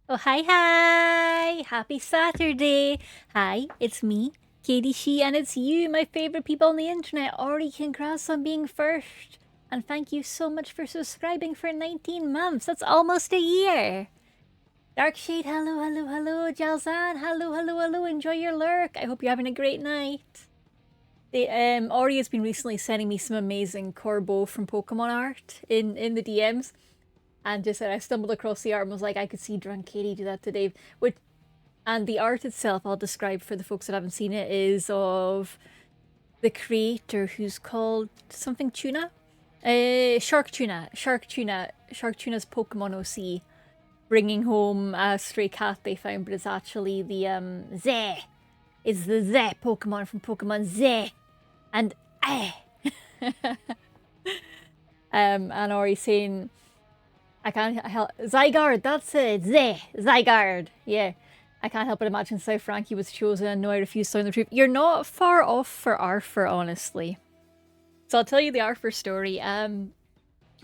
Oh, hi! Happy Saturday! Hi, it's me, Katie She, and it's you, my favorite people on the internet. Already congrats on being first. And thank you so much for subscribing for 19 months. That's almost a year. Darkshade, hello. Jalzan, hello. Enjoy your lurk. I hope you're having a great night. Ori has been recently sending me some amazing Corbo from Pokemon art in the DMs. And just I stumbled across the art and was like, I could see Drunk Katie do that today. And the art itself, I'll describe for the folks that haven't seen it, is of the creator who's called something Tuna? Shark Tuna. Shark Tuna's Pokemon OC. Bringing home a stray cat they found, but it's actually the Zeh. It's the Zeh Pokemon from Pokemon Zeh. And and Ori saying, I can't help. Zygarde, that's it. Zygarde. Yeah. I can't help but imagine how Frankie was chosen and no, I refuse to learn the truth. You're not far off for Arthur, honestly. So I'll tell you the Arthur story.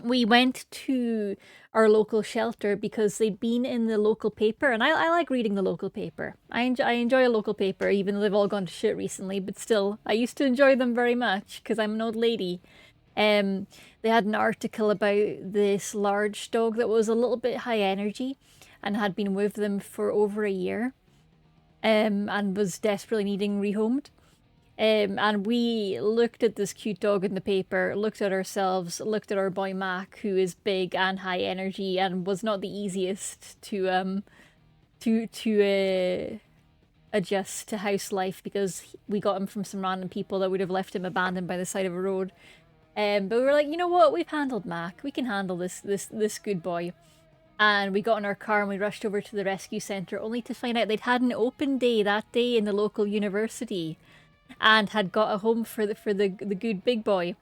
We went to our local shelter because they'd been in the local paper, and I like reading the local paper. I enjoy a local paper, even though they've all gone to shit recently, but still, I used to enjoy them very much because I'm an old lady. They had an article about this large dog that was a little bit high energy and had been with them for over a year, and was desperately needing rehomed. And we looked at this cute dog in the paper, looked at ourselves, looked at our boy Mac, who is big and high energy and was not the easiest to adjust to house life because we got him from some random people that would have left him abandoned by the side of a road. But we were like, you know what? We've handled Mac. We can handle this good boy. And we got in our car and we rushed over to the rescue centre, only to find out they'd had an open day that day in the local university, and had got a home for the good big boy.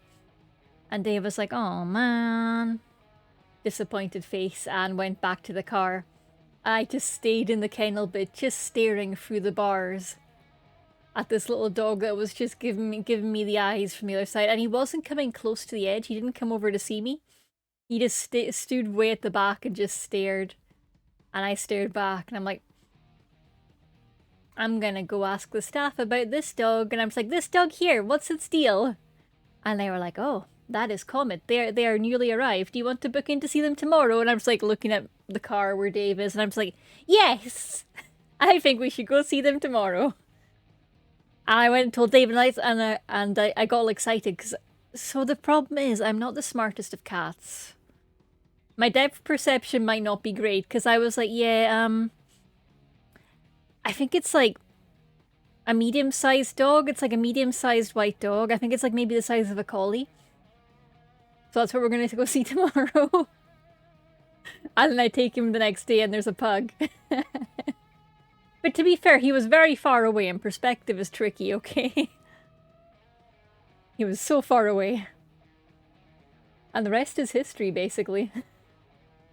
And Dave was like, "Oh man," disappointed face, and went back to the car. I just stayed in the kennel bit, just staring through the bars at this little dog that was just giving me the eyes from the other side, and he wasn't coming close to the edge. He didn't come over to see me. He just stood way at the back and just stared, and I stared back, and I'm like, I'm gonna go ask the staff about this dog, and I'm just like, this dog here, what's its deal? And they were like, oh, that is Comet. They are newly arrived. Do you want to book in to see them tomorrow? And I'm just like looking at the car where Dave is, and I'm just like, yes, I think we should go see them tomorrow. And I went and told Dave, and I got all excited because. So the problem is, I'm not the smartest of cats. My depth perception might not be great because I was like, yeah, I think it's like a medium-sized dog. It's like a medium-sized white dog. I think it's like maybe the size of a collie. So that's what we're going to go see tomorrow. And then I take him the next day and there's a pug. But to be fair, he was very far away and perspective is tricky, okay? He was so far away. And the rest is history, basically.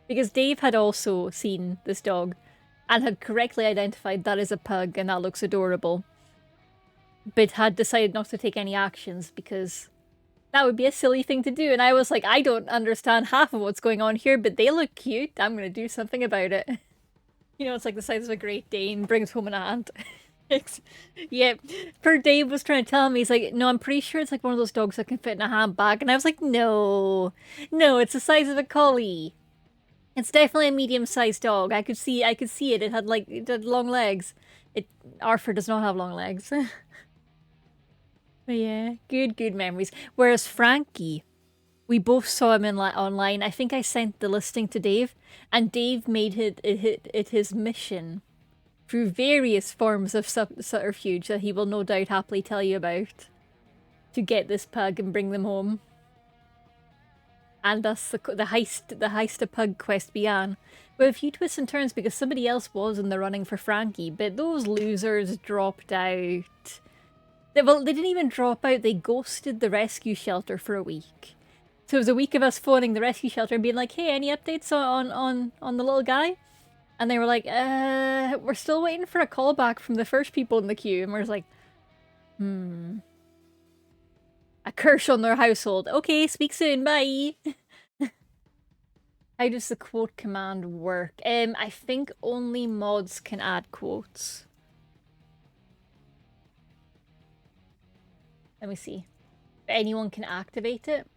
Because Dave had also seen this dog and had correctly identified that is a pug and that looks adorable, but had decided not to take any actions because that would be a silly thing to do. And I was like, I don't understand half of what's going on here, but they look cute. I'm going to do something about it. You know, it's like the size of a Great Dane, brings home an ant. Yeah, poor Dave was trying to tell me, he's like, no, I'm pretty sure it's like one of those dogs that can fit in a handbag. And I was like, no, it's the size of a collie. It's definitely a medium-sized dog. I could see it. It had long legs. Arthur does not have long legs. But yeah, good memories. Whereas Frankie, we both saw him online. I think I sent the listing to Dave, and Dave made it his mission through various forms of subterfuge that he will no doubt happily tell you about to get this pug and bring them home. And thus the heist a pug quest began. With a few twists and turns because somebody else was in the running for Frankie, but those losers dropped out. Well, they didn't even drop out, they ghosted the rescue shelter for a week. So it was a week of us phoning the rescue shelter and being like, hey, any updates on the little guy? And they were like, we're still waiting for a call back from the first people in the queue. And we're just like, a curse on their household. Okay, speak soon, bye. How does the quote command work? I think only mods can add quotes. Let me see. Anyone can activate it.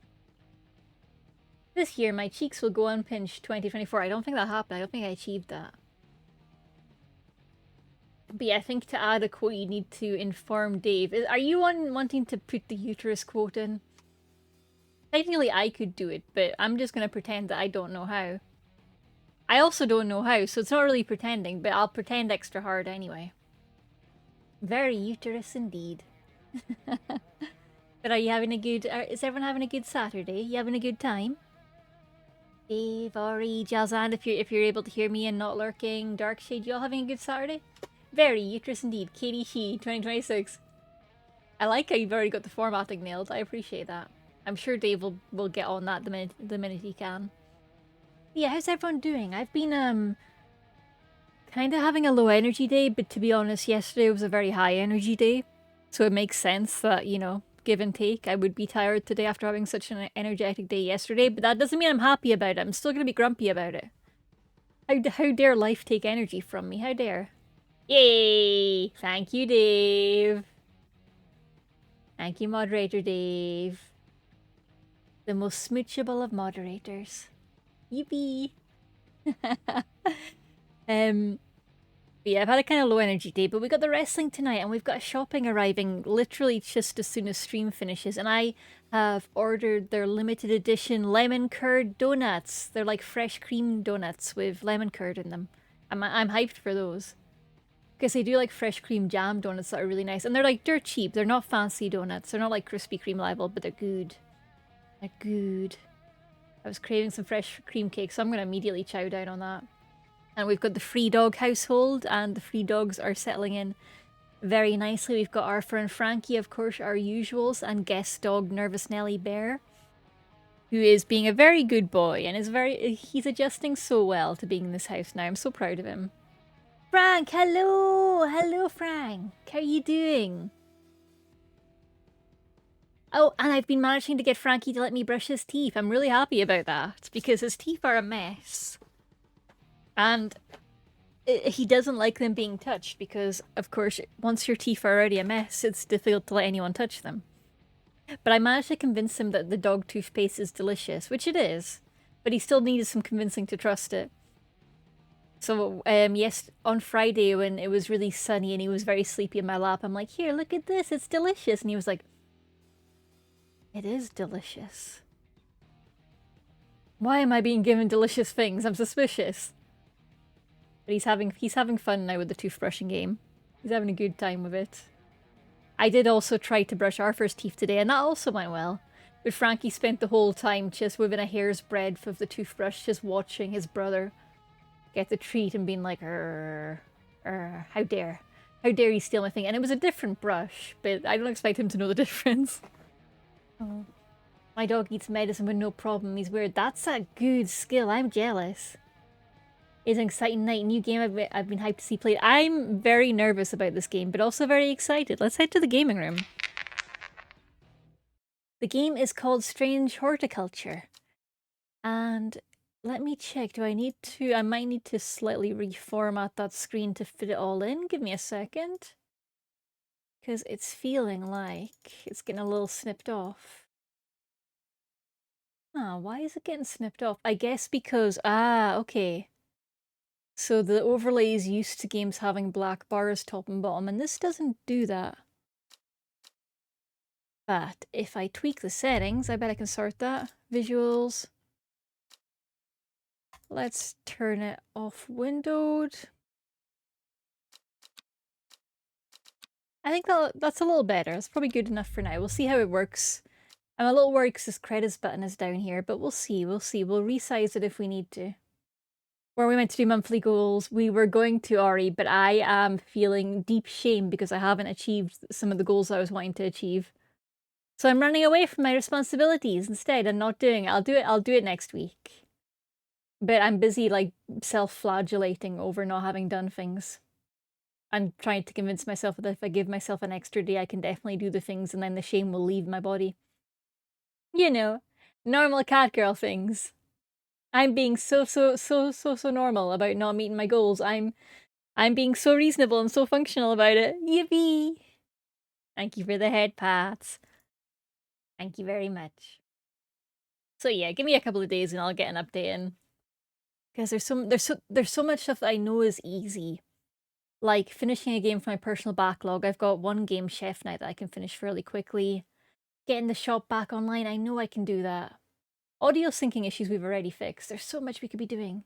This year, my cheeks will go unpinched 2024. I don't think that happened. I don't think I achieved that. But yeah, I think to add a quote, you need to inform Dave. Are you wanting to put the uterus quote in? Technically, I could do it, but I'm just going to pretend that I don't know how. I also don't know how, so it's not really pretending, but I'll pretend extra hard anyway. Very uterus indeed. But are you having a good... is everyone having a good Saturday? You having a good time? Dave, Ori, Jalzand, if you're able to hear me and not lurking. Darkshade, you all having a good Saturday? Very uterus indeed. Katie She, 2026. I like how you've already got the formatting nailed. I appreciate that. I'm sure Dave will get on that the minute he can. Yeah, how's everyone doing? I've been kind of having a low energy day, but to be honest, yesterday was a very high energy day. So it makes sense that, you know, give and take, I would be tired today after having such an energetic day yesterday, but that doesn't mean I'm happy about it. I'm still going to be grumpy about it. How dare life take energy from me? How dare? Yay! Thank you, Dave. Thank you, moderator Dave. The most smoochable of moderators. Yippee! Yeah, I've had a kind of low energy day, but we got the wrestling tonight and we've got shopping arriving literally just as soon as stream finishes. And I have ordered their limited edition lemon curd donuts. They're like fresh cream donuts with lemon curd in them. I'm hyped for those. Because they do like fresh cream jam donuts that are really nice. And they're like dirt cheap. They're not fancy donuts. They're not like Krispy Kreme level, but they're good. They're good. I was craving some fresh cream cake, so I'm going to immediately chow down on that. And we've got the free dog household, and the free dogs are settling in very nicely. We've got Arthur and Frankie, of course, our usuals, and guest dog Nervous Nelly Bear, who is being a very good boy and he's adjusting so well to being in this house now. I'm so proud of him. Frank, hello! Hello, Frank. How are you doing? Oh, and I've been managing to get Frankie to let me brush his teeth. I'm really happy about that, because his teeth are a mess. And he doesn't like them being touched because, of course, once your teeth are already a mess, it's difficult to let anyone touch them. But I managed to convince him that the dog toothpaste is delicious, which it is. But he still needed some convincing to trust it. So, yes, on Friday when it was really sunny and he was very sleepy in my lap, I'm like, here, look at this, it's delicious. And he was like, it is delicious. Why am I being given delicious things? I'm suspicious. But he's having fun now with the toothbrushing game. He's having a good time with it. I did also try to brush Arthur's teeth today, and that also went well. But Frankie spent the whole time just within a hair's breadth of the toothbrush, just watching his brother get the treat and being like, how dare he steal my thing? And it was a different brush, but I don't expect him to know the difference. Oh. My dog eats medicine with no problem. He's weird. That's a good skill. I'm jealous. It's an exciting night. New game I've been hyped to see played. I'm very nervous about this game, but also very excited. Let's head to the gaming room. The game is called Strange Horticulture. And let me check. Do I need to... I might need to slightly reformat that screen to fit it all in. Give me a second. Because it's feeling like it's getting a little snipped off. Ah, why is it getting snipped off? I guess because... Ah, okay. So the overlay is used to games having black bars top and bottom, and this doesn't do that. But if I tweak the settings, I bet I can sort that. Visuals. Let's turn it off windowed. I think that's a little better. It's probably good enough for now. We'll see how it works. I'm a little worried because this credits button is down here, but we'll see. We'll resize it if we need to. Where we meant to do monthly goals, we were going to, Ari, but I am feeling deep shame because I haven't achieved some of the goals I was wanting to achieve. So I'm running away from my responsibilities instead and not doing it. I'll do it next week. But I'm busy like self-flagellating over not having done things. I'm trying to convince myself that if I give myself an extra day, I can definitely do the things and then the shame will leave my body. You know, normal cat girl things. I'm being so normal about not meeting my goals. I'm being so reasonable and so functional about it. Yippee! Thank you for the head pats. Thank you very much. So yeah, give me a couple of days and I'll get an update in. Because there's so much stuff that I know is easy. Like finishing a game from my personal backlog. I've got one game chef now that I can finish fairly quickly. Getting the shop back online, I know I can do that. Audio syncing issues we've already fixed. There's so much we could be doing.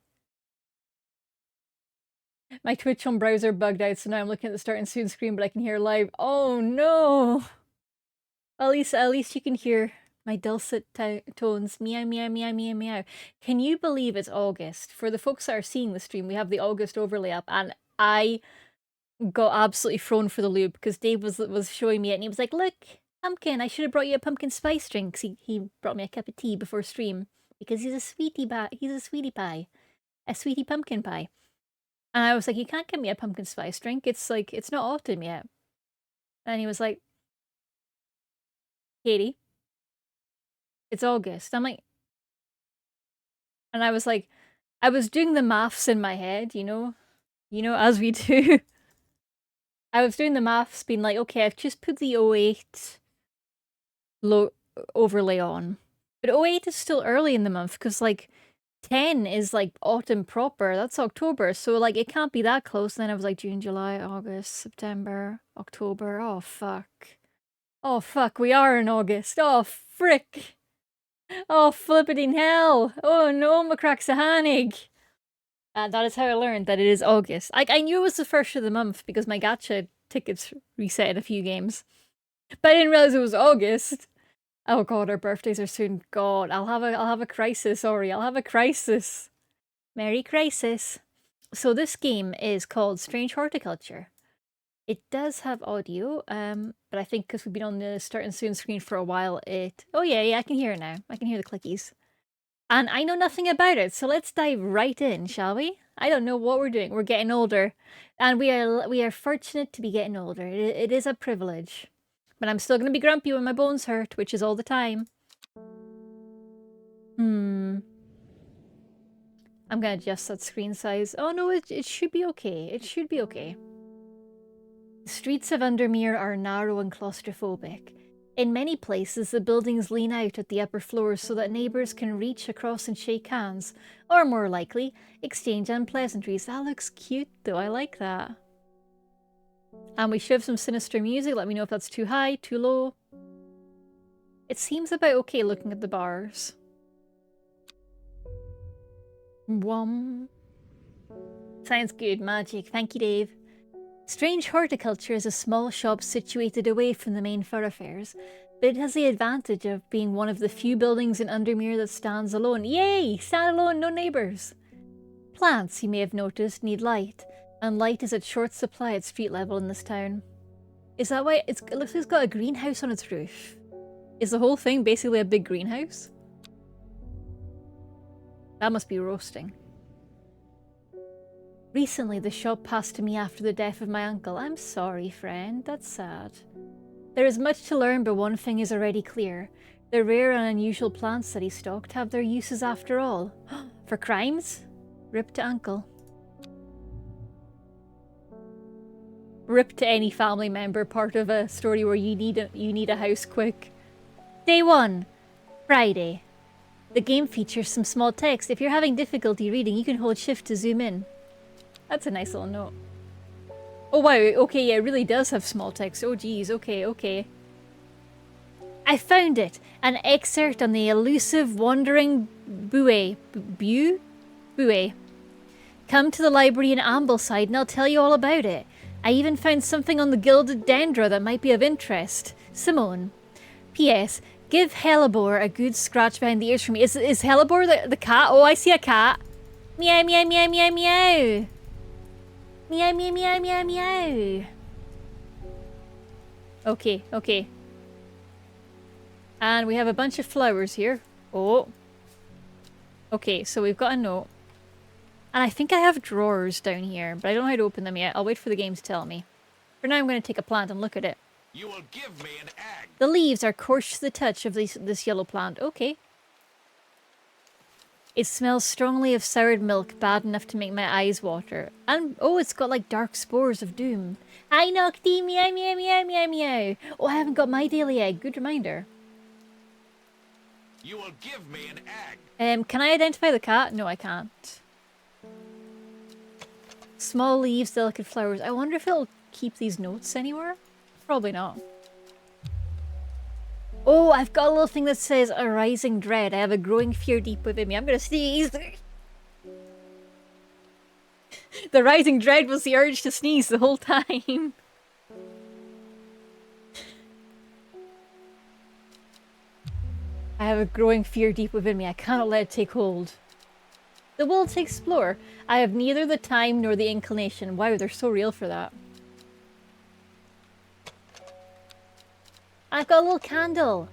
My Twitch on browser bugged out, so now I'm looking at the start and soon screen, but I can hear live. Oh no! At least you can hear my dulcet tones. Meow, meow, meow, meow, meow. Can you believe it's August? For the folks that are seeing the stream, we have the August overlay up, and I got absolutely thrown for the loop because Dave was showing me it, and he was like, "Look, pumpkin! I should have brought you a pumpkin spice drink." 'Cause he brought me a cup of tea before stream because he's a sweetie pie, a sweetie pumpkin pie. And I was like, "You can't get me a pumpkin spice drink. It's like it's not autumn yet." And he was like, "Katie, it's August." I'm like, and I was like, I was doing the maths in my head, as we do. I was doing the maths, being like, okay, I've just put the 08 overlay on. But 08 is still early in the month, because, like, 10 is, like, autumn proper. That's October, so, like, it can't be that close. And then I was like, June, July, August, September, October. Oh, fuck. Oh, fuck, we are in August. Oh, frick. Oh, flipping hell. Oh, no, Macraxahanig. And that is how I learned that it is August. I knew it was the first of the month because my gacha tickets reset in a few games. But I didn't realize it was August. Oh god, our birthdays are soon. God, I'll have a crisis, Ori. I'll have a crisis. Merry crisis. So this game is called Strange Horticulture. It does have audio, but I think because we've been on the start and soon screen for a while, oh yeah, I can hear it now. I can hear the clickies. And I know nothing about it, so let's dive right in, shall we? I don't know what we're doing. We're getting older, and we are fortunate to be getting older. It is a privilege. But I'm still going to be grumpy when my bones hurt, which is all the time. I'm going to adjust that screen size. Oh no, it should be okay. It should be okay. The streets of Undermere are narrow and claustrophobic. In many places, the buildings lean out at the upper floors so that neighbours can reach across and shake hands, or more likely, exchange unpleasantries. That looks cute though, I like that. And we should have some sinister music. Let me know if that's too high, too low. It seems about okay looking at the bars. Sounds good, magic. Thank you, Dave. Strange Horticulture is a small shop situated away from the main thoroughfares, but it has the advantage of being one of the few buildings in Undermere that stands alone. Yay! Stand alone, no neighbours! Plants, you may have noticed, need light, and light is at short supply at street level in this town. Is that why it looks like it's got a greenhouse on its roof? Is the whole thing basically a big greenhouse? That must be roasting. Recently, the shop passed to me after the death of my uncle. I'm sorry, friend. That's sad. There is much to learn, but one thing is already clear. The rare and unusual plants that he stocked have their uses after all. For crimes? Rip to uncle. Rip to any family member, part of a story where you need a house quick. Day 1. Friday. The game features some small text. If you're having difficulty reading, you can hold shift to zoom in. That's a nice little note. Oh wow, okay, yeah, it really does have small text. Oh geez, okay. I found it! An excerpt on the elusive wandering Bué. Bué. Come to the library in Ambleside and I'll tell you all about it. I even found something on the gilded dendra that might be of interest. Simone. P.S. Give Hellebore a good scratch behind the ears for me. Is Hellebore the cat? Oh, I see a cat. Meow, meow, meow, meow, meow. Meow, meow, meow, meow, meow. Okay. And we have a bunch of flowers here. Oh. Okay, so we've got a note. And I think I have drawers down here, but I don't know how to open them yet. I'll wait for the game to tell me. For now, I'm going to take a plant and look at it. You will give me an egg. The leaves are coarse to the touch of this yellow plant. Okay. It smells strongly of soured milk, bad enough to make my eyes water. And, oh, it's got like dark spores of doom. Hi, Nocti, meow, meow, meow, meow, meow. Oh, I haven't got my daily egg. Good reminder. You will give me an egg. Can I identify the cat? No, I can't. Small leaves, delicate flowers. I wonder if it'll keep these notes anywhere? Probably not. Oh, I've got a little thing that says a rising dread. I have a growing fear deep within me. I'm gonna sneeze. The rising dread was the urge to sneeze the whole time. I have a growing fear deep within me. I cannot let it take hold. The will to explore. I have neither the time nor the inclination. Wow, they're so real for that. I've got a little candle.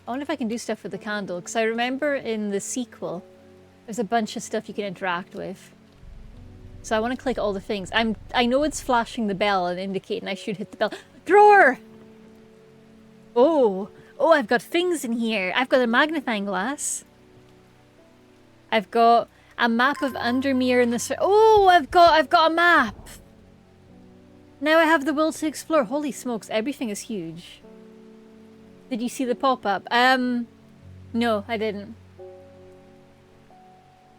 I wonder if I can do stuff with the candle, because I remember in the sequel, there's a bunch of stuff you can interact with. So I want to click all the things. I know it's flashing the bell and indicating I should hit the bell. Drawer! Oh, I've got things in here. I've got a magnifying glass. I've got a map of Undermere in this. Oh, I've got a map. Now I have the will to explore. Holy smokes, everything is huge. Did you see the pop-up? No, I didn't.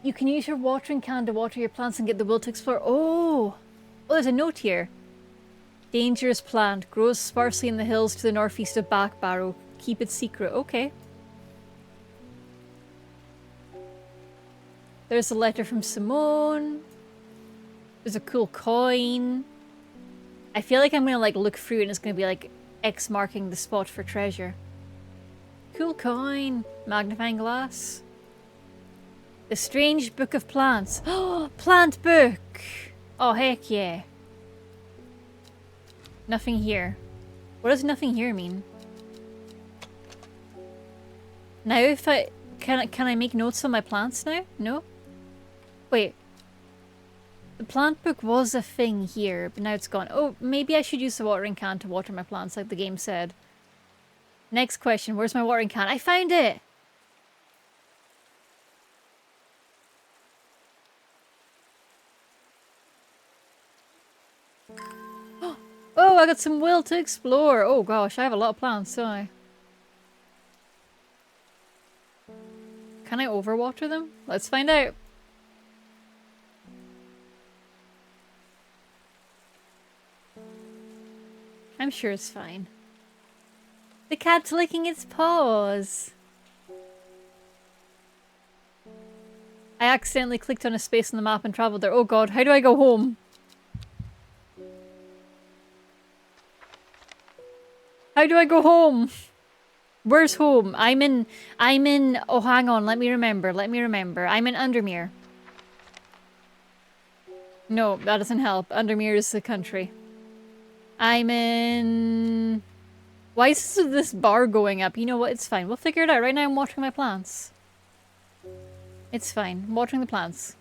You can use your watering can to water your plants and get the will to explore. Oh, there's a note here. Dangerous plant. Grows sparsely in the hills to the northeast of Backbarrow. Keep it secret. Okay. There's a letter from Simone. There's a cool coin. I feel like I'm gonna like look through and it's gonna be like X marking the spot for treasure. Cool coin. Magnifying glass. The Strange Book of Plants. Oh, plant book! Oh, heck yeah. Nothing here. What does nothing here mean? Now if I... Can I make notes on my plants now? No? Wait. The plant book was a thing here, but now it's gone. Oh, maybe I should use the watering can to water my plants like the game said. Next question. Where's my watering can? I found it! Oh, I got some will to explore. Oh gosh, I have a lot of plants, don't I? Can I overwater them? Let's find out. I'm sure it's fine. The cat's licking its paws. I accidentally clicked on a space on the map and traveled there. Oh god, how do I go home? How do I go home? Where's home? I'm in, oh hang on, let me remember. I'm in Undermere. No, that doesn't help. Undermere is the country. I'm in... Why is this bar going up? You know what, it's fine. We'll figure it out. Right now I'm watering my plants. It's fine. I'm watering the plants.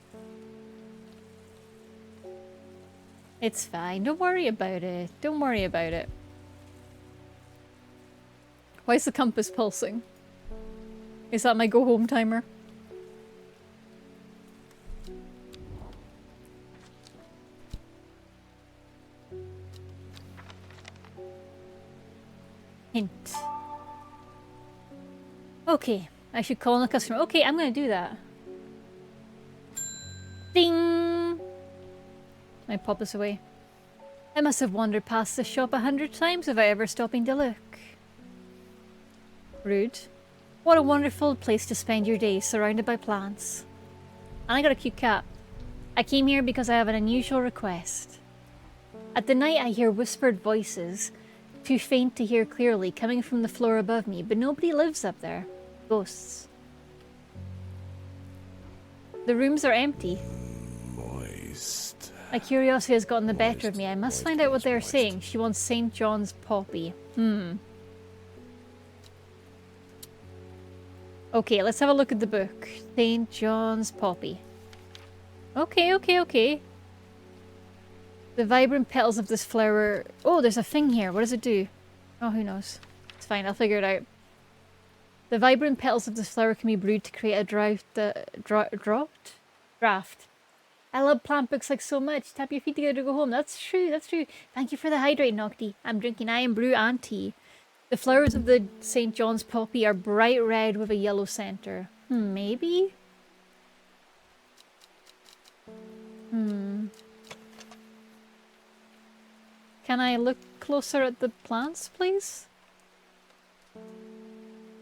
It's fine. Don't worry about it. Don't worry about it. Why is the compass pulsing? Is that my go home timer? Hint. Okay, I should call in the customer. Okay, I'm gonna do that. Ding! I pop this away. I must have wandered past this shop 100 times without ever stopping to look. Rude. What a wonderful place to spend your day, surrounded by plants. And I got a cute cat. I came here because I have an unusual request. At the night I hear whispered voices, too faint to hear clearly, coming from the floor above me, but nobody lives up there. Ghosts. The rooms are empty. Moist. My curiosity has gotten the better of me. I must find out what they are saying. She wants St. John's poppy. Okay, let's have a look at the book. St. John's poppy. Okay. The vibrant petals of this flower... Oh, there's a thing here. What does it do? Oh, who knows? It's fine. I'll figure it out. The vibrant petals of this flower can be brewed to create a draft. I love plant books like so much. Tap your feet together to go home. That's true, that's true. Thank you for the hydrate, Nocti. I'm drinking iron brew and tea. The flowers of the St. John's poppy are bright red with a yellow center. Maybe? Can I look closer at the plants, please?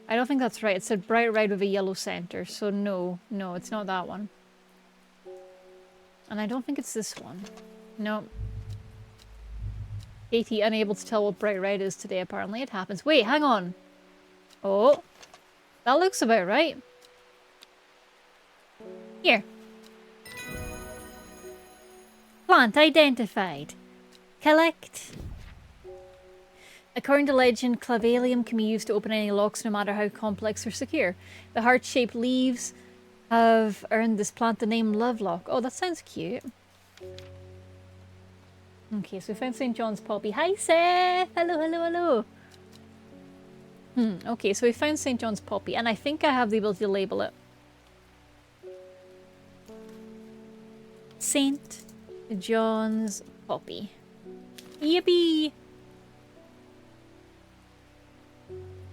I don't think that's right. It said bright red with a yellow center, so no. No, it's not that one. And I don't think it's this one. No. Katie unable to tell what bright red is today, apparently. It happens. Wait, hang on. Oh. That looks about right. Here. Plant identified. Collect. According to legend, clavalium can be used to open any locks no matter how complex or secure. The heart-shaped leaves have earned this plant the name Lovelock. Oh, that sounds cute. Okay, so we found St. John's poppy. Hi, Seth! Hello, hello, hello! Okay, so we found St. John's poppy, and I think I have the ability to label it. St. John's poppy. Yippee!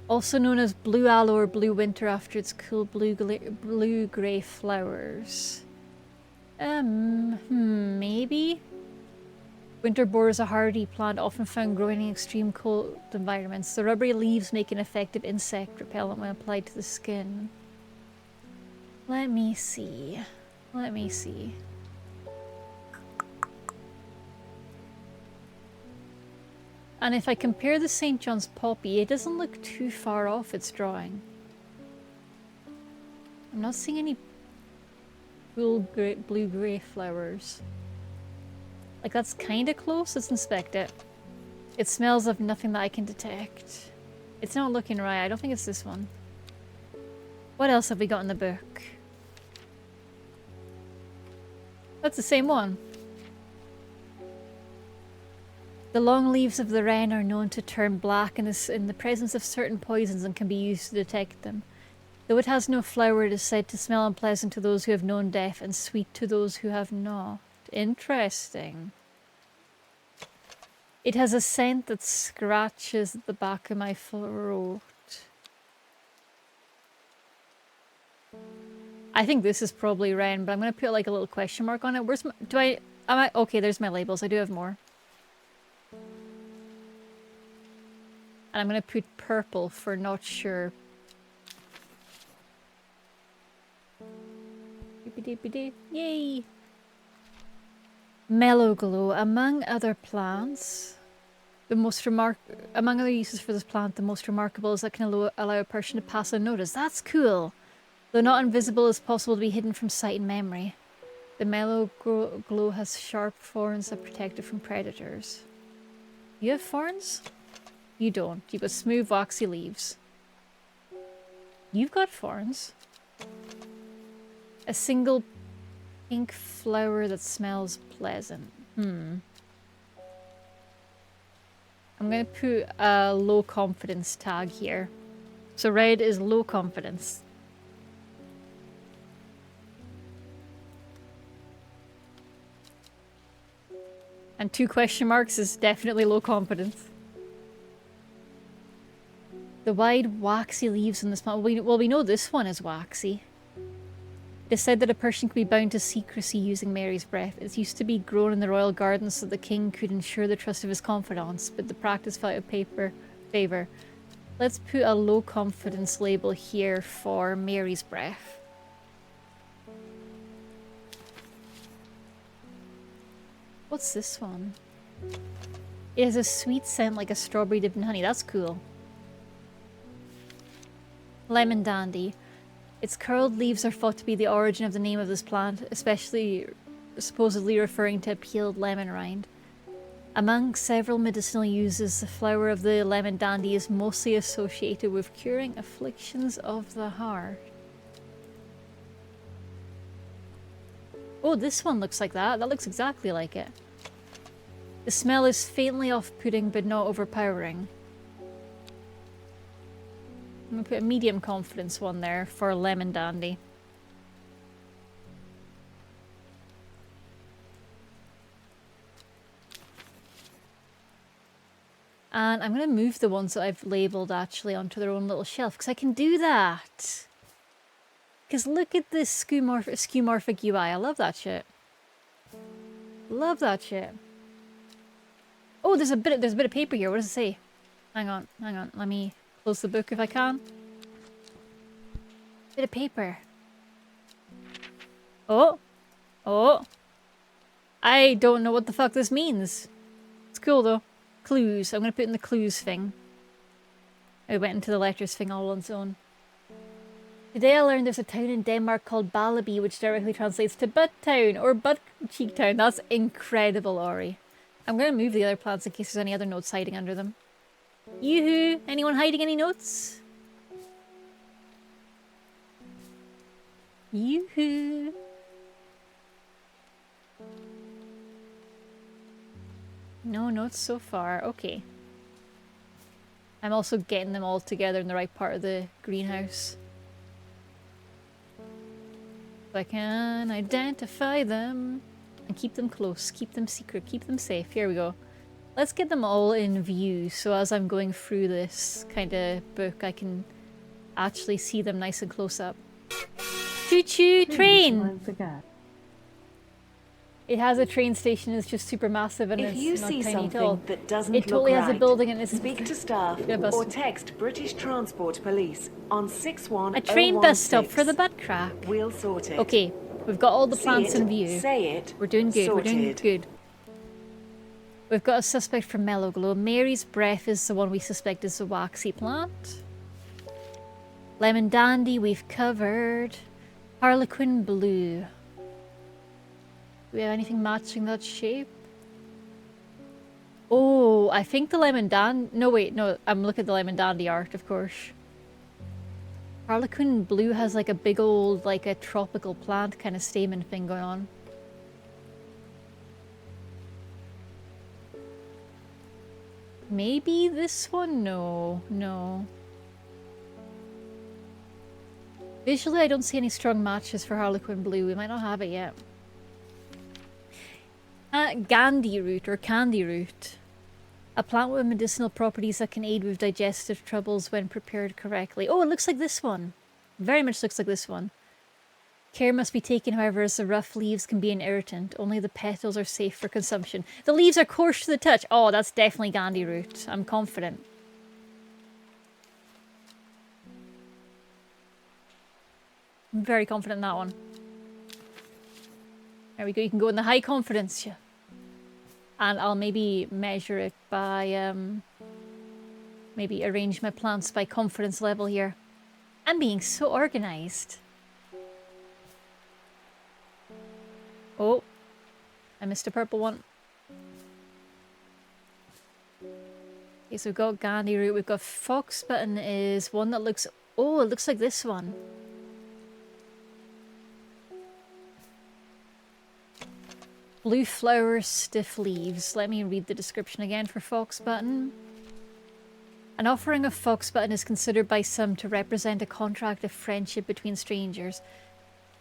Also known as blue aloe or blue winter after its cool blue-grey flowers. Maybe? Winter boar is a hardy plant often found growing in extreme cold environments. The rubbery leaves make an effective insect repellent when applied to the skin. Let me see. Let me see. And if I compare the St. John's poppy, it doesn't look too far off its drawing. I'm not seeing any blue-grey flowers. Like, that's kind of close. Let's inspect it. It smells of nothing that I can detect. It's not looking right. I don't think it's this one. What else have we got in the book? That's the same one. The long leaves of the wren are known to turn black in the presence of certain poisons and can be used to detect them. Though it has no flower, it is said to smell unpleasant to those who have known death and sweet to those who have not. Interesting. It has a scent that scratches the back of my throat. I think this is probably wren, but I'm going to put like a little question mark on it. Where's my... Okay, there's my labels. I do have more. And I'm going to put purple for not sure. Yay! Mellow glow. Among other plants, among other uses for this plant, the most remarkable is that it can allow a person to pass unnoticed. That's cool! Though not invisible, it's possible to be hidden from sight and memory. The mellow glow has sharp thorns that protect it from predators. You have thorns? You don't. You've got smooth, waxy leaves. You've got thorns. A single pink flower that smells pleasant. I'm going to put a low confidence tag here. So red is low confidence. And 2 question marks is definitely low confidence. The wide, waxy leaves in this plant. Well, we know this one is waxy. It is said that a person could be bound to secrecy using Mary's breath. It used to be grown in the royal gardens so the king could ensure the trust of his confidants, but the practice fell out of favour. Let's put a low confidence label here for Mary's breath. What's this one? It has a sweet scent like a strawberry dipped in honey. That's cool. Lemon dandy. Its curled leaves are thought to be the origin of the name of this plant, especially supposedly referring to a peeled lemon rind. Among several medicinal uses, the flower of the lemon dandy is mostly associated with curing afflictions of the heart. Oh, this one looks like that. That looks exactly like it. The smell is faintly off-putting but not overpowering. I'm gonna put a medium confidence one there for Lemon Dandy. And I'm going to move the ones that I've labelled actually onto their own little shelf, because I can do that. Because look at this skeuomorphic UI. I love that shit. Love that shit. Oh, there's a bit of paper here. What does it say? Hang on. Let me close the book if I can. Bit of paper. Oh. I don't know what the fuck this means. It's cool though. Clues. I'm going to put in the clues thing. I went into the letters thing all on its own. Today I learned there's a town in Denmark called Ballaby, which directly translates to Butt Town or Butt Cheek Town. That's incredible, Ori. I'm going to move the other plants in case there's any other notes hiding under them. Yoo-hoo! Anyone hiding any notes? Yoo-hoo! No notes so far. Okay. I'm also getting them all together in the right part of the greenhouse. So I can identify them and keep them close, keep them secret, keep them safe. Here we go. Let's get them all in view so as I'm going through this kind of book I can actually see them nice and close up. Choo-choo train! It has a train station. It's just super massive and if it's you not see tiny at all. something that doesn't It totally look has a right, building and it's speak to staff or text British Transport Police on 61016. a train bus stop for the butt crack. We'll sort it. Okay, we've got all the See plants it, in view. Say it. We're doing good. Sorted. We're doing good. We've got a suspect for Mellow Glow. Mary's Breath is the one we suspect is the waxy plant. Lemon Dandy we've covered. Harlequin Blue. Do we have anything matching that shape? Oh, I think the Lemon Dandy... No, wait, no. I'm looking at the Lemon Dandy art, of course. Harlequin Blue has like a big old, like a tropical plant kind of stamen thing going on. Maybe this one? No. Visually, I don't see any strong matches for Harlequin Blue. We might not have it yet. Gandhi root or candy root. A plant with medicinal properties that can aid with digestive troubles when prepared correctly. Oh, it looks like this one. Very much looks like this one. Care must be taken, however, as the rough leaves can be an irritant. Only the petals are safe for consumption. The leaves are coarse to the touch. Oh, that's definitely Gandhi root. I'm confident. I'm very confident in that one. There we go. You can go in the high confidence. Yeah. And I'll maybe measure it by, maybe arrange my plants by confidence level here. I'm being so organized. Oh, I missed a purple one. Okay, so we've got Gandhi root. We've got fox button is one that looks... Oh, it looks like this one. Blue flowers, stiff leaves. Let me read the description again for fox button. An offering of fox button is considered by some to represent a contract of friendship between strangers.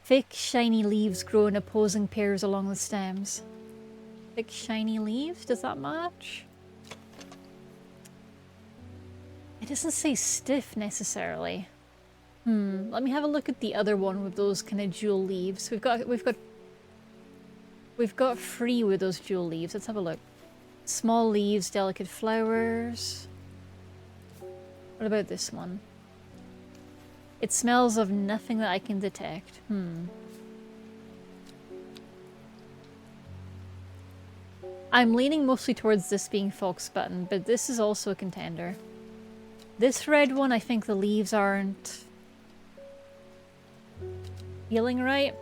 Thick, shiny leaves grow in opposing pairs along the stems. Thick, shiny leaves? Does that match? It doesn't say stiff necessarily. Let me have a look at the other one with those kind of jewel leaves. We've got three with those jewel leaves. Let's have a look. Small leaves, delicate flowers. What about this one? It smells of nothing that I can detect. I'm leaning mostly towards this being fox button, but this is also a contender. This red one, I think the leaves aren't feeling right.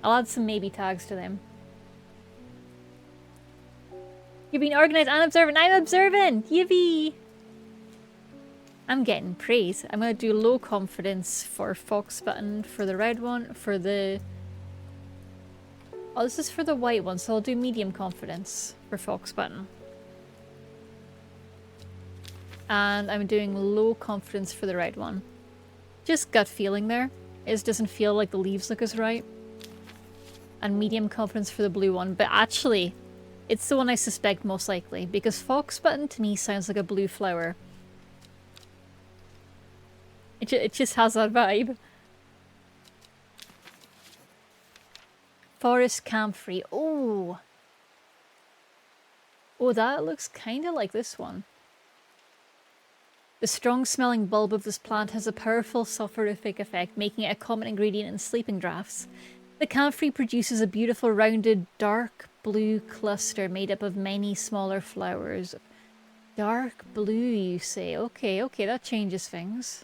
I'll add some maybe tags to them. You're being organized and observant. I'm observant! Yippee! I'm getting praise. I'm going to do low confidence for fox button, for the red one, for the... Oh, this is for the white one, so I'll do medium confidence for fox button. And I'm doing low confidence for the red one. Just gut feeling there. It just doesn't feel like the leaves look as right. And medium confidence for the blue one. But actually, it's the one I suspect most likely. Because fox button to me sounds like a blue flower. It just has that vibe. Forest camphor. Oh. Oh, that looks kind of like this one. The strong-smelling bulb of this plant has a powerful soporific effect, making it a common ingredient in sleeping draughts. The camphor produces a beautiful rounded dark blue cluster made up of many smaller flowers. Dark blue, you say? Okay, okay, that changes things.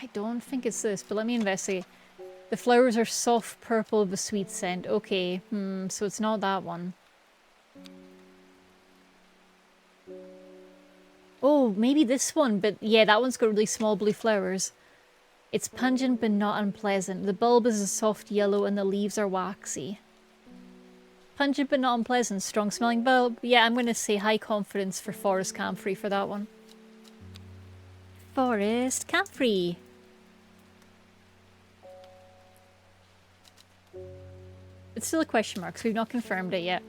I don't think it's this, but let me investigate. The flowers are soft purple with a sweet scent. Okay, so it's not that one. Oh, maybe this one, but yeah, that one's got really small blue flowers. It's pungent but not unpleasant. The bulb is a soft yellow and the leaves are waxy. Pungent but not unpleasant. Strong smelling bulb. Yeah, I'm going to say high confidence for forest camphor for that one. Forest camphor. It's still a question mark, so we've not confirmed it yet.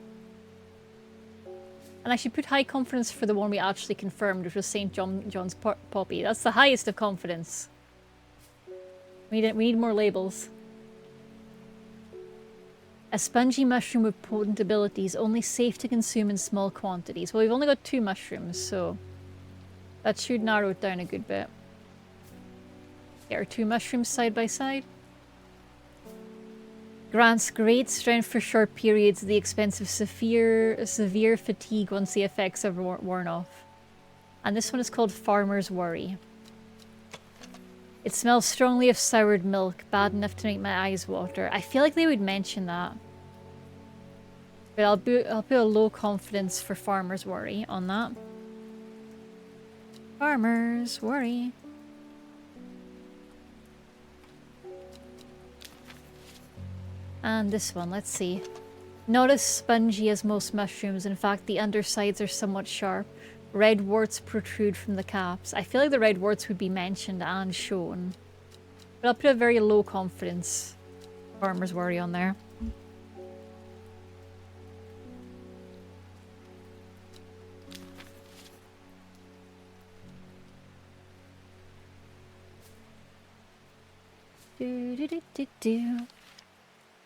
And I should put high confidence for the one we actually confirmed, which was St. John's Poppy. That's the highest of confidence. We need more labels. A spongy mushroom with potent abilities, only safe to consume in small quantities. Well, we've only got 2 mushrooms, so that should narrow it down a good bit. Get our 2 mushrooms side by side. Grants great strength for short periods at the expense of severe fatigue once the effects have worn off. And this one is called Farmer's Worry. It smells strongly of soured milk, bad enough to make my eyes water. I feel like they would mention that. But I'll put a low confidence for Farmer's Worry on that. Farmer's Worry. And this one, let's see. Not as spongy as most mushrooms. In fact, the undersides are somewhat sharp. Red warts protrude from the caps. I feel like the red warts would be mentioned and shown. But I'll put a very low confidence Farmer's Worry on there.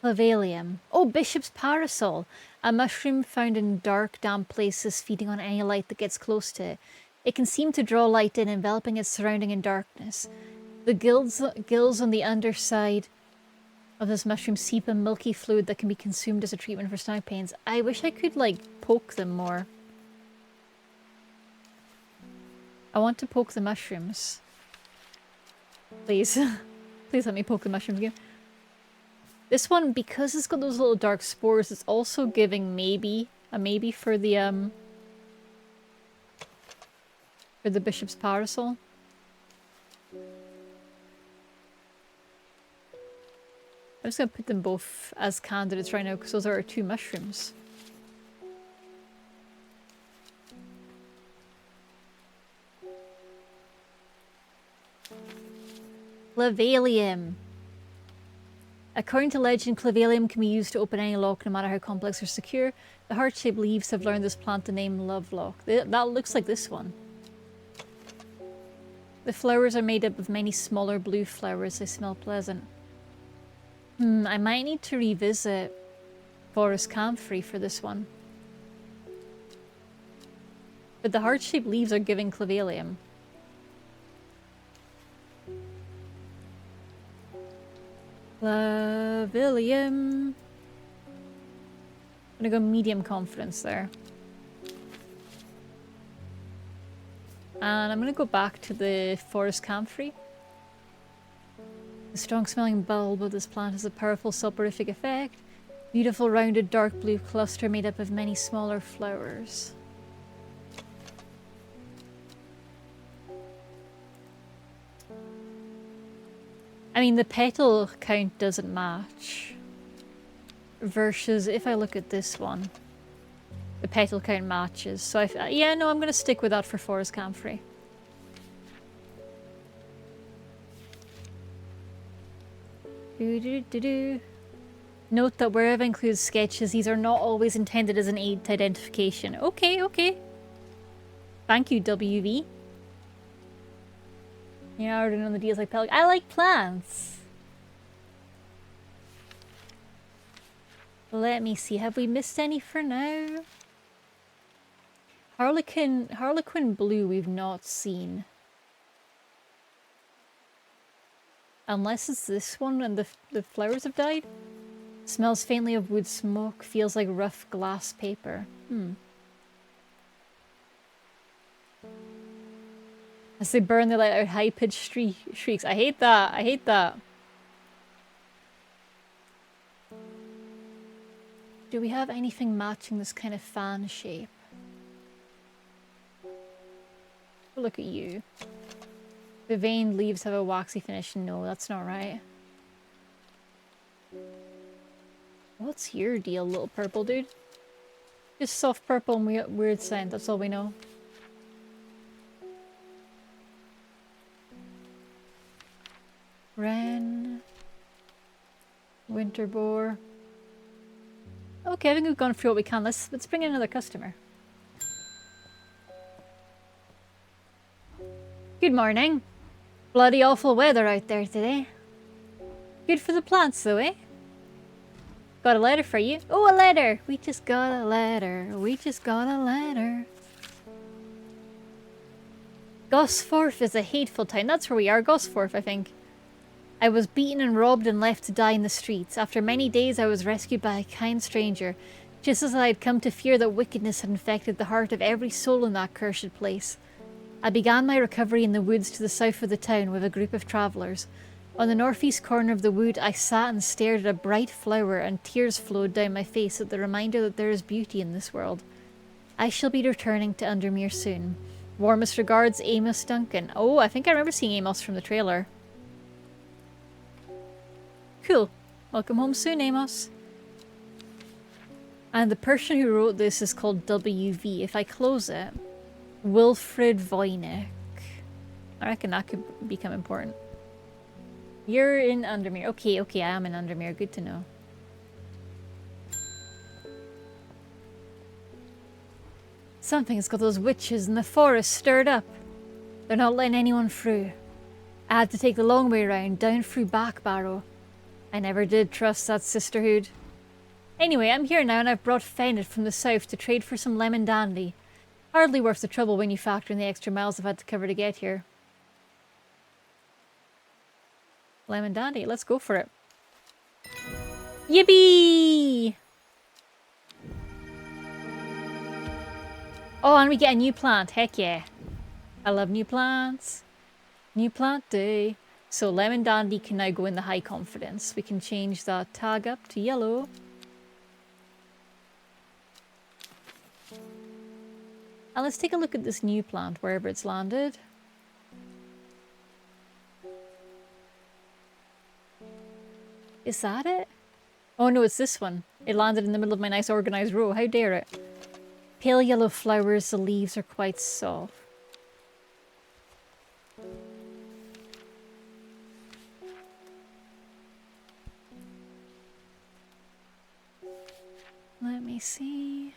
Clavalium. Oh, Bishop's Parasol. A mushroom found in dark, damp places, feeding on any light that gets close to it. It can seem to draw light in, enveloping its surrounding in darkness. The gills on the underside of this mushroom seep a milky fluid that can be consumed as a treatment for stomach pains. I wish I could, like, poke them more. I want to poke the mushrooms. Please. Please let me poke the mushrooms again. This one, because it's got those little dark spores, it's also giving maybe, a maybe for the Bishop's Parasol. I'm just going to put them both as candidates right now, because those are our 2 mushrooms. Clavalium. According to legend, clavalium can be used to open any lock, no matter how complex or secure. The heart-shaped leaves have learned this plant the name Lovelock. That looks like this one. The flowers are made up of many smaller blue flowers. They smell pleasant. I might need to revisit Forest Camphor for this one. But the heart-shaped leaves are giving clavalium. Clavalium. I'm gonna go medium confidence there. And I'm gonna go back to the Forest Camphor. The strong-smelling bulb of this plant has a powerful soporific effect. Beautiful rounded dark blue cluster made up of many smaller flowers. I mean, the petal count doesn't match. Versus, if I look at this one, the petal count matches. So yeah, no, I'm going to stick with that for forest comfrey. Note that wherever includes sketches, these are not always intended as an aid to identification. Okay, okay. Thank you, WV. Yeah, I already know the deals like pelican. I like plants. Let me see. Have we missed any for now? Harlequin blue we've not seen. Unless it's this one and the flowers have died. Smells faintly of wood smoke. Feels like rough glass paper. As they burn, they let out high-pitched shrieks. I hate that. I hate that. Do we have anything matching this kind of fan shape? Look at you. The veined leaves have a waxy finish. No, that's not right. What's your deal, little purple dude? Just soft purple and weird scent, that's all we know. Wren. Winter boar. Okay, I think we've gone through what we can. Let's bring in another customer. Good morning. Bloody awful weather out there today. Good for the plants though, eh? Got a letter for you. Oh, a letter! We just got a letter. We just got a letter. Gosforth is a hateful town. That's where we are, Gosforth, I think. I was beaten and robbed and left to die in the streets. After many days, I was rescued by a kind stranger, just as I had come to fear that wickedness had infected the heart of every soul in that cursed place. I began my recovery in the woods to the south of the town with a group of travellers. On the northeast corner of the wood, I sat and stared at a bright flower, and tears flowed down my face at the reminder that there is beauty in this world. I shall be returning to Undermere soon. Warmest regards, Amos Duncan. Oh, I think I remember seeing Amos from the trailer. Cool. Welcome home soon, Amos. And the person who wrote this is called WV. If I close it, Wilfred Voynich. I reckon that could become important. You're in Undermere. Okay, okay, I am in Undermere. Good to know. Something's got those witches in the forest stirred up. They're not letting anyone through. I had to take the long way round, down through Backbarrow. I never did trust that sisterhood. Anyway, I'm here now and I've brought Fennet from the south to trade for some lemon dandy. Hardly worth the trouble when you factor in the extra miles I've had to cover to get here. Lemon dandy, let's go for it. Yippee! Oh, and we get a new plant. Heck yeah. I love new plants. New plant day. So lemon dandy can now go in the high confidence. We can change that tag up to yellow. And let's take a look at this new plant, wherever it's landed. Is that it? Oh no, it's this one. It landed in the middle of my nice organized row. How dare it? Pale yellow flowers, the leaves are quite soft. Let me see.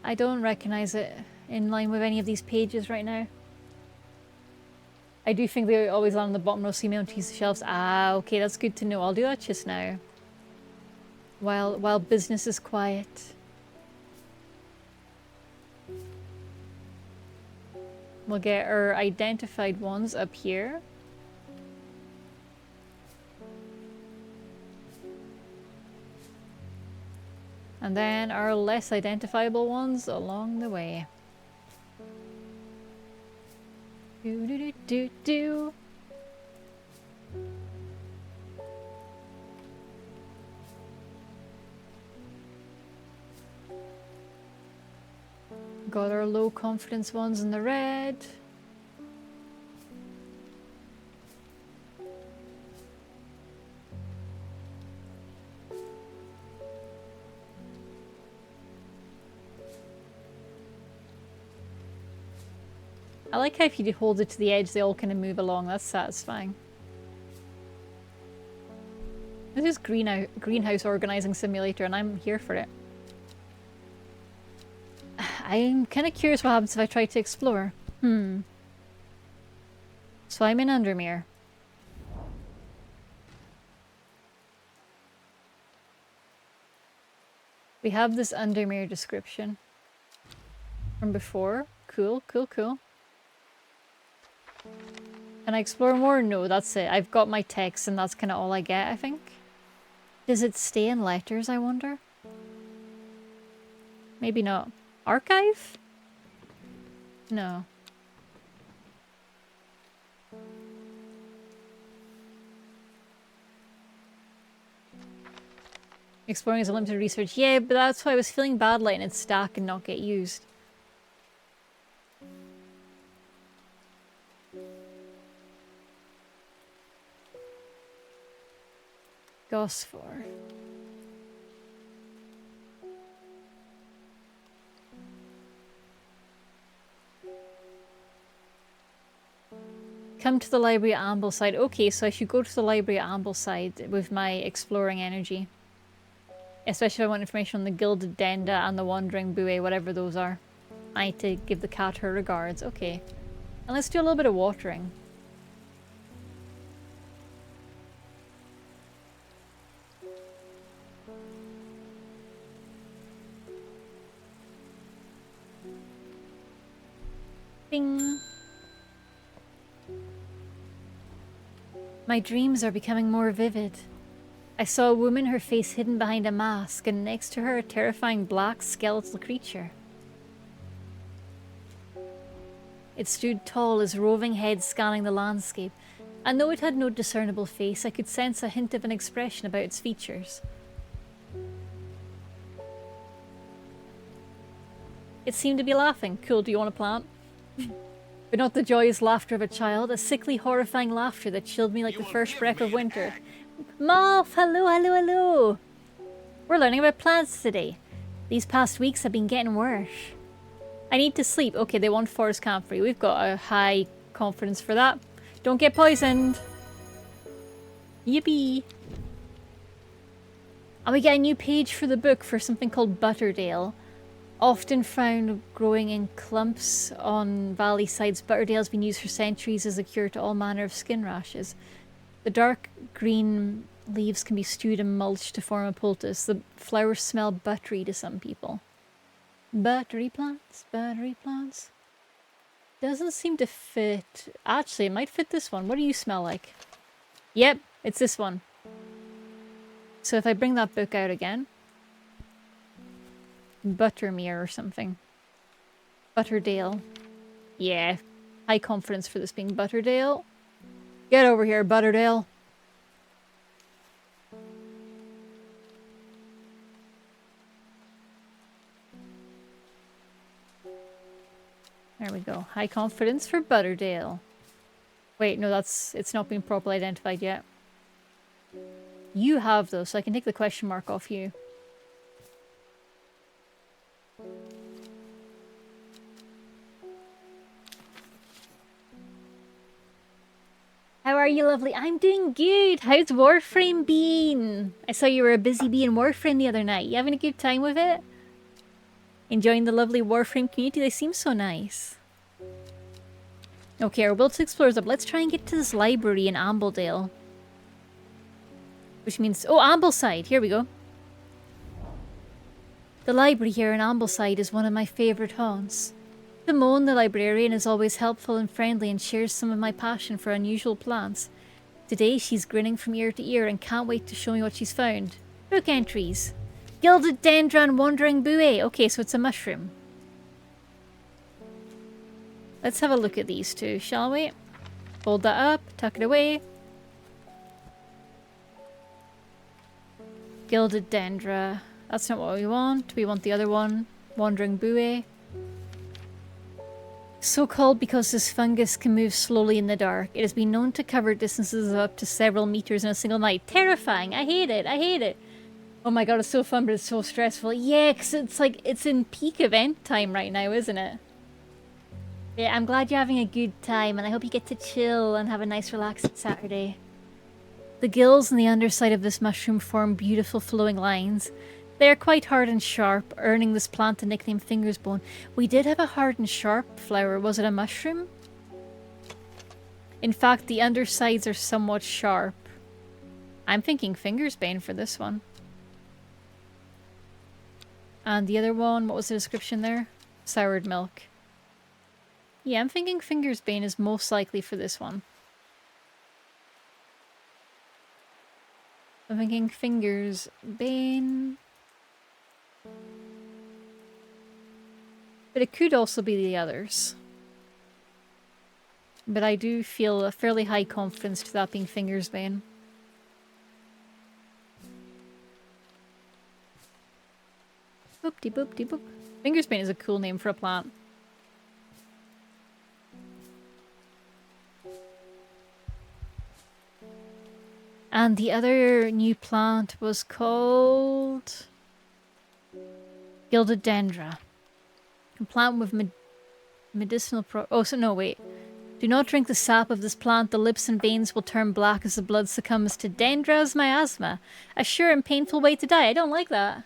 I don't recognize it in line with any of these pages right now. I do think they always land on the bottom row, so you may want to use the shelves. Ah, okay, that's good to know. I'll do that just now. While business is quiet. We'll get our identified ones up here. And then our less identifiable ones along the way. Do do do do do. Got our low confidence ones in the red. I like how if you hold it to the edge, they all kind of move along. That's satisfying. This is greenhouse organizing simulator, and I'm here for it. I'm kind of curious what happens if I try to explore. So I'm in Undermere. We have this Undermere description from before. Cool, cool, cool. Can I explore more? No, that's it. I've got my text and that's kind of all I get, I think. Does it stay in letters, I wonder? Maybe not. Archive? No. Exploring is a limited research. Yeah, but that's why I was feeling bad letting it stack and not get used. Gosfor. Come to the library at Ambleside. Okay, so I should go to the library at Ambleside with my exploring energy. Especially if I want information on the Gilded Denda and the Wandering Buoy, whatever those are. I need to give the cat her regards. Okay. And let's do a little bit of watering. Bing. My dreams are becoming more vivid. I saw a woman, her face hidden behind a mask, and next to her a terrifying black skeletal creature. It stood tall, its roving head scanning the landscape, and though it had no discernible face, I could sense a hint of an expression about its features. It seemed to be laughing. Cool, do you want a plant? But not the joyous laughter of a child, a sickly, horrifying laughter that chilled me like the first breath of winter. Moth, hello, hello, hello! We're learning about plants today. These past weeks have been getting worse. I need to sleep. Okay, they want forest camphor. We've got a high confidence for that. Don't get poisoned. Yippee! And we get a new page for the book for something called Butterdale. Often found growing in clumps on valley sides, Butterdale has been used for centuries as a cure to all manner of skin rashes. The dark green leaves can be stewed and mulched to form a poultice. The flowers smell buttery to some people. Buttery plants, buttery plants. Doesn't seem to fit. Actually, it might fit this one. What do you smell like? Yep, it's this one. So if I bring that book out again. Buttermere or something. Butterdale. Yeah, high confidence for this being Butterdale. Get over here, Butterdale. There we go. High confidence for Butterdale. Wait, no, it's not been properly identified yet. You have those, so I can take the question mark off you. How are you, lovely? I'm doing good. How's Warframe been? I saw you were a busy bee in Warframe the other night. You having a good time with it? Enjoying the lovely Warframe community? They seem so nice. Okay, our will to explore is up. Let's try and get to this library in Ambledale. Which means... Oh, Ambleside! Here we go. The library here in Ambleside is one of my favourite haunts. Simone, the librarian, is always helpful and friendly and shares some of my passion for unusual plants. Today she's grinning from ear to ear and can't wait to show me what she's found. Book entries. Gilded Dendron Wandering Buoy. Okay, so it's a mushroom. Let's have a look at these two, shall we? Hold that up, tuck it away. Gilded Dendra. That's not what we want. We want the other one. Wandering Buoy. So called because this fungus can move slowly in the dark. It has been known to cover distances of up to several meters in a single night. Terrifying. I hate it. I hate it. Oh my god, it's so fun, but it's so stressful. Yeah, because it's like, it's in peak event time right now, isn't it? Yeah, I'm glad you're having a good time, and I hope you get to chill and have a nice relaxing Saturday. The gills on the underside of this mushroom form beautiful flowing lines. They are quite hard and sharp, earning this plant the nickname Finger's Bone. We did have a hard and sharp flower. Was it a mushroom? In fact, the undersides are somewhat sharp. I'm thinking Finger's Bane for this one. And the other one, what was the description there? Soured milk. Yeah, I'm thinking Finger's Bane is most likely for this one. I'm thinking Finger's Bane. But it could also be the others. But I do feel a fairly high confidence to that being Finger's Bane. Boop-de boop-de boop. Finger's Bane is a cool name for a plant. And the other new plant was called Gilded Dendra. A plant with medicinal oh, so no, wait. Do not drink the sap of this plant. The lips and veins will turn black as the blood succumbs to Dendra's miasma. A sure and painful way to die. I don't like that.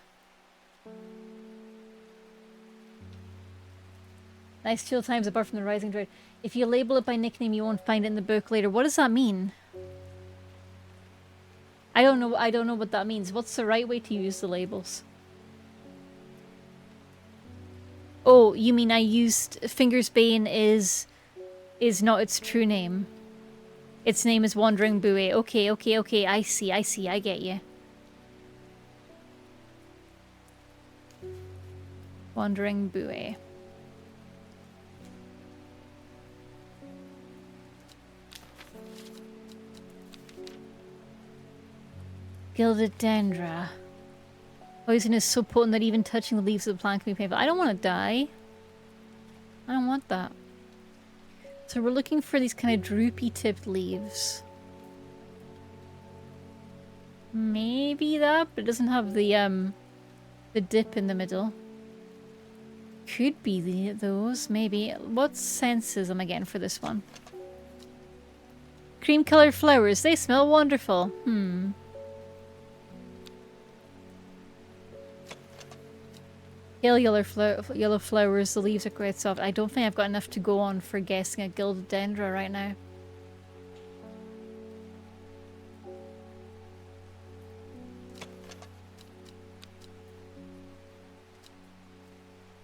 Nice chill times apart from the rising dread. If you label it by nickname, you won't find it in the book later. What does that mean? I don't know what that means. What's the right way to use the labels? Oh, you mean I used Finger's Bane is not its true name. Its name is Wandering Buoy. Okay. I see. I get you. Wandering Buoy. Gilded Dendra. Poison is so potent that even touching the leaves of the plant can be painful. I don't want to die. I don't want that. So we're looking for these kind of droopy tipped leaves. Maybe that, but it doesn't have the dip in the middle. Could be those, maybe. What senses am I getting for this one? Cream colored flowers. They smell wonderful. Pale yellow flowers, the leaves are quite soft. I don't think I've got enough to go on for guessing a Gilded Dendra right now.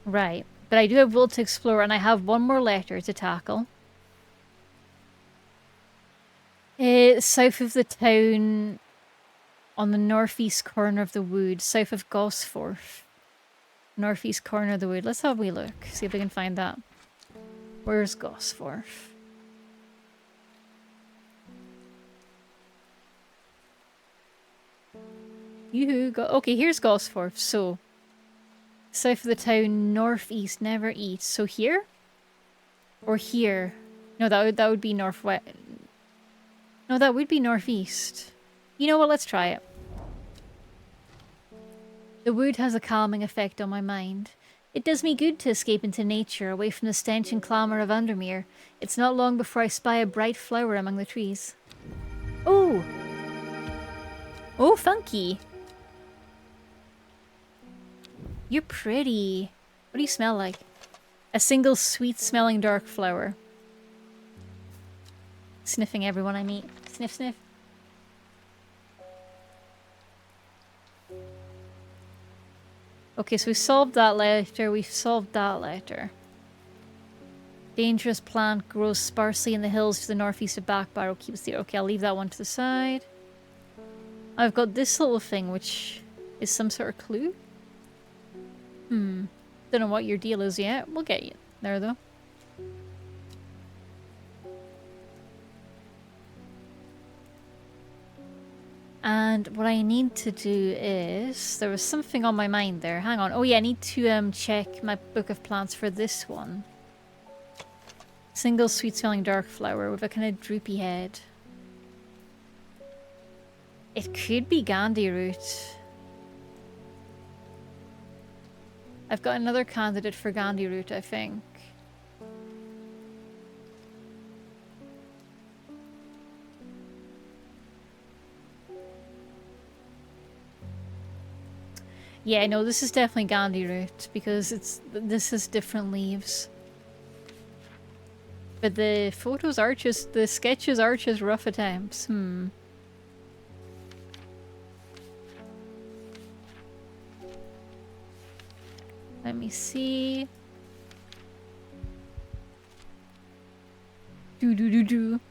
Right, but I do have Will to explore, and I have one more letter to tackle. South of the town, on the northeast corner of the wood, south of Gosforth. Northeast corner of the wood. Let's have a wee look. See if we can find that. Where's Gosforth? Yoo-hoo. Okay, here's Gosforth. So, south of the town, northeast, never east. So here? Or here? No, that would be northwest. No, that would be northeast. You know what? Let's try it. The wood has a calming effect on my mind. It does me good to escape into nature, away from the stench and clamour of Undermere. It's not long before I spy a bright flower among the trees. Oh! Oh, funky! You're pretty. What do you smell like? A single sweet-smelling dark flower. Sniffing everyone I meet. Sniff, sniff. Okay, so we solved that letter. We've solved that letter. Dangerous plant grows sparsely in the hills to the northeast of Backbarrow. Keeps the... Okay, I'll leave that one to the side. I've got this little thing, which is some sort of clue. Don't know what your deal is yet. We'll get you there, though. And what I need to do is... There was something on my mind there. Hang on. Oh yeah, I need to check my book of plants for this one. Single sweet-smelling dark flower with a kind of droopy head. It could be Gandhi root. I've got another candidate for Gandhi root, I think. Yeah, no, this is definitely Gandhi root because this is different leaves. But the photos are just, the sketches are just rough attempts. Let me see. Do. Don't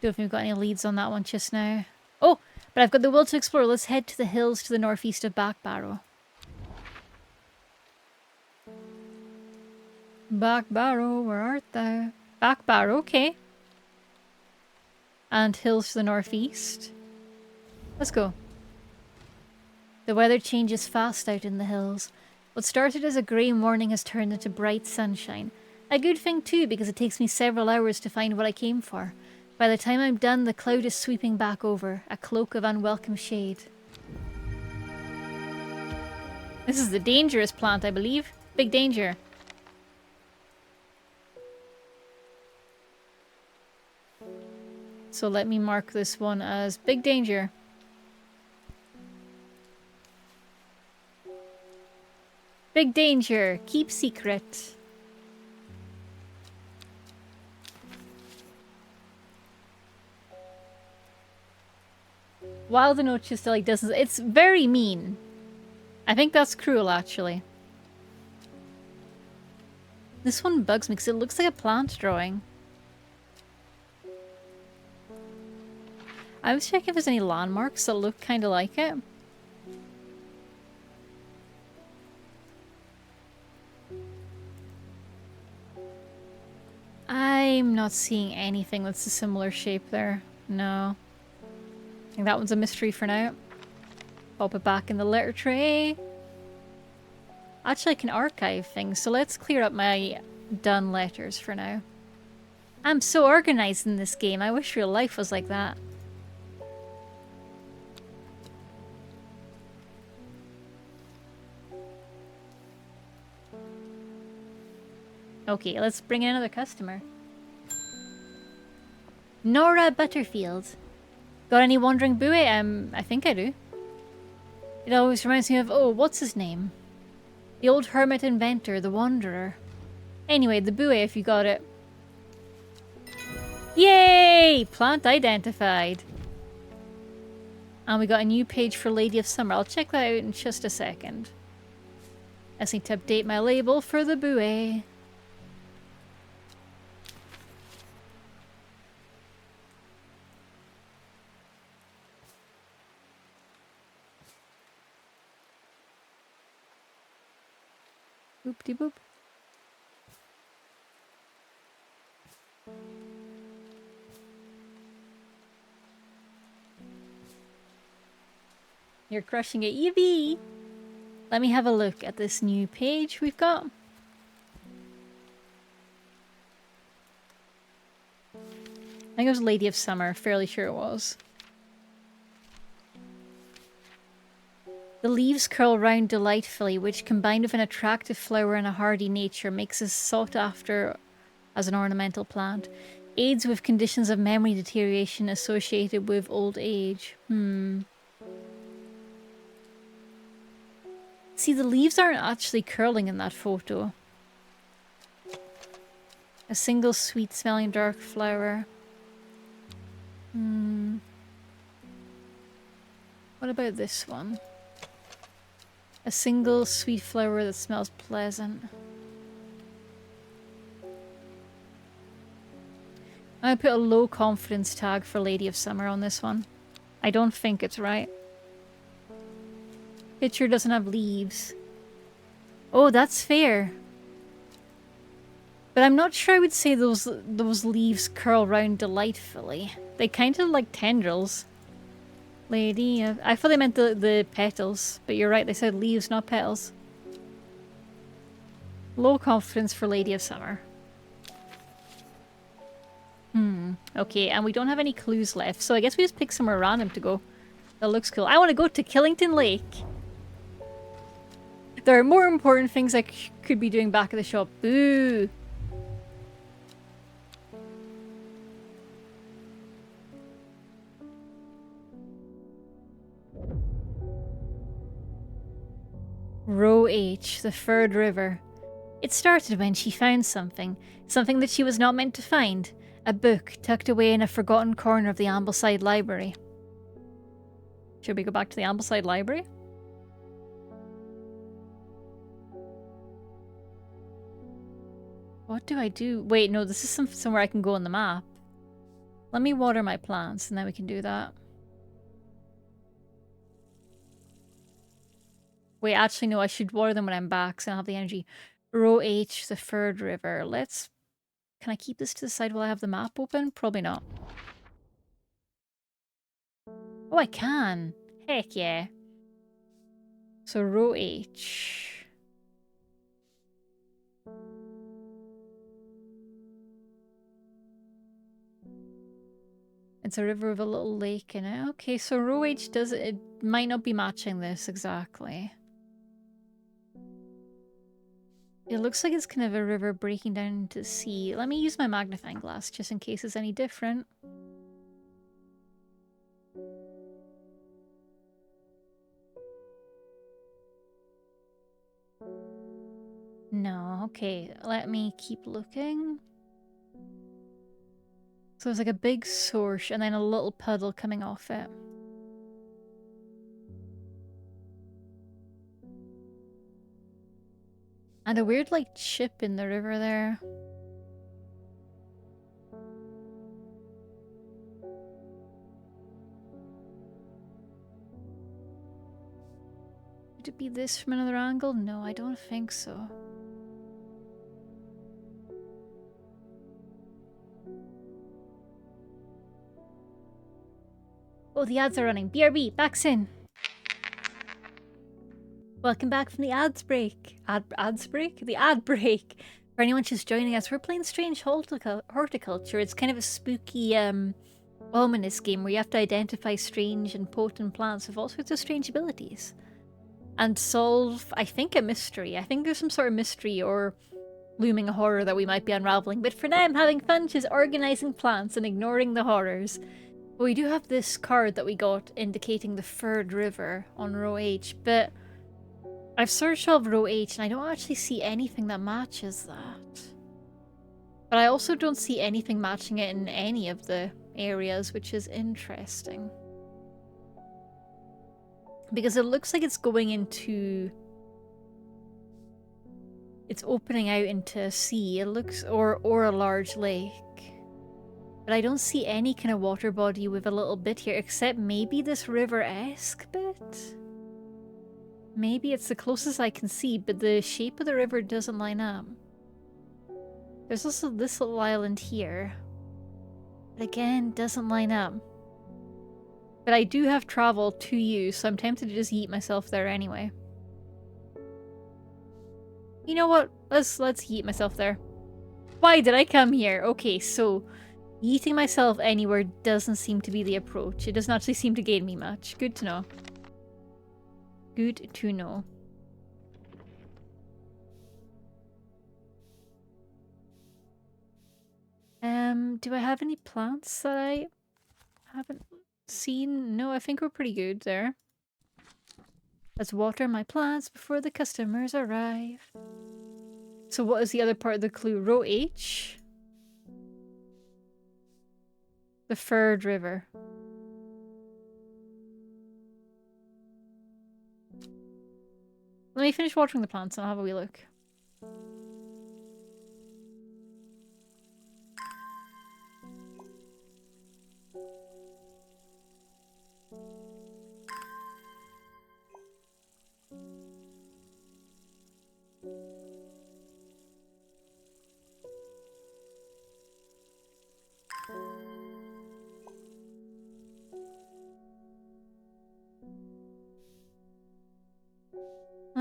know if we've got any leads on that one just now. Oh, but I've got the will to explore. Let's head to the hills to the northeast of Backbarrow. Backbarrow, where art thou? Backbarrow, okay. And hills to the northeast. Let's go. The weather changes fast out in the hills. What started as a grey morning has turned into bright sunshine. A good thing too, because it takes me several hours to find what I came for. By the time I'm done, the cloud is sweeping back over, a cloak of unwelcome shade. This is the dangerous plant, I believe. Big danger. So let me mark this one as big danger. Big danger. Keep secret. While the note just like doesn't... It's very mean. I think that's cruel, actually. This one bugs me because it looks like a plant drawing. I was checking if there's any landmarks that look kind of like it. I'm not seeing anything that's a similar shape there. No. I think that one's a mystery for now. Pop it back in the letter tray. Actually, I can archive things, so let's clear up my done letters for now. I'm so organized in this game. I wish real life was like that. Okay, let's bring in another customer. Nora Butterfield. Got any wandering buoy? I think I do. It always reminds me of, oh, what's his name? The old hermit inventor, the wanderer. Anyway, the buoy if you got it. Yay! Plant identified. And we got a new page for Lady of Summer. I'll check that out in just a second. I just need to update my label for the buoy. Boop-de-boop. You're crushing it, Evie! Let me have a look at this new page we've got. I think it was Lady of Summer, fairly sure it was. The leaves curl round delightfully, which combined with an attractive flower and a hardy nature makes us sought after as an ornamental plant. Aids with conditions of memory deterioration associated with old age. See, the leaves aren't actually curling in that photo. A single sweet-smelling dark flower. What about this one? A single sweet flower that smells pleasant. I'm gonna put a low confidence tag for Lady of Summer on this one. I don't think it's right. Picture doesn't have leaves. Oh, that's fair. But I'm not sure I would say those leaves curl round delightfully. They kind of like tendrils. Lady of... I thought they meant the petals, but you're right, they said leaves, not petals. Low confidence for Lady of Summer. Okay, and we don't have any clues left, so I guess we just pick somewhere random to go. That looks cool. I want to go to Killington Lake. There are more important things I could be doing back at the shop. Boo! Row H, the third river. It started when she found something. Something that she was not meant to find. A book tucked away in a forgotten corner of the Ambleside Library. Should we go back to the Ambleside Library? What do I do? Wait, no, this is somewhere I can go on the map. Let me water my plants and then we can do that. Wait, actually no, I should water them when I'm back so I have the energy. Row H, the third river. Let's... Can I keep this to the side while I have the map open? Probably not. Oh, I can. Heck yeah. So row H. It's a river with a little lake in it. Okay, so row H does it. It might not be matching this exactly. It looks like it's kind of a river breaking down into the sea. Let me use my magnifying glass just in case it's any different. No, okay, let me keep looking. So there's like a big source and then a little puddle coming off it. And a weird like chip in the river there. Could it be this from another angle? No, I don't think so. Oh, the ads are running. BRB, back soon. Welcome back from the ads break. Ads break? The ad break. For anyone just joining us, we're playing Strange Horticulture. It's kind of a spooky, ominous game where you have to identify strange and potent plants with all sorts of strange abilities. And solve, I think, a mystery. I think there's some sort of mystery or looming horror that we might be unraveling. But for now, I'm having fun just organizing plants and ignoring the horrors. But we do have this card that we got indicating the third river on row H, but I've searched all of row H and I don't actually see anything that matches that. But I also don't see anything matching it in any of the areas, which is interesting. Because it looks like it's going into... It's opening out into a sea, it looks, or a large lake. But I don't see any kind of water body with a little bit here, except maybe this river-esque bit? Maybe it's the closest I can see, but the shape of the river doesn't line up. There's also this little island here. But again, doesn't line up. But I do have travel to use, so I'm tempted to just yeet myself there anyway. You know what? Let's yeet myself there. Why did I come here? Okay, so yeeting myself anywhere doesn't seem to be the approach. It doesn't actually seem to gain me much. Good to know. Good to know. Do I have any plants that I haven't seen? No, I think we're pretty good there. Let's water my plants before the customers arrive. So what is the other part of the clue? Row H? The third river. Let me finish watering the plants and I'll have a wee look.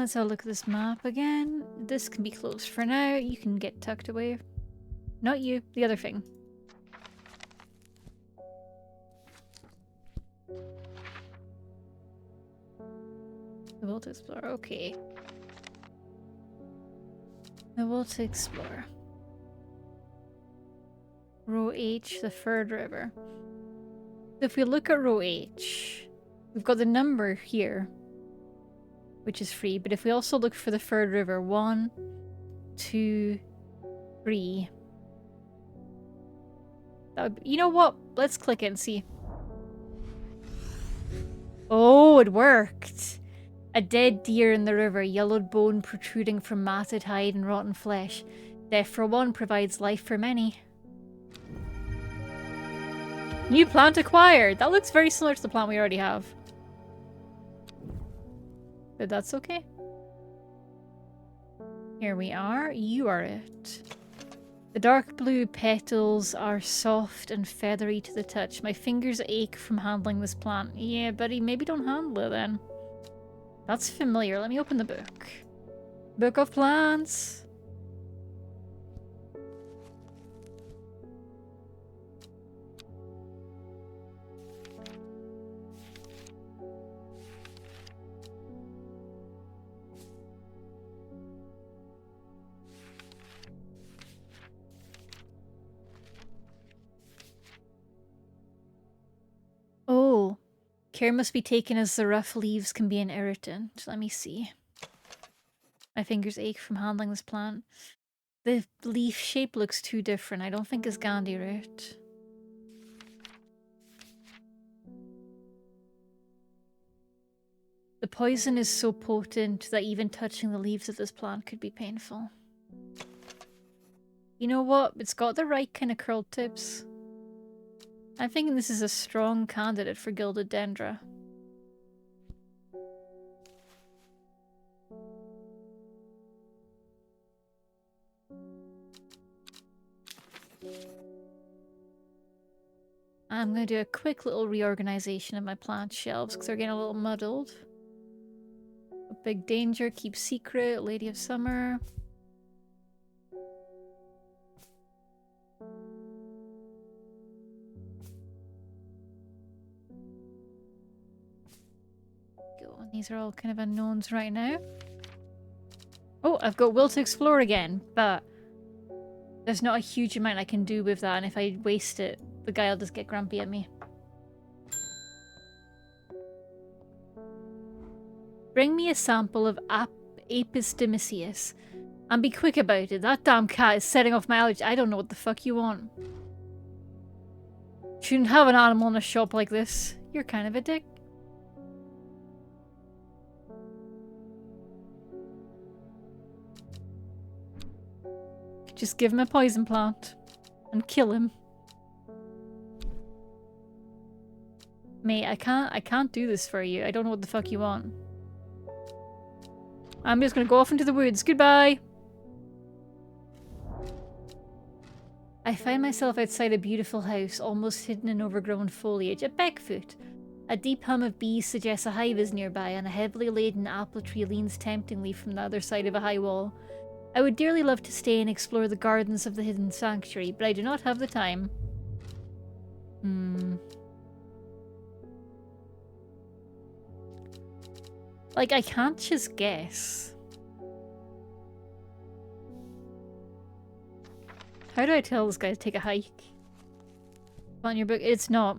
Let's have a look at this map again. This can be closed for now. You can get tucked away. Not you, the other thing. The will to explore, okay. The will to explore. Row H, the third river. If we look at row H, we've got the number here, which is 3, but if we also look for the third river, 1, 2, 3. That would be, you know what? Let's click it and see. Oh, it worked! A dead deer in the river, yellowed bone protruding from matted hide and rotten flesh. Death for one provides life for many. New plant acquired! That looks very similar to the plant we already have. But that's okay. Here we are. You are it. The dark blue petals are soft and feathery to the touch. My fingers ache from handling this plant. Yeah, buddy, maybe don't handle it then. That's familiar. Let me open the book. Book of plants. Oh. Care must be taken as the rough leaves can be an irritant. Let me see. My fingers ache from handling this plant. The leaf shape looks too different. I don't think it's Gandhi root. The poison is so potent that even touching the leaves of this plant could be painful. You know what? It's got the right kind of curled tips. I'm thinking this is a strong candidate for Gilded Dendra. I'm going to do a quick little reorganization of my plant shelves because they're getting a little muddled. A big danger, keep secret, Lady of Summer. These are all kind of unknowns right now. Oh, I've got Will to Explore again, but there's not a huge amount I can do with that, and if I waste it, the guy will just get grumpy at me. Bring me a sample of Apis domitius, and be quick about it. That damn cat is setting off my allergy. I don't know what the fuck you want. Shouldn't have an animal in a shop like this. You're kind of a dick. Just give him a poison plant and kill him. Mate, I can't do this for you. I don't know what the fuck you want. I'm just gonna go off into the woods. Goodbye! I find myself outside a beautiful house, almost hidden in overgrown foliage. A Beckfoot. A deep hum of bees suggests a hive is nearby, and a heavily laden apple tree leans temptingly from the other side of a high wall. I would dearly love to stay and explore the gardens of the hidden sanctuary, but I do not have the time. Like, I can't just guess. How do I tell this guy to take a hike? On your book? It's not.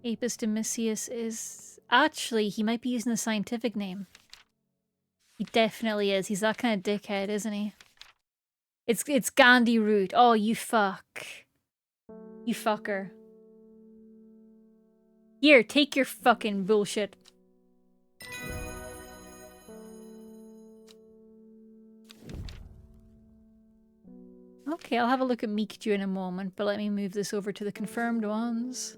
Apis domitius is... Actually, he might be using a scientific name. He definitely is. He's that kind of dickhead, isn't he? It's Gandhi root. Oh, you fuck. You fucker. Here, take your fucking bullshit. Okay, I'll have a look at Mikju in a moment, but let me move this over to the confirmed ones.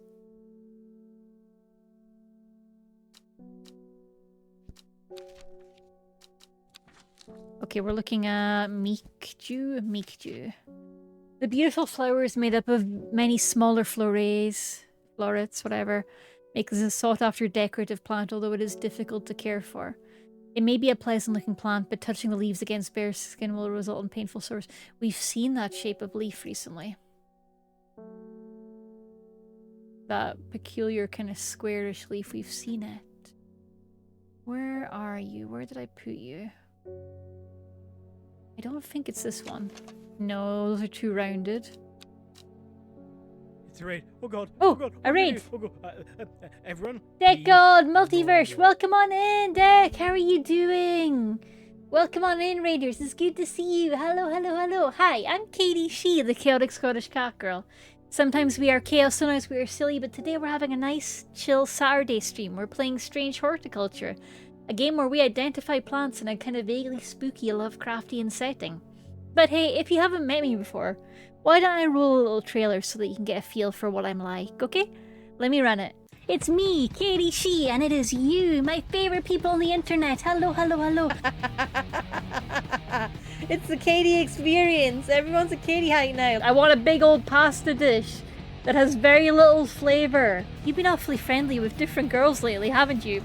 Okay, we're looking at Mikju. The beautiful flower is made up of many smaller florets, whatever. Make this a sought-after decorative plant, although it is difficult to care for. It may be a pleasant-looking plant, but touching the leaves against bare skin will result in painful sores. We've seen that shape of leaf recently. That peculiar kind of squarish leaf, we've seen it. Where are you? Where did I put you? I don't think it's this one. No, those are too rounded. It's a raid. Oh god. Oh, god. a raid. Oh god. Everyone. Deck please. God, Multiverse, welcome on in, Deck. How are you doing? Welcome on in, Raiders. It's good to see you. Hello, hello, hello. Hi, I'm Katie Shee, the chaotic Scottish cat girl. Sometimes we are chaos, sometimes we are silly, but today we're having a nice, chill Saturday stream. We're playing Strange Horticulture, a game where we identify plants in a kind of vaguely spooky Lovecraftian setting. But hey, if you haven't met me before, why don't I roll a little trailer so that you can get a feel for what I'm like, okay? Let me run it. It's me, Katie Shee, and it is you, my favorite people on the internet. Hello, hello, hello. It's the Katie experience. Everyone's a Katie height now. I want a big old pasta dish that has very little flavour. You've been awfully friendly with different girls lately, haven't you?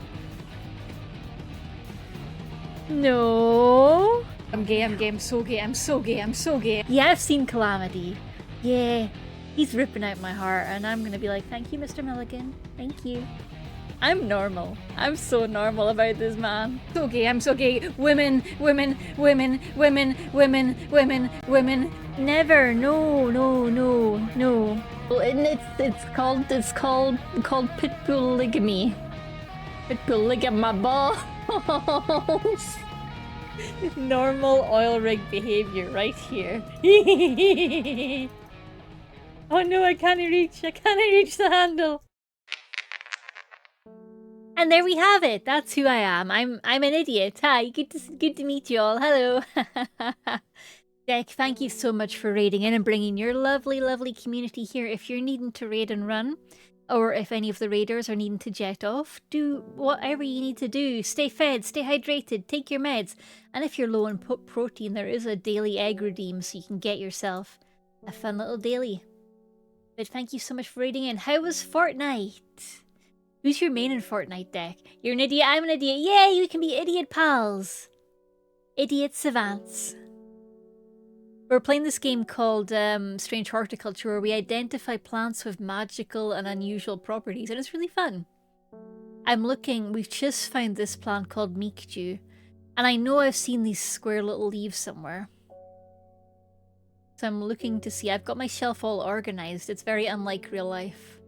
No. I'm gay, I'm so gay, I'm so gay, I'm so gay. Yeah, I've seen Calamity. Yeah. He's ripping out my heart, and I'm gonna be like, thank you, Mr. Milligan. Thank you. I'm normal. I'm so normal about this man. So gay, I'm so gay. Women, women, women, women, women, women, women. Never. No, no, no, no. Well, it's called pitbull polygamy. Pitbull lick at my balls. Normal oil rig behavior right here. Oh no, I can't reach the handle. And there we have it. That's who I am. I'm an idiot. Hi, good to meet you all. Hello. Deck, thank you so much for raiding in and bringing your lovely, lovely community here. If you're needing to raid and run, or if any of the raiders are needing to jet off, do whatever you need to do. Stay fed, stay hydrated, take your meds. And if you're low on protein, there is a daily egg redeem, so you can get yourself a fun little daily. But thank you so much for raiding in. How was Fortnite? Who's your main in Fortnite, Deck? You're an idiot, I'm an idiot. Yay, we can be idiot pals. Idiot savants. We're playing this game called Strange Horticulture, where we identify plants with magical and unusual properties, and it's really fun. We've just found this plant called meek dew, and I know I've seen these square little leaves somewhere. So I'm looking to see. I've got my shelf all organized. It's very unlike real life.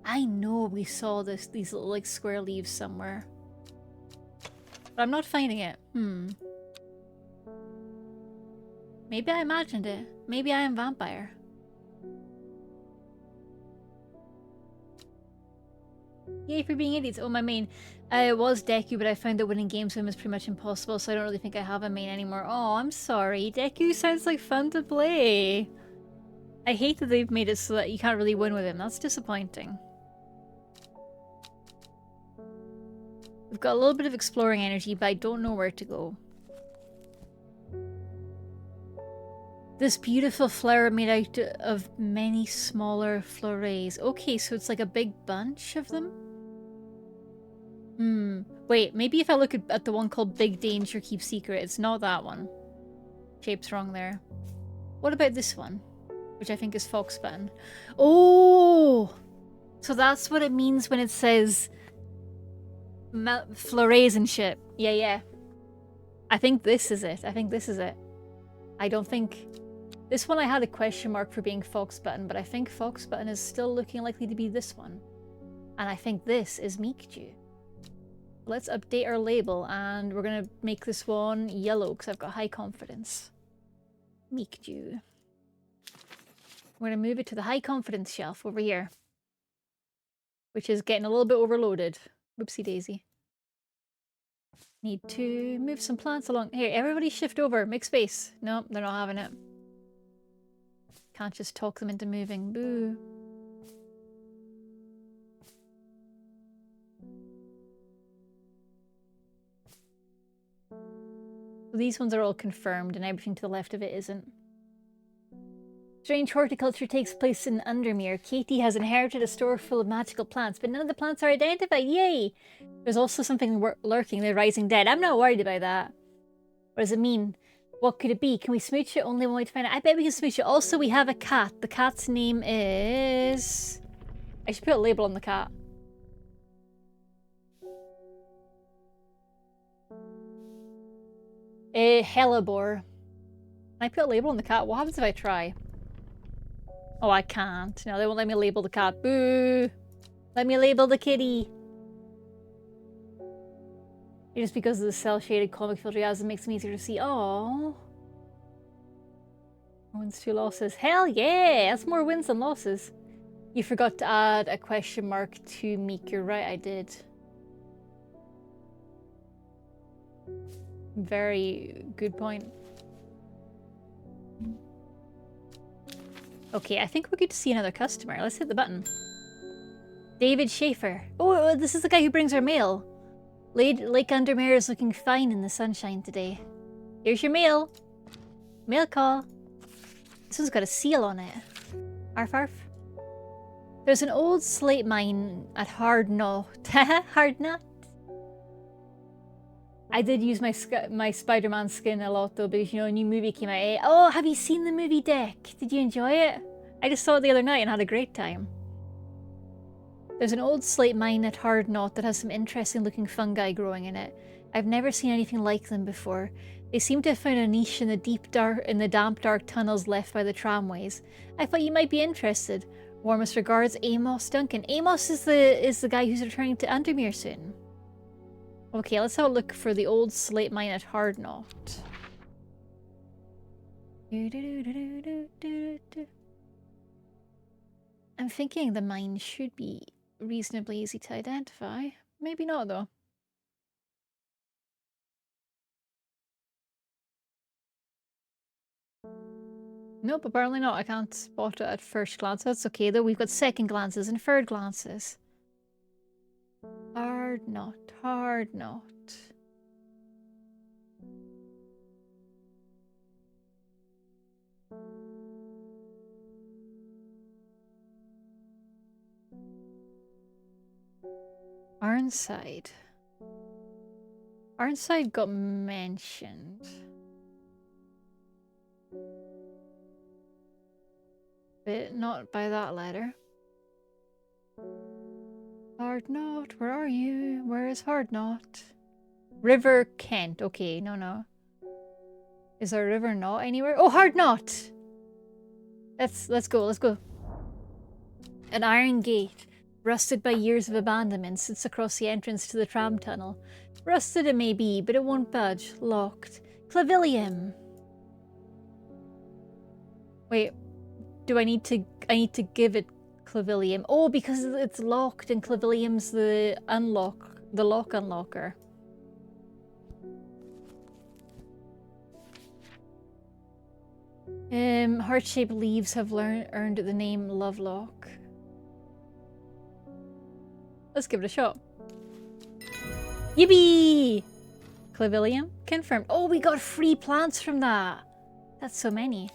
I know we saw these little like square leaves somewhere, but I'm not finding it. Maybe I imagined it. Maybe I am vampire. Yay for being idiots. Oh, my main. It was Deku, but I found that winning games with him is pretty much impossible, so I don't really think I have a main anymore. Oh, I'm sorry. Deku sounds like fun to play. I hate that they've made it so that you can't really win with him. That's disappointing. We've got a little bit of exploring energy, but I don't know where to go. This beautiful flower made out of many smaller florets. Okay, so it's like a big bunch of them? Wait, maybe if I look at the one called Big Danger Keep Secret, it's not that one. Shape's wrong there. What about this one? Which I think is fox button. Oh! So that's what it means when it says florets and shit. Yeah, yeah. I think this is it. I don't think... This one I had a question mark for being fox button, but I think fox button is still looking likely to be this one. And I think this is meek dew. Let's update our label, and we're gonna make this one yellow because I've got high confidence. Meek dew. We're gonna move it to the high confidence shelf over here, which is getting a little bit overloaded. Whoopsie daisy. Need to move some plants along. Here, everybody shift over. Make space. No, they're not having it. Can't just talk them into moving. Boo. These ones are all confirmed and everything to the left of it isn't. Strange horticulture takes place in Undermere. Katie has inherited a store full of magical plants, but none of the plants are identified. Yay! There's also something lurking, the rising dead. I'm not worried about that. What does it mean? What could it be? Can we smooch it? Only one way to find it. I bet we can smooch it. Also, we have a cat. The cat's name is... I should put a label on the cat. Hellebore. Can I put a label on the cat? What happens if I try? Oh, I can't. No, they won't let me label the cat. Boo! Let me label the kitty. Just because of the cel-shaded comic filter it makes it easier to see. Oh. Wins 2 losses. Hell yeah! That's more wins than losses. You forgot to add a question mark to Meek. You're right, I did. Very good point. Okay, I think we're good to see another customer. Let's hit the button. David Schaefer. Oh, this is the guy who brings our mail. Lake Undermere is looking fine in the sunshine today. Here's your mail. Mail call. This one's got a seal on it. Arf arf. There's an old slate mine at Hard Knot. Hard Knot? I did use my Spider-Man skin a lot though, because you know a new movie came out. Oh, have you seen the movie Deck? Did you enjoy it? I just saw it the other night and had a great time. There's an old slate mine at Hard Knot that has some interesting looking fungi growing in it. I've never seen anything like them before. They seem to have found a niche in the damp dark tunnels left by the tramways. I thought you might be interested. Warmest regards, Amos Duncan. Amos is the guy who's returning to Undermere soon. Okay, let's have a look for the old slate mine at Hard Knot. I'm thinking the mine should be reasonably easy to identify. Maybe not, though. Nope, apparently not. I can't spot it at first glance. That's okay, though. We've got second glances and third glances. Hard Knot. Hard Knot. Arnside. Arnside got mentioned. But not by that letter. Hard Knot, where are you? Where is Hard Knot? River Kent. Okay, no. Is there a River Knot anywhere? Oh, Hard Knot! Let's go. An iron gate, rusted by years of abandonment, sits across the entrance to the tram tunnel. Rusted it may be, but it won't budge. Locked. Clavilium! Wait, I need to give it Clavilium. Oh, because it's locked and Clavilium's the lock unlocker. Heart-shaped leaves have earned the name Lovelock. Let's give it a shot. Yippee! Clavilium confirmed. Oh, we got free plants from that. That's so many.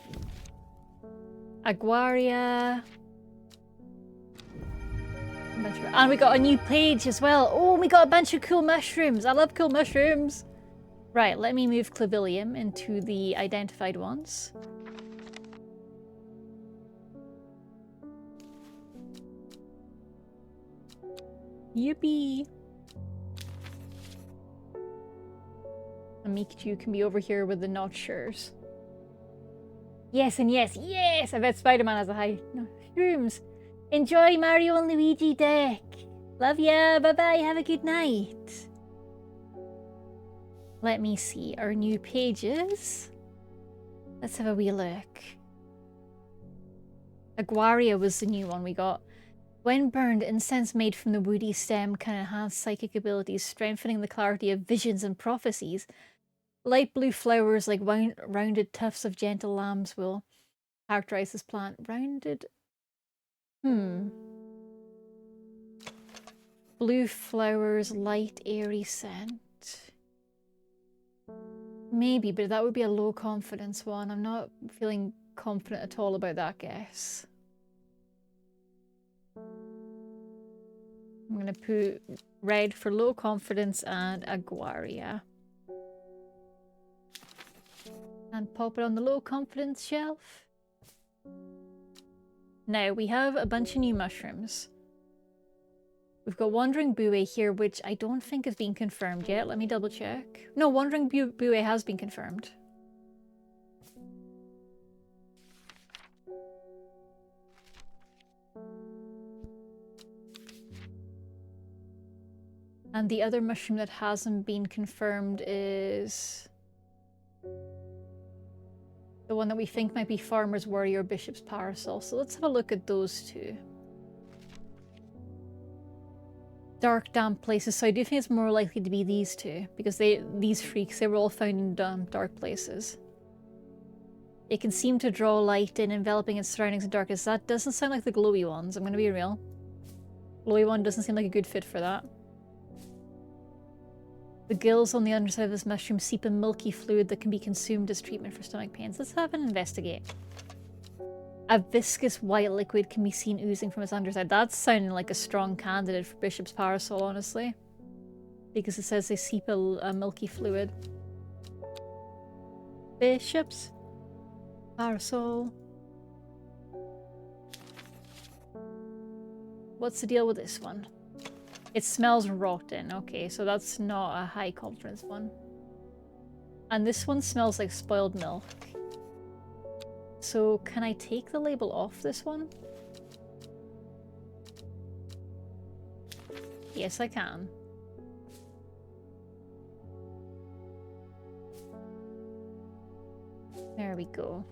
Aguaria. And we got a new page as well. Oh, we got a bunch of cool mushrooms. I love cool mushrooms. Right, let me move Clavilium into the identified ones. Yippee! And Mikachu can be over here with the notchers. Yes and yes, yes! I bet Spider-Man has a high... No, shrooms! Enjoy Mario and Luigi Deck! Love ya! Bye-bye! Have a good night! Let me see our new pages. Let's have a wee look. Aguaria was the new one we got. When burned, incense made from the woody stem can enhance psychic abilities, strengthening the clarity of visions and prophecies. Light blue flowers like rounded tufts of gentle lamb's wool characterize this plant. Rounded... Blue flowers, light, airy scent. Maybe, but that would be a low confidence one. I'm not feeling confident at all about that guess. I'm gonna put red for low confidence and Aguaria. And pop it on the low confidence shelf. Now we have a bunch of new mushrooms. We've got Wandering Buoy here, which I don't think has been confirmed yet. Let me double check. No, Wandering Buoy has been confirmed. And the other mushroom that hasn't been confirmed is the one that we think might be Farmer's Worry or Bishop's Parasol. So let's have a look at those two. Dark, damp places. So I do think it's more likely to be these two, because these freaks, they were all found in dark places. It can seem to draw light in, enveloping its surroundings in darkness. That doesn't sound like the glowy ones, I'm going to be real. Glowy one doesn't seem like a good fit for that. The gills on the underside of this mushroom seep a milky fluid that can be consumed as treatment for stomach pains. Let's have an investigate. A viscous white liquid can be seen oozing from its underside. That's sounding like a strong candidate for Bishop's Parasol, honestly. Because it says they seep a milky fluid. Bishop's Parasol. What's the deal with this one? It smells rotten. Okay, so that's not a high confidence one. And this one smells like spoiled milk. So can I take the label off this one? Yes, I can. There we go.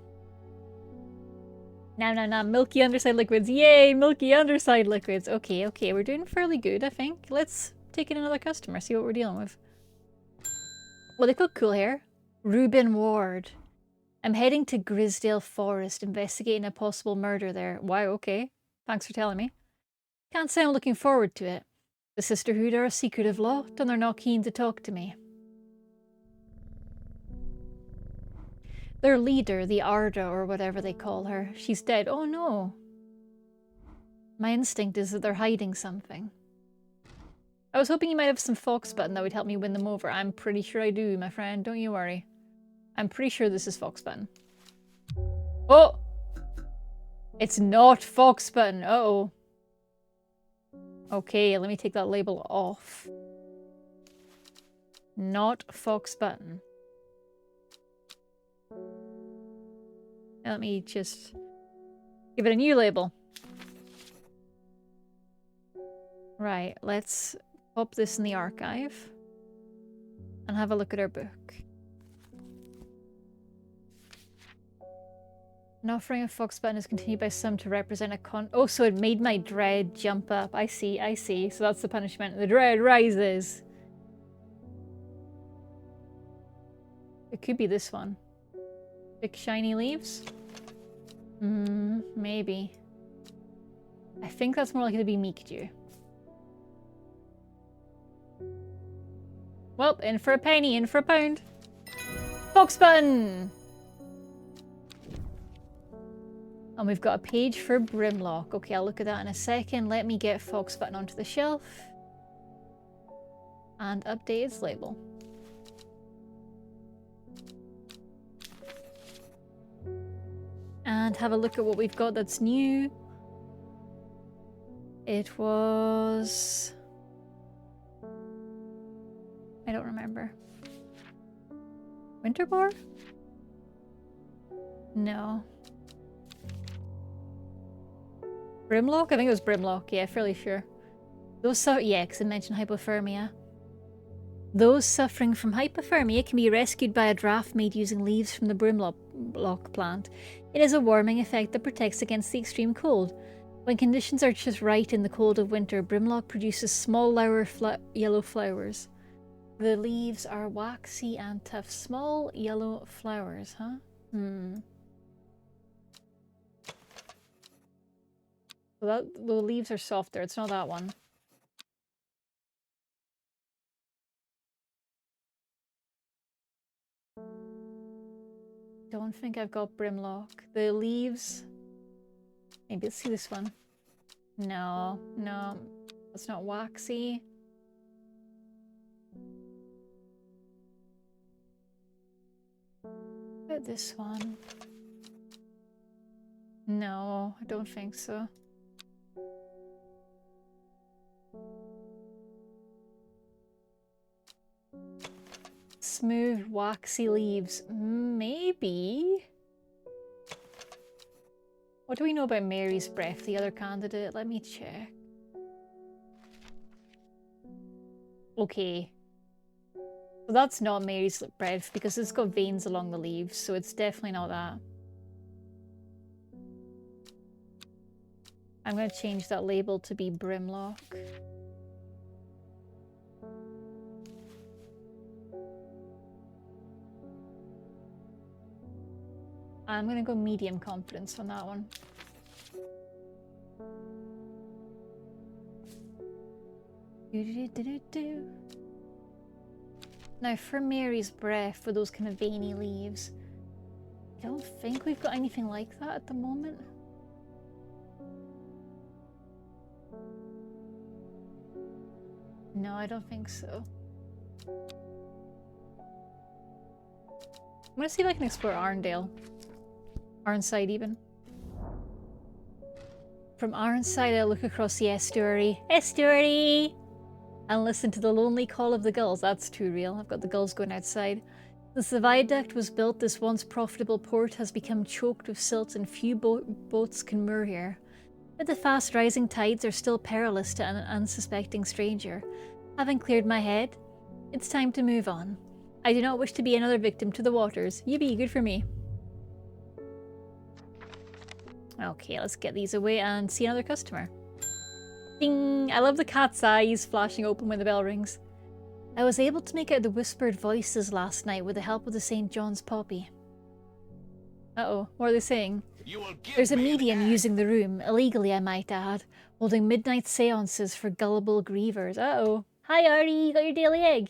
Now, milky underside liquids. Yay, milky underside liquids. Okay, we're doing fairly good, I think. Let's take in another customer, see what we're dealing with. Well, they got cool hair. Reuben Ward. I'm heading to Grisdale Forest, investigating a possible murder there. Wow, okay. Thanks for telling me. Can't say I'm looking forward to it. The Sisterhood are a secretive lot, and they're not keen to talk to me. Their leader, the Arda, or whatever they call her, she's dead. Oh no. My instinct is that they're hiding something. I was hoping you might have some fox button that would help me win them over. I'm pretty sure I do, my friend. Don't you worry. I'm pretty sure this is fox button. Oh! It's not fox button. Uh-oh. Okay, let me take that label off. Not fox button. Let me just give it a new label. Right, let's pop this in the archive and have a look at our book. An offering of fox button is continued by some to represent a oh, so it made my dread jump up. I see. So that's the punishment. The dread rises. It could be this one. Big shiny leaves? Maybe. I think that's more likely to be Meekdew. Well, in for a penny, in for a pound. Fox button! And we've got a page for Brimlock. Okay, I'll look at that in a second. Let me get fox button onto the shelf. And update its label. And have a look at what we've got that's new. It was... I don't remember. Winterboar? No. Brimlock? I think it was Brimlock. Yeah, fairly sure. Yeah, because it mentioned hypothermia. Those suffering from hypothermia can be rescued by a draft made using leaves from the Brimlock plant. It has a warming effect that protects against the extreme cold. When conditions are just right in the cold of winter, Brimlock produces small yellow flowers. The leaves are waxy and tough. Small yellow flowers, huh? So the leaves are softer. It's not that one. don't think I've got Brimlock. The leaves... Maybe let's see this one. No, no. That's not waxy. What about this one? No, I don't think so. Smooth, waxy leaves. Maybe. What do we know about Mary's Breath, the other candidate? Let me check. Okay. Well, that's not Mary's Breath because it's got veins along the leaves, so it's definitely not that. I'm going to change that label to be Brimlock. I'm going to go medium confidence on that one. Now for Mary's Breath, for those kind of veiny leaves, I don't think we've got anything like that at the moment. No, I don't think so. I'm gonna see if I can explore Arndale. Arnside even. From Arnside I look across the estuary. Estuary! And listen to the lonely call of the gulls. That's too real. I've got the gulls going outside. Since the viaduct was built, this once profitable port has become choked with silt and few boats can moor here. But the fast rising tides are still perilous to an unsuspecting stranger. Having cleared my head, it's time to move on. I do not wish to be another victim to the waters. Yippee, good for me. Okay, let's get these away and see another customer. Ding! I love the cat's eyes flashing open when the bell rings. I was able to make out the whispered voices last night with the help of the St. John's poppy. Uh-oh, what are they saying? There's a medium using the room, illegally I might add, holding midnight seances for gullible grievers. Uh-oh. Hi Artie, you got your daily egg?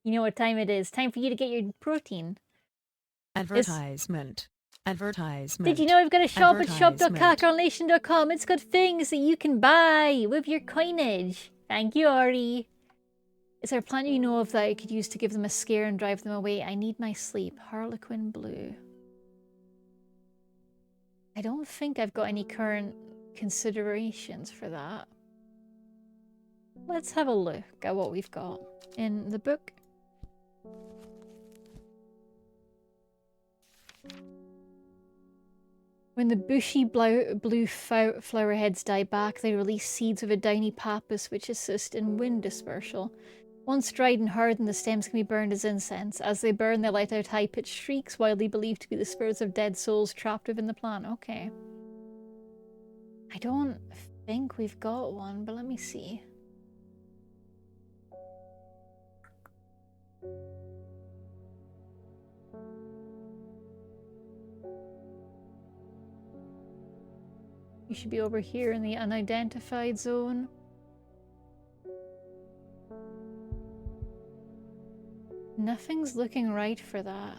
You know what time it is. Time for you to get your protein. Advertisement. Advertisement. Did you know we've got a shop at shop.kakarnation.com? It's got things that you can buy with your coinage. Thank you, Ari. Is there a plant you know of that I could use to give them a scare and drive them away? I need my sleep. Harlequin blue. I don't think I've got any current considerations for that. Let's have a look at what we've got in the book. When the bushy blue flower heads die back, they release seeds of a downy pappus which assist in wind dispersal. Once dried and hardened, the stems can be burned as incense. As they burn, they let out high-pitched shrieks, widely believed to be the spirits of dead souls trapped within the plant. Okay. I don't think we've got one, but let me see. You should be over here in the unidentified zone. Nothing's looking right for that.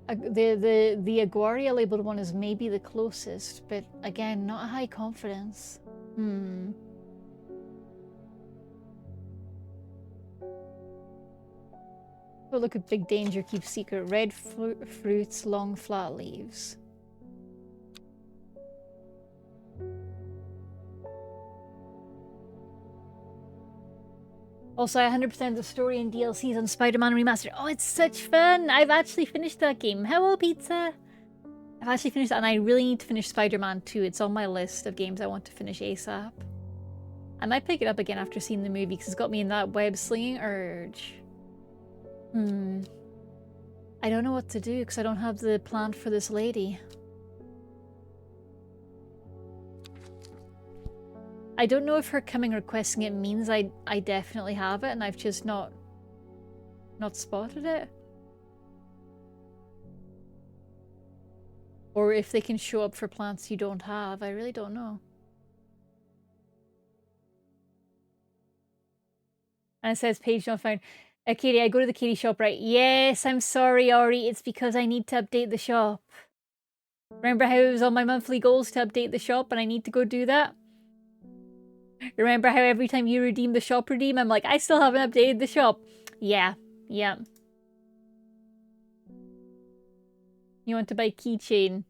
The Aguaria labeled one is maybe the closest, but again, not a high confidence. Oh, look at Big Danger, keep secret. Red fruits, long flat leaves. Also, I 100% the story and DLCs on Spider-Man Remastered. Oh, it's such fun! I've actually finished that game. Hello, pizza! I've actually finished that, and I really need to finish Spider-Man 2. It's on my list of games I want to finish ASAP. I might pick it up again after seeing the movie, because it's got me in that web-slinging urge. I don't know what to do, because I don't have the plan for this lady. I don't know if her coming requesting it means I definitely have it and I've just not spotted it. Or if they can show up for plants you don't have. I really don't know. And it says page not found. Katie, I go to the Katie shop, right? Yes, I'm sorry, Ori. It's because I need to update the shop. Remember how it was on my monthly goals to update the shop and I need to go do that? Remember how every time you redeem the shop redeem, I'm like, I still haven't updated the shop. Yeah. You want to buy keychain?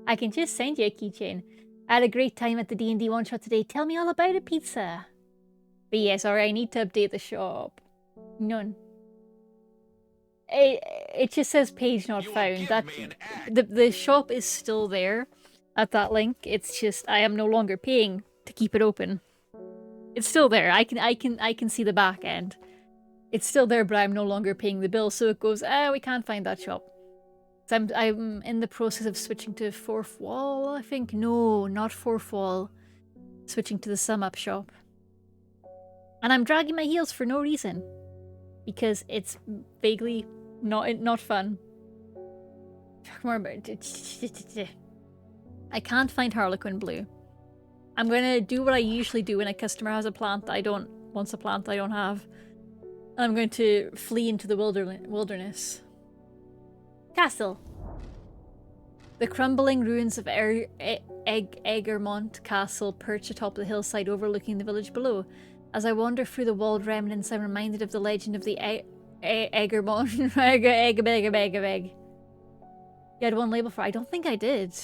I can just send you a keychain. I had a great time at the D&D one-shot today. Tell me all about it, pizza. But yeah, sorry, I need to update the shop. None. It just says page not found. That the shop is still there at that link. It's just I am no longer paying to keep it open. It's still there. I can see the back end. It's still there, but I'm no longer paying the bill. So it goes, we can't find that shop. So I'm in the process of switching to Fourth Wall, I think. No, not Fourth Wall. Switching to the Sum Up shop. And I'm dragging my heels for no reason. Because it's vaguely not fun. I can't find Harlequin Blue. I'm gonna do what I usually do when a customer has a plant that wants a plant I don't have. And I'm going to flee into the wilderness. Castle. The crumbling ruins of Egermont Castle perch atop the hillside overlooking the village below. As I wander through the walled remnants, I'm reminded of the legend of the Egermont. You had one label for it. I don't think I did.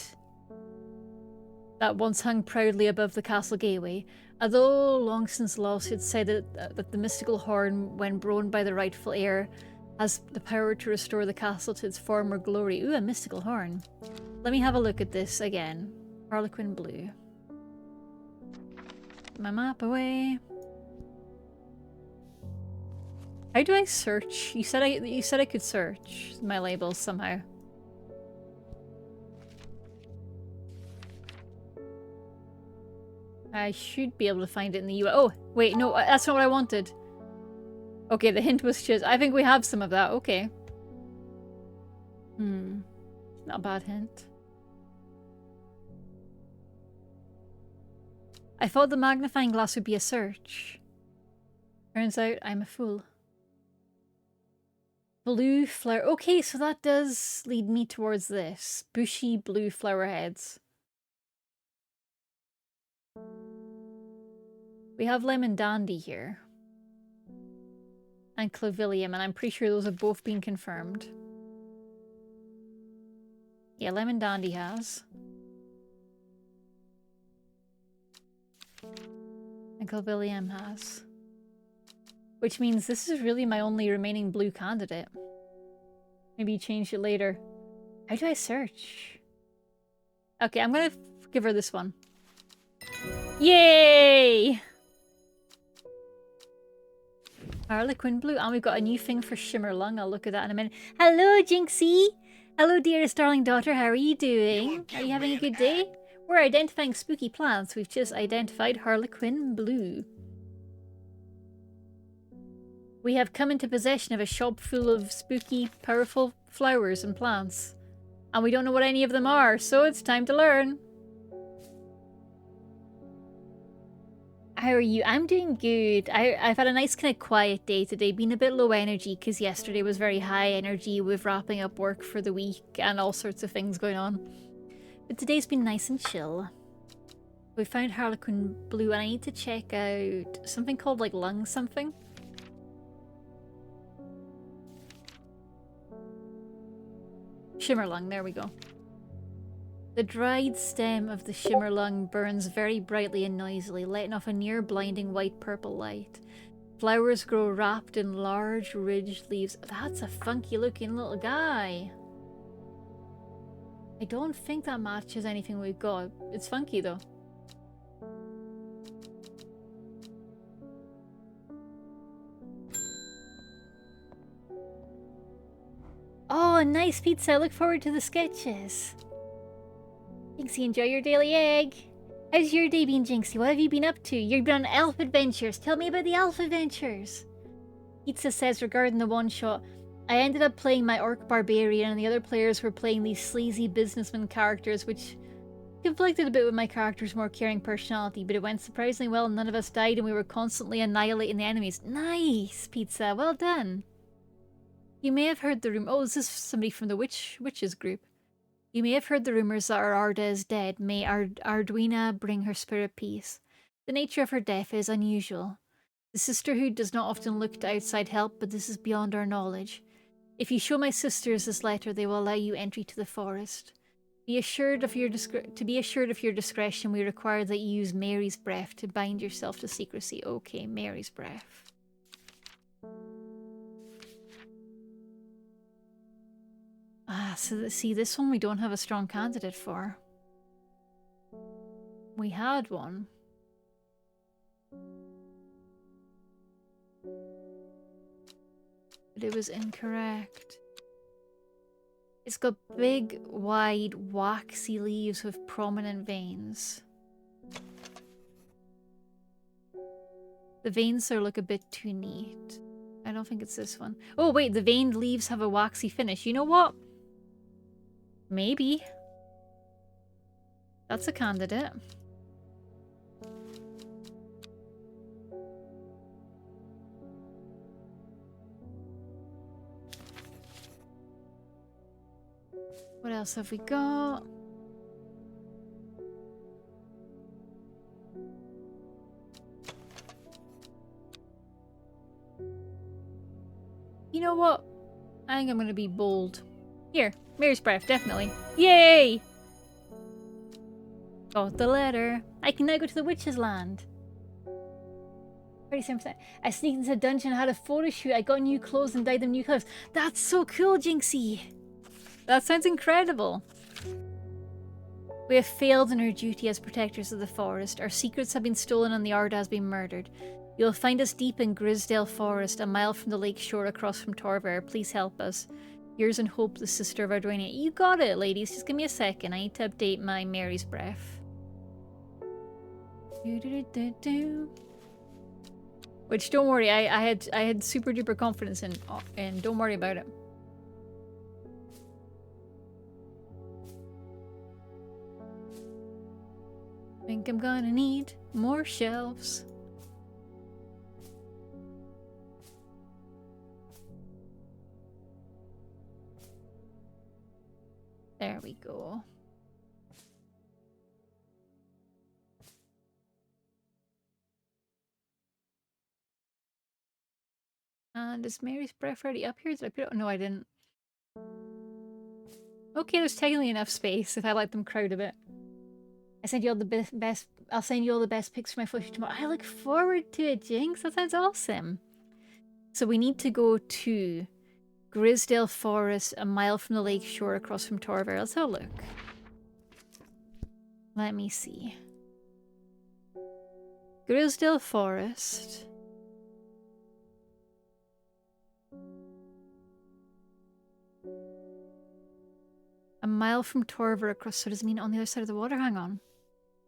That once hung proudly above the castle gateway. Although long since lost, it's said that the mystical horn, when blown by the rightful heir, has the power to restore the castle to its former glory. Ooh, a mystical horn. Let me have a look at this again. Harlequin Blue. My map away. How do I search? You said I could search my labels somehow. I should be able to find it in the UI. Oh, wait, no, that's not what I wanted. Okay, the hint was just... I think we have some of that. Okay. Not a bad hint. I thought the magnifying glass would be a search. Turns out I'm a fool. Blue flower. Okay, so that does lead me towards this. Bushy blue flower heads. We have Lemon Dandy here. And Clovilium, and I'm pretty sure those have both been confirmed. Yeah, Lemon Dandy has. And Clovilium has. Which means this is really my only remaining blue candidate. Maybe you change it later. How do I search? Okay, I'm gonna give her this one. Yay! Harlequin Blue, and we've got a new thing for Shimmerlung. I'll look at that in a minute. Hello, Jinxie! Hello, dearest darling daughter. How are you doing? Are you having a good day? We're identifying spooky plants. We've just identified Harlequin Blue. We have come into possession of a shop full of spooky, powerful flowers and plants. And we don't know what any of them are, so it's time to learn. How are you? I'm doing good. I've had a nice kind of quiet day today, been a bit low energy because yesterday was very high energy with wrapping up work for the week and all sorts of things going on. But today's been nice and chill. We found Harlequin Blue and I need to check out something called like lung something. Shimmerlung, there we go. The dried stem of the Shimmerlung burns very brightly and noisily, letting off a near blinding white-purple light. Flowers grow wrapped in large, ridged leaves. That's a funky-looking little guy. I don't think that matches anything we've got. It's funky, though. Oh, nice pizza. I look forward to the sketches. Jinxie, enjoy your daily egg. How's your day been, Jinxie? What have you been up to? You've been on elf adventures. Tell me about the elf adventures. Pizza says regarding the one-shot, I ended up playing my orc barbarian and the other players were playing these sleazy businessman characters, which, to conflicted a bit with my character's more caring personality, but it went surprisingly well and none of us died and we were constantly annihilating the enemies. Nice, Pizza. Well done. You may have heard the rumor. Oh, this is somebody from the witches group. You may have heard the rumors that our Arda is dead. May Arduina bring her spirit peace. The nature of her death is unusual. The sisterhood does not often look to outside help, but this is beyond our knowledge. If you show my sisters this letter, they will allow you entry to the forest. Be assured of your discretion, we require that you use Mary's breath to bind yourself to secrecy. Okay, Mary's breath. Ah, so see, this one we don't have a strong candidate for. We had one. But it was incorrect. It's got big, wide, waxy leaves with prominent veins. The veins there look a bit too neat. I don't think it's this one. Oh wait, the veined leaves have a waxy finish. You know what? Maybe. That's a candidate. What else have we got? You know what? I think I'm gonna be bold. Here, Mary's breath, definitely. Yay! Got the letter. I can now go to the witch's land. 37%. I sneaked into a dungeon and had a photo shoot. I got new clothes and dyed them new colors. That's so cool, Jinxie! That sounds incredible. We have failed in our duty as protectors of the forest. Our secrets have been stolen and the Arda has been murdered. You'll find us deep in Grisdale Forest, a mile from the lake shore across from Torver. Please help us. Yours in Hope, the sister of Arduina. You got it, ladies. Just give me a second. I need to update my Mary's breath. Which, don't worry, I had super duper confidence in, and don't worry about it. Think I'm gonna need more shelves. There we go. And is Mary's breath already up here? Did I put it? No, I didn't. Okay, there's technically enough space if I let them crowd a bit. I send you all the best. I'll send you all the best pics for my photo tomorrow. I look forward to it, Jinx. That sounds awesome. So we need to go to Grisdale Forest, a mile from the lake shore across from Torver. Let's have a look. Let me see. Grisdale Forest. A mile from Torver across, so does it mean on the other side of the water? Hang on.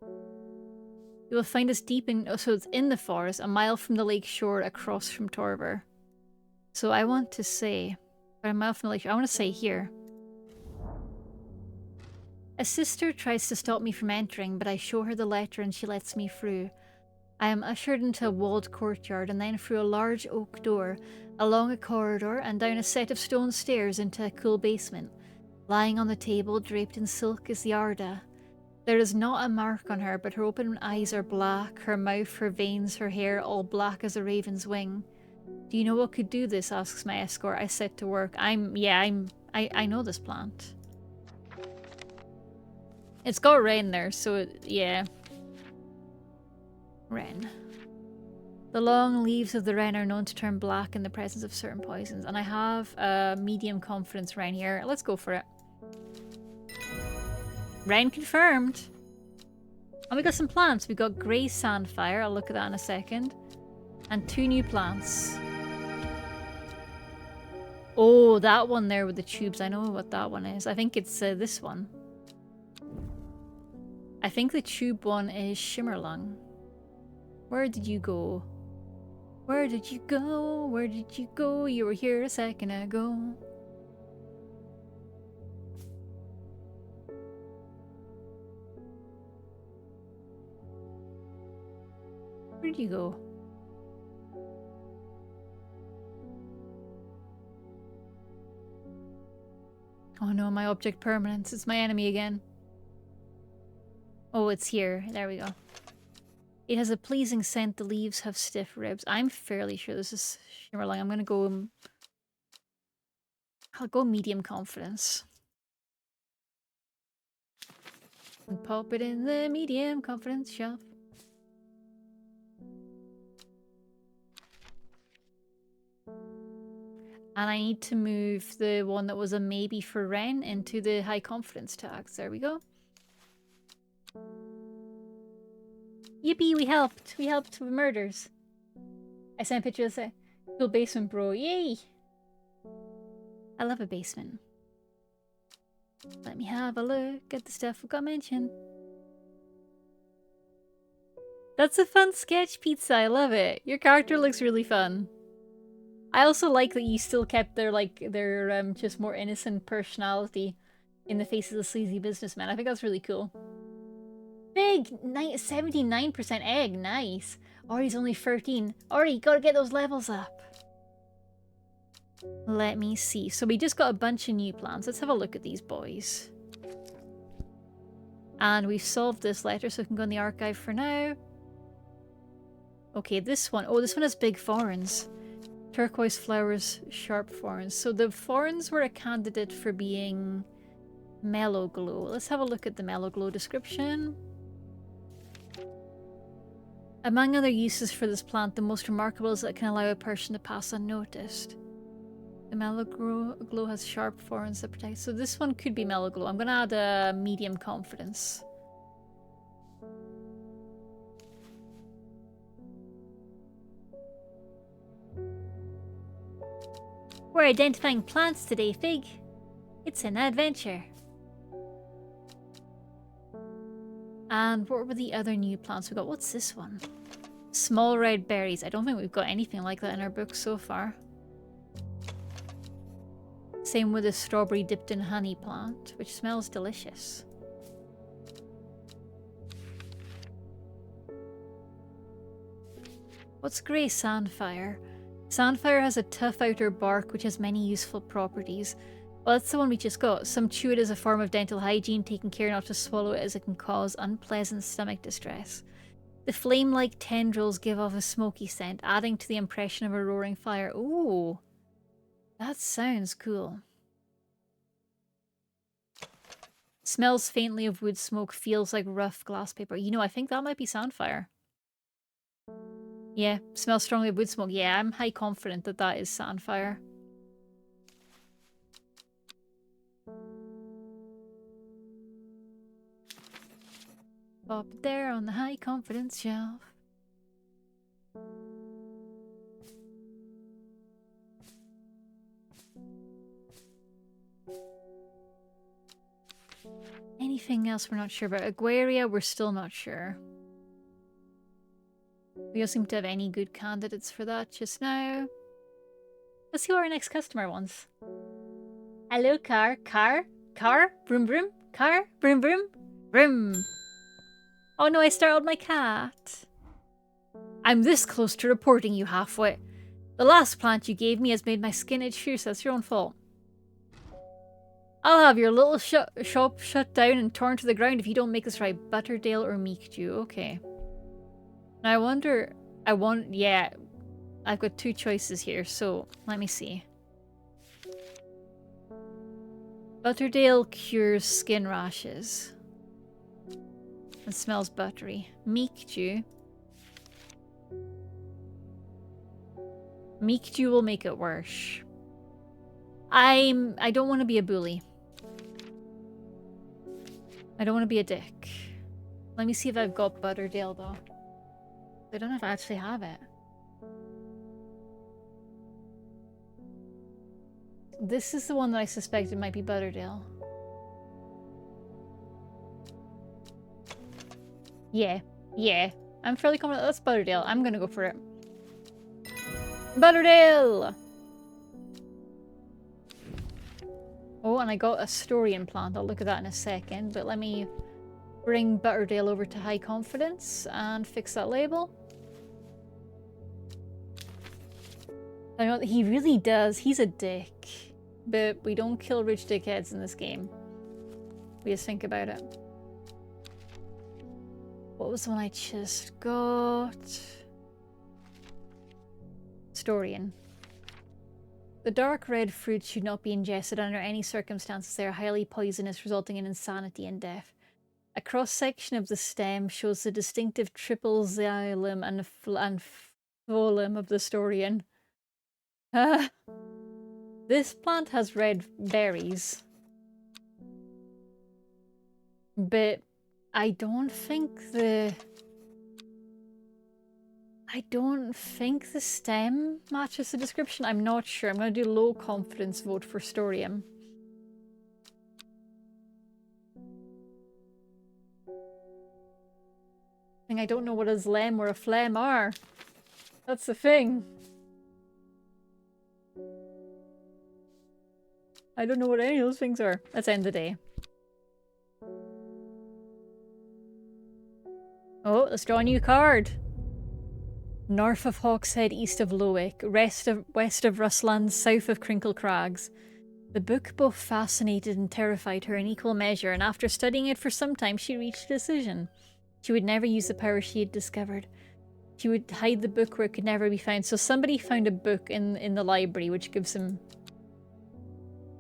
You will find us deep in, oh, so it's in the forest, a mile from the lake shore across from Torver. So I want to say, a mile from the lake shore, I want to say here. A sister tries to stop me from entering, but I show her the letter and she lets me through. I am ushered into a walled courtyard and then through a large oak door, along a corridor and down a set of stone stairs into a cool basement. Lying on the table, draped in silk, is the Arda. There is not a mark on her, but her open eyes are black, her mouth, her veins, her hair, all black as a raven's wing. Do you know what could do this? Asks my escort. I set to work. I know this plant. It's got Wren there, so yeah. Wren. The long leaves of the wren are known to turn black in the presence of certain poisons, and I have a medium confidence wren here. Let's go for it. Wren confirmed. And we got some plants. We got grey sandfire. I'll look at that in a second. And 2 new plants. Oh, that one there with the tubes. I know what that one is. I think it's this one. I think the tube one is Shimmerlung. Where did you go? Where did you go? Where did you go? You were here a second ago. Where'd you go? Oh no, my object permanence. It's my enemy again. Oh, it's here. There we go. It has a pleasing scent. The leaves have stiff ribs. I'm fairly sure this is Shimmerling. I'm gonna go... I'll go medium confidence. And pop it in the medium confidence shelf. And I need to move the one that was a maybe for Ren into the high confidence tags. There we go. Yippee, we helped. We helped with murders. I sent pictures of cool basement, bro. Yay! I love a basement. Let me have a look at the stuff we got mentioned. That's a fun sketch, Pizza. I love it. Your character looks really fun. I also like that you still kept their just more innocent personality in the face of the sleazy businessman. I think that's really cool. Big! 79% egg. Nice. Ori's only 13. Ori, gotta get those levels up. Let me see. So we just got a bunch of new plans. Let's have a look at these boys. And we've solved this letter, so we can go in the archive for now. Okay, this one. Oh, this one has big thorns. Turquoise flowers, sharp thorns. So the thorns were a candidate for being mellow glow. Let's have a look at the mellow glow description. Among other uses for this plant, the most remarkable is that it can allow a person to pass unnoticed. The mellow glow has sharp thorns that protect. So this one could be mellow glow. I'm going to add a medium confidence. We're identifying plants today, Fig. It's an adventure. And what were the other new plants we got? What's this one? Small red berries. I don't think we've got anything like that in our book so far. Same with the strawberry dipped in honey plant, which smells delicious. What's grey sandfire? Sandfire has a tough outer bark which has many useful properties. Well, that's the one we just got. Some chew it as a form of dental hygiene, taking care not to swallow it as it can cause unpleasant stomach distress. The flame-like tendrils give off a smoky scent, adding to the impression of a roaring fire. Ooh, that sounds cool. Smells faintly of wood smoke, feels like rough glass paper. You know, I think that might be sandfire. Yeah, smells strongly of wood smoke. Yeah, I'm high confident that that is sandfire. Pop it there on the high confidence shelf. Anything else we're not sure about? Aguaria, we're still not sure. We don't seem to have any good candidates for that just now. Let's see what our next customer wants. Hello, car. Car? Car? Broom broom? Car? Broom broom? Broom. Oh no, I startled my cat. I'm this close to reporting you, halfwit. The last plant you gave me has made my skin itch fierce. That's your own fault. I'll have your little shop shut down and torn to the ground if you don't make this right. Butterdale or Meekdew. Okay. Now I wonder... yeah. I've got two choices here, so let me see. Butterdale cures skin rashes. And smells buttery. Meekdew. Meekdew will make it worse. I don't want to be a bully. I don't want to be a dick. Let me see if I've got Butterdale though. I don't know if I actually have it. This is the one that I suspected might be Butterdale. Yeah. I'm fairly confident that's Butterdale. I'm gonna go for it. Butterdale! Oh, and I got a Storian plant. I'll look at that in a second, but let me bring Butterdale over to high confidence and fix that label. I know he really does. He's a dick. But we don't kill rich dickheads in this game. We just think about it. What was the one I just got? Storian. The dark red fruit should not be ingested under any circumstances. They are highly poisonous, resulting in insanity and death. A cross-section of the stem shows the distinctive triple xylem and phloem of the Storian. This plant has red berries. But I don't think the stem matches the description. I'm not sure. I'm going to do low confidence vote for Storium. I don't know what a zlem or a phlegm are. That's the thing. I don't know what any of those things are. Let's end the day. Oh, let's draw a new card. North of Hawkshead, east of Lowick, west of Russlands, south of Crinkle Crags. The book both fascinated and terrified her in equal measure, and after studying it for some time, she reached a decision. She would never use the power she had discovered. She would hide the book where it could never be found. So somebody found a book in the library, which gives them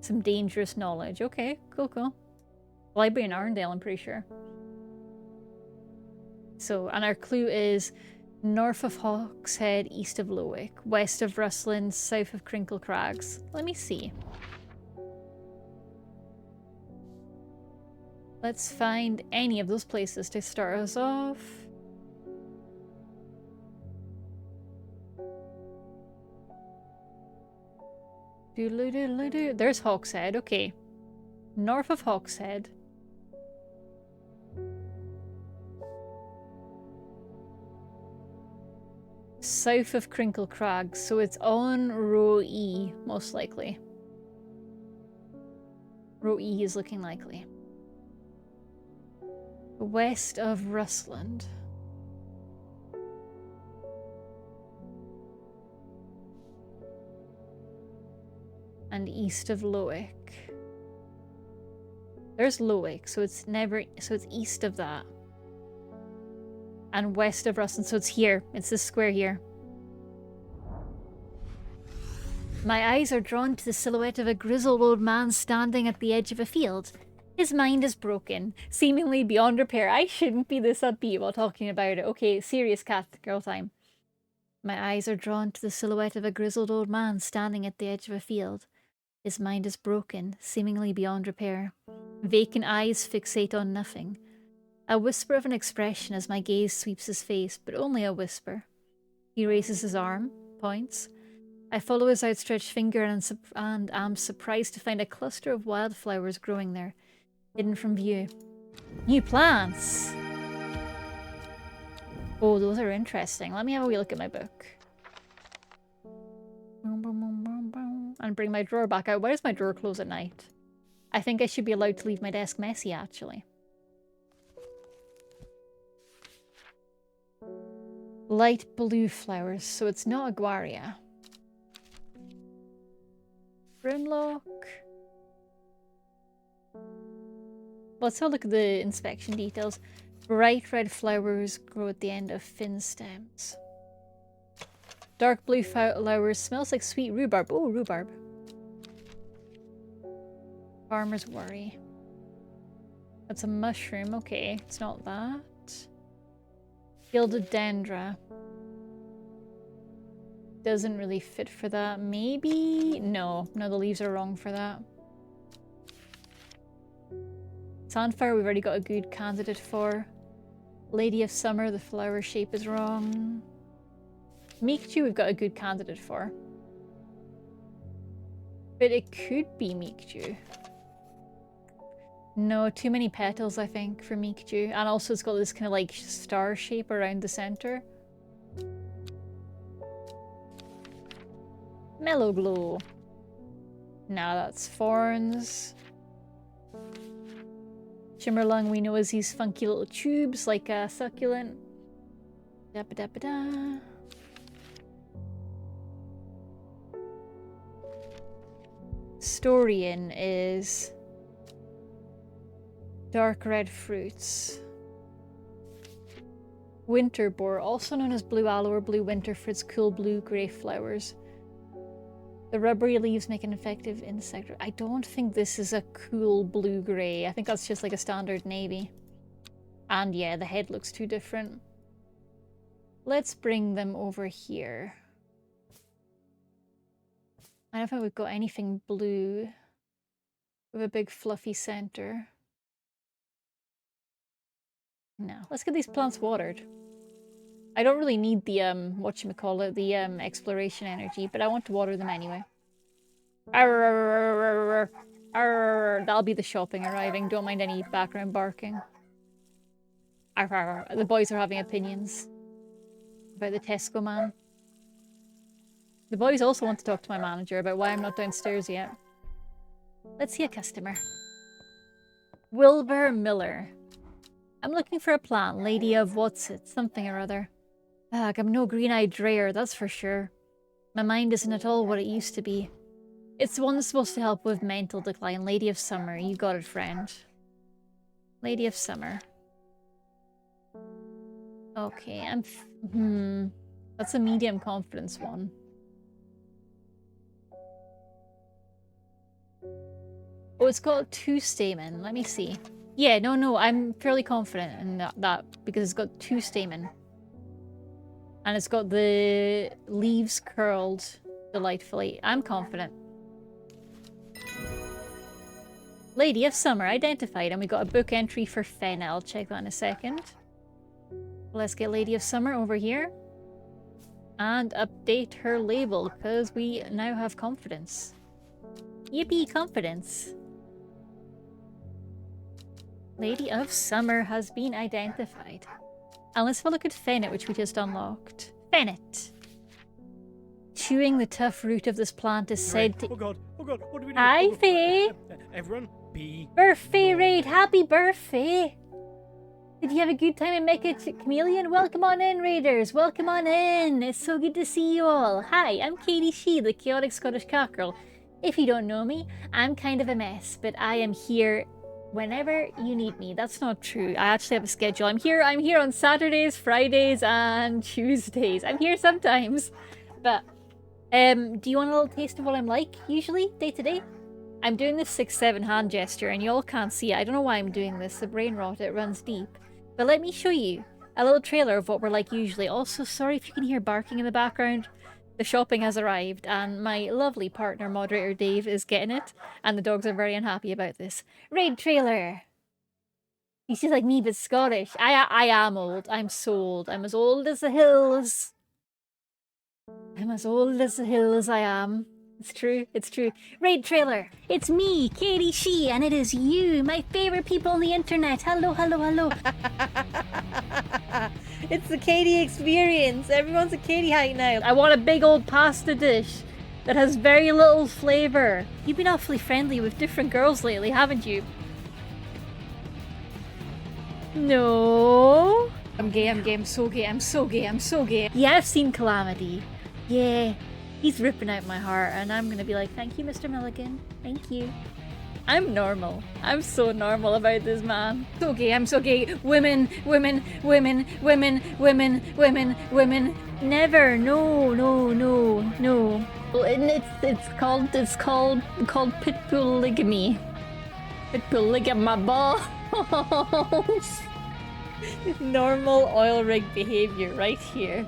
some dangerous knowledge. Okay, cool. Library in Arndale, I'm pretty sure. So, and our clue is north of Hawkshead, east of Lowick, west of Russlands, south of Crinkle Crags. Let me see. Let's find any of those places to start us off. Doodle-doodle-doo. There's Hawkshead, okay. North of Hawkshead. South of Crinkle Crags, so it's on row E, most likely. Row E is looking likely. West of Russland. And east of Lowick. There's Lowick, so it's east of that. And west of Russland, so it's here. It's this square here. My eyes are drawn to the silhouette of a grizzled old man standing at the edge of a field. His mind is broken, seemingly beyond repair. I shouldn't be this upbeat while talking about it. Okay, serious cat girl time. My eyes are drawn to the silhouette of a grizzled old man standing at the edge of a field. His mind is broken, seemingly beyond repair. Vacant eyes fixate on nothing. A whisper of an expression as my gaze sweeps his face, but only a whisper. He raises his arm, points. I follow his outstretched finger and am surprised to find a cluster of wildflowers growing there, hidden from view. New plants! Oh, those are interesting. Let me have a wee look at my book. And bring my drawer back out. Why does my drawer close at night? I think I should be allowed to leave my desk messy, actually. Light blue flowers, so it's not Aguaria. Brimlock. Let's have a look at the inspection details. Bright red flowers grow at the end of thin stems. Dark blue flowers smells like sweet rhubarb. Oh, rhubarb. Farmer's worry. That's a mushroom. Okay, it's not that. Philodendra. Doesn't really fit for that. Maybe? No, the leaves are wrong for that. Sandfire, we've already got a good candidate for. Lady of Summer, the flower shape is wrong. Meekju, we've got a good candidate for. But it could be Meekju. No, too many petals, I think, for Meekju. And also it's got this kind of like star shape around the center. Mellow Glow. Nah, that's Thorns. Shimmerlung we know as these funky little tubes like a succulent. Da-ba-da-ba-da. story in is dark red fruits. Winter boar, also known as blue aloe or blue winter for its cool blue-grey flowers. The rubbery leaves make an effective insect. I don't think this is a cool blue-grey. I think that's just like a standard navy. And yeah, the head looks too different. Let's bring them over here. I don't think we've got anything blue with a big fluffy center. No. Let's get these plants watered. I don't really need the, whatchamacallit, the, exploration energy, but I want to water them anyway. Arr, arr, that'll be the shopping arriving. Don't mind any background barking. Arr, arr, the boys are having opinions about the Tesco man. The boys also want to talk to my manager about why I'm not downstairs yet. Let's see a customer. Wilbur Miller. I'm looking for a plant, lady of what's it, something or other. Ugh, I'm no green-eyed dreyer, that's for sure. My mind isn't at all what it used to be. It's the one that's supposed to help with mental decline. Lady of Summer, you got it, friend. Lady of Summer. Okay, that's a medium confidence one. Oh, it's got 2 stamen. Let me see. Yeah, no, I'm fairly confident in that because it's got 2 stamen. And it's got the leaves curled delightfully. I'm confident. Lady of Summer identified, and we got a book entry for Fenna. I'll check that in a second. Let's get Lady of Summer over here. And update her label, because we now have confidence. Yippee, confidence. Lady of Summer has been identified. And let's have a look at Fennet, which we just unlocked. Fennet. Chewing the tough root of this plant is said to... Oh god, what do we do? Hi, Oh, Faye. Everyone, be... Birthday raid, happy birthday. Did you have a good time in Mecca, Chameleon? Welcome on in, Raiders. Welcome on in. It's so good to see you all. Hi, I'm Katie Shee, the Chaotic Scottish Cockerel. If you don't know me, I'm kind of a mess, but I am here whenever you need me. That's not true. I actually have a schedule. I'm here on Saturdays, Fridays, and Tuesdays. I'm here sometimes. But, do you want a little taste of what I'm like, usually, day to day? I'm doing this 6-7 hand gesture, and y'all can't see it. I don't know why I'm doing this. The brain rot, it runs deep. But let me show you a little trailer of what we're like usually. Also, sorry if you can hear barking in the background. The shopping has arrived, and my lovely partner, moderator Dave, is getting it, and the dogs are very unhappy about this. Raid trailer! He's just like me, but Scottish. I am old. I'm so old. I'm as old as the hills. I'm as old as the hills, I am. It's true, it's true. Raid trailer! It's me, Katie Shee, and it is you, my favourite people on the internet. Hello, hello, hello. It's the Katie experience. Everyone's a Katie height now. I want a big old pasta dish that has very little flavour. You've been awfully friendly with different girls lately, haven't you? No. I'm gay, I'm so gay, I'm so gay, I'm so gay. Yeah, I've seen Calamity. Yeah. He's ripping out my heart, and I'm gonna be like, thank you, Mr. Milligan. Thank you. I'm normal. I'm so normal about this man. So gay, I'm so gay. Women, women, women, women, women, women, women. Never. No, no, no, no. Well, it's called pitbull ligamy. Pitbull lig at my balls. Normal oil rig behavior right here.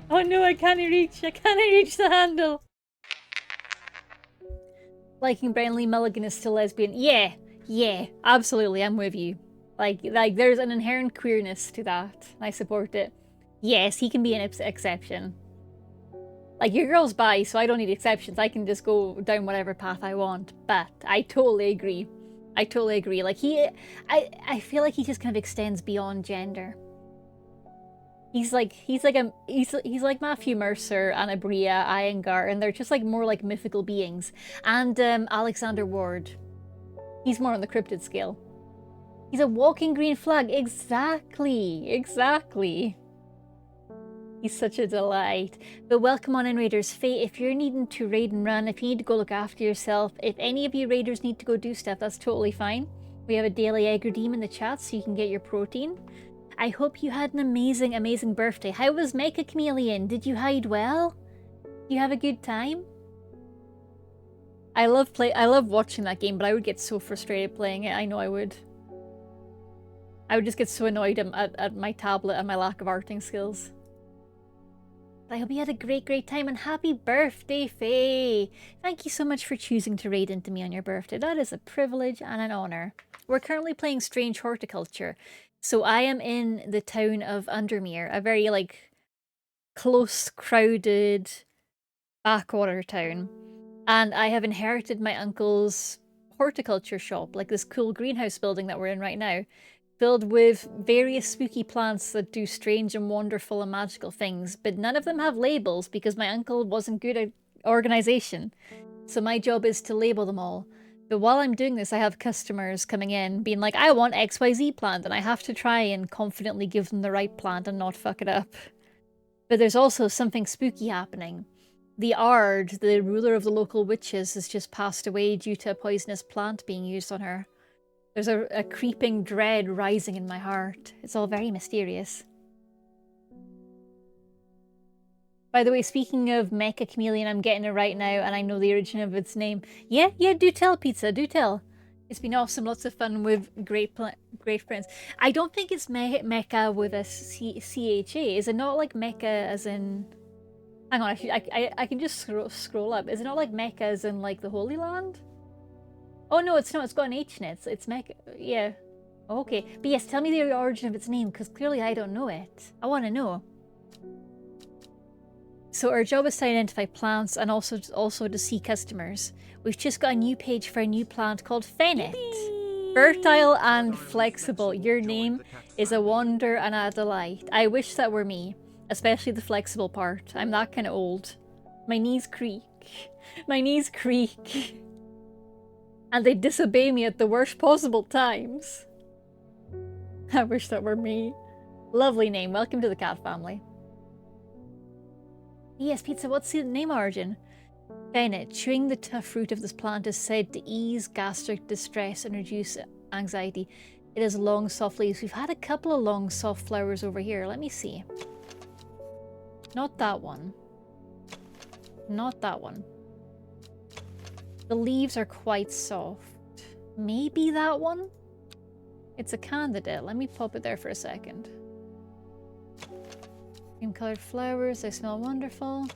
Oh no, I can't reach the handle. Liking Brenly Milligan is still lesbian. Yeah, absolutely, I'm with you. Like there's an inherent queerness to that. I support it. Yes, he can be an exception. Like, your girl's bi, so I don't need exceptions. I can just go down whatever path I want. But I totally agree. Like, I feel like he just kind of extends beyond gender. He's like Matthew Mercer, Anabria, Iyengar, and they're just like more like mythical beings. And Alexander Ward. He's more on the cryptid scale. He's a walking green flag. Exactly. He's such a delight. But welcome on in, Raiders. Faye, if you're needing to raid and run, if you need to go look after yourself, if any of you Raiders need to go do stuff, that's totally fine. We have a daily egg redeem in the chat so you can get your protein. I hope you had an amazing, amazing birthday. How was Mecha Chameleon? Did you hide well? Did you have a good time? I love watching that game, but I would get so frustrated playing it. I know I would. I would just get so annoyed at my tablet and my lack of arting skills. I hope you had a great time, and happy birthday, Faye! Thank you so much for choosing to raid into me on your birthday. That is a privilege and an honor. We're currently playing Strange Horticulture. So I am in the town of Undermere, a very, like, close, crowded backwater town. And I have inherited my uncle's horticulture shop, like this cool greenhouse building that we're in right now, filled with various spooky plants that do strange and wonderful and magical things, but none of them have labels because my uncle wasn't good at organization. So my job is to label them all. But while I'm doing this, I have customers coming in being like, I want XYZ plant, and I have to try and confidently give them the right plant and not fuck it up. But there's also something spooky happening. The Ard, the ruler of the local witches, has just passed away due to a poisonous plant being used on her. There's a creeping dread rising in my heart. It's all very mysterious. By the way, speaking of Mecha Chameleon, I'm getting it right now, and I know the origin of its name. Yeah, do tell, Pizza, do tell. It's been awesome, lots of fun with great friends. I don't think it's Mecha with a C-H-A. Is it not like Mecha as in... Hang on, I can just scroll up. Is it not like Mecha as in like the Holy Land? Oh no, it's not. It's got an H in it. It's Mecha. Yeah. Okay. But yes, tell me the origin of its name, because clearly I don't know it. I want to know. So our job is to identify plants and also to see customers. We've just got a new page for a new plant called Fennet. Fertile and flexible. Your name is a wonder and a delight. I wish that were me. Especially the flexible part. I'm that kind of old. My knees creak. My knees creak. And they disobey me at the worst possible times. I wish that were me. Lovely name. Welcome to the cat family. Yes, Pizza, what's the name origin? Bennett, chewing the tough fruit of this plant is said to ease gastric distress and reduce anxiety. It has long, soft leaves. We've had a couple of long, soft flowers over here. Let me see. Not that one. Not that one. The leaves are quite soft. Maybe that one? It's a candidate. Let me pop it there for a second. Cream-colored flowers. They smell wonderful.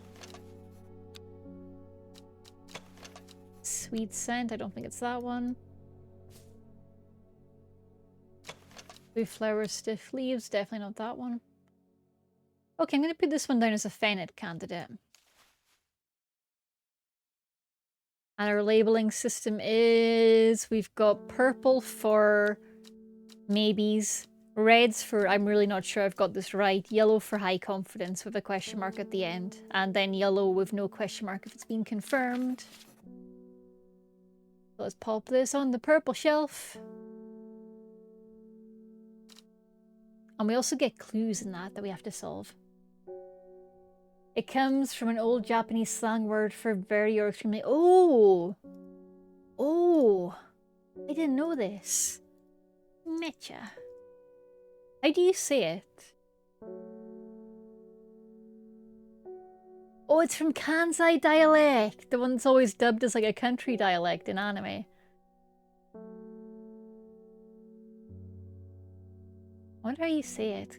Sweet scent. I don't think it's that one. Blue flowers, stiff leaves. Definitely not that one. Okay, I'm going to put this one down as a Fennet candidate. And our labeling system is... We've got purple for maybes, reds for I'm really not sure I've got this right, yellow for high confidence with a question mark at the end, and then yellow with no question mark if it's been confirmed. So let's pop this on the purple shelf. And we also get clues in that we have to solve. It comes from an old Japanese slang word for very or extremely... Oh! Oh! I didn't know this. Mecha. How do you say it? Oh, it's from Kansai dialect. The one that's always dubbed as like a country dialect in anime. I wonder how you say it.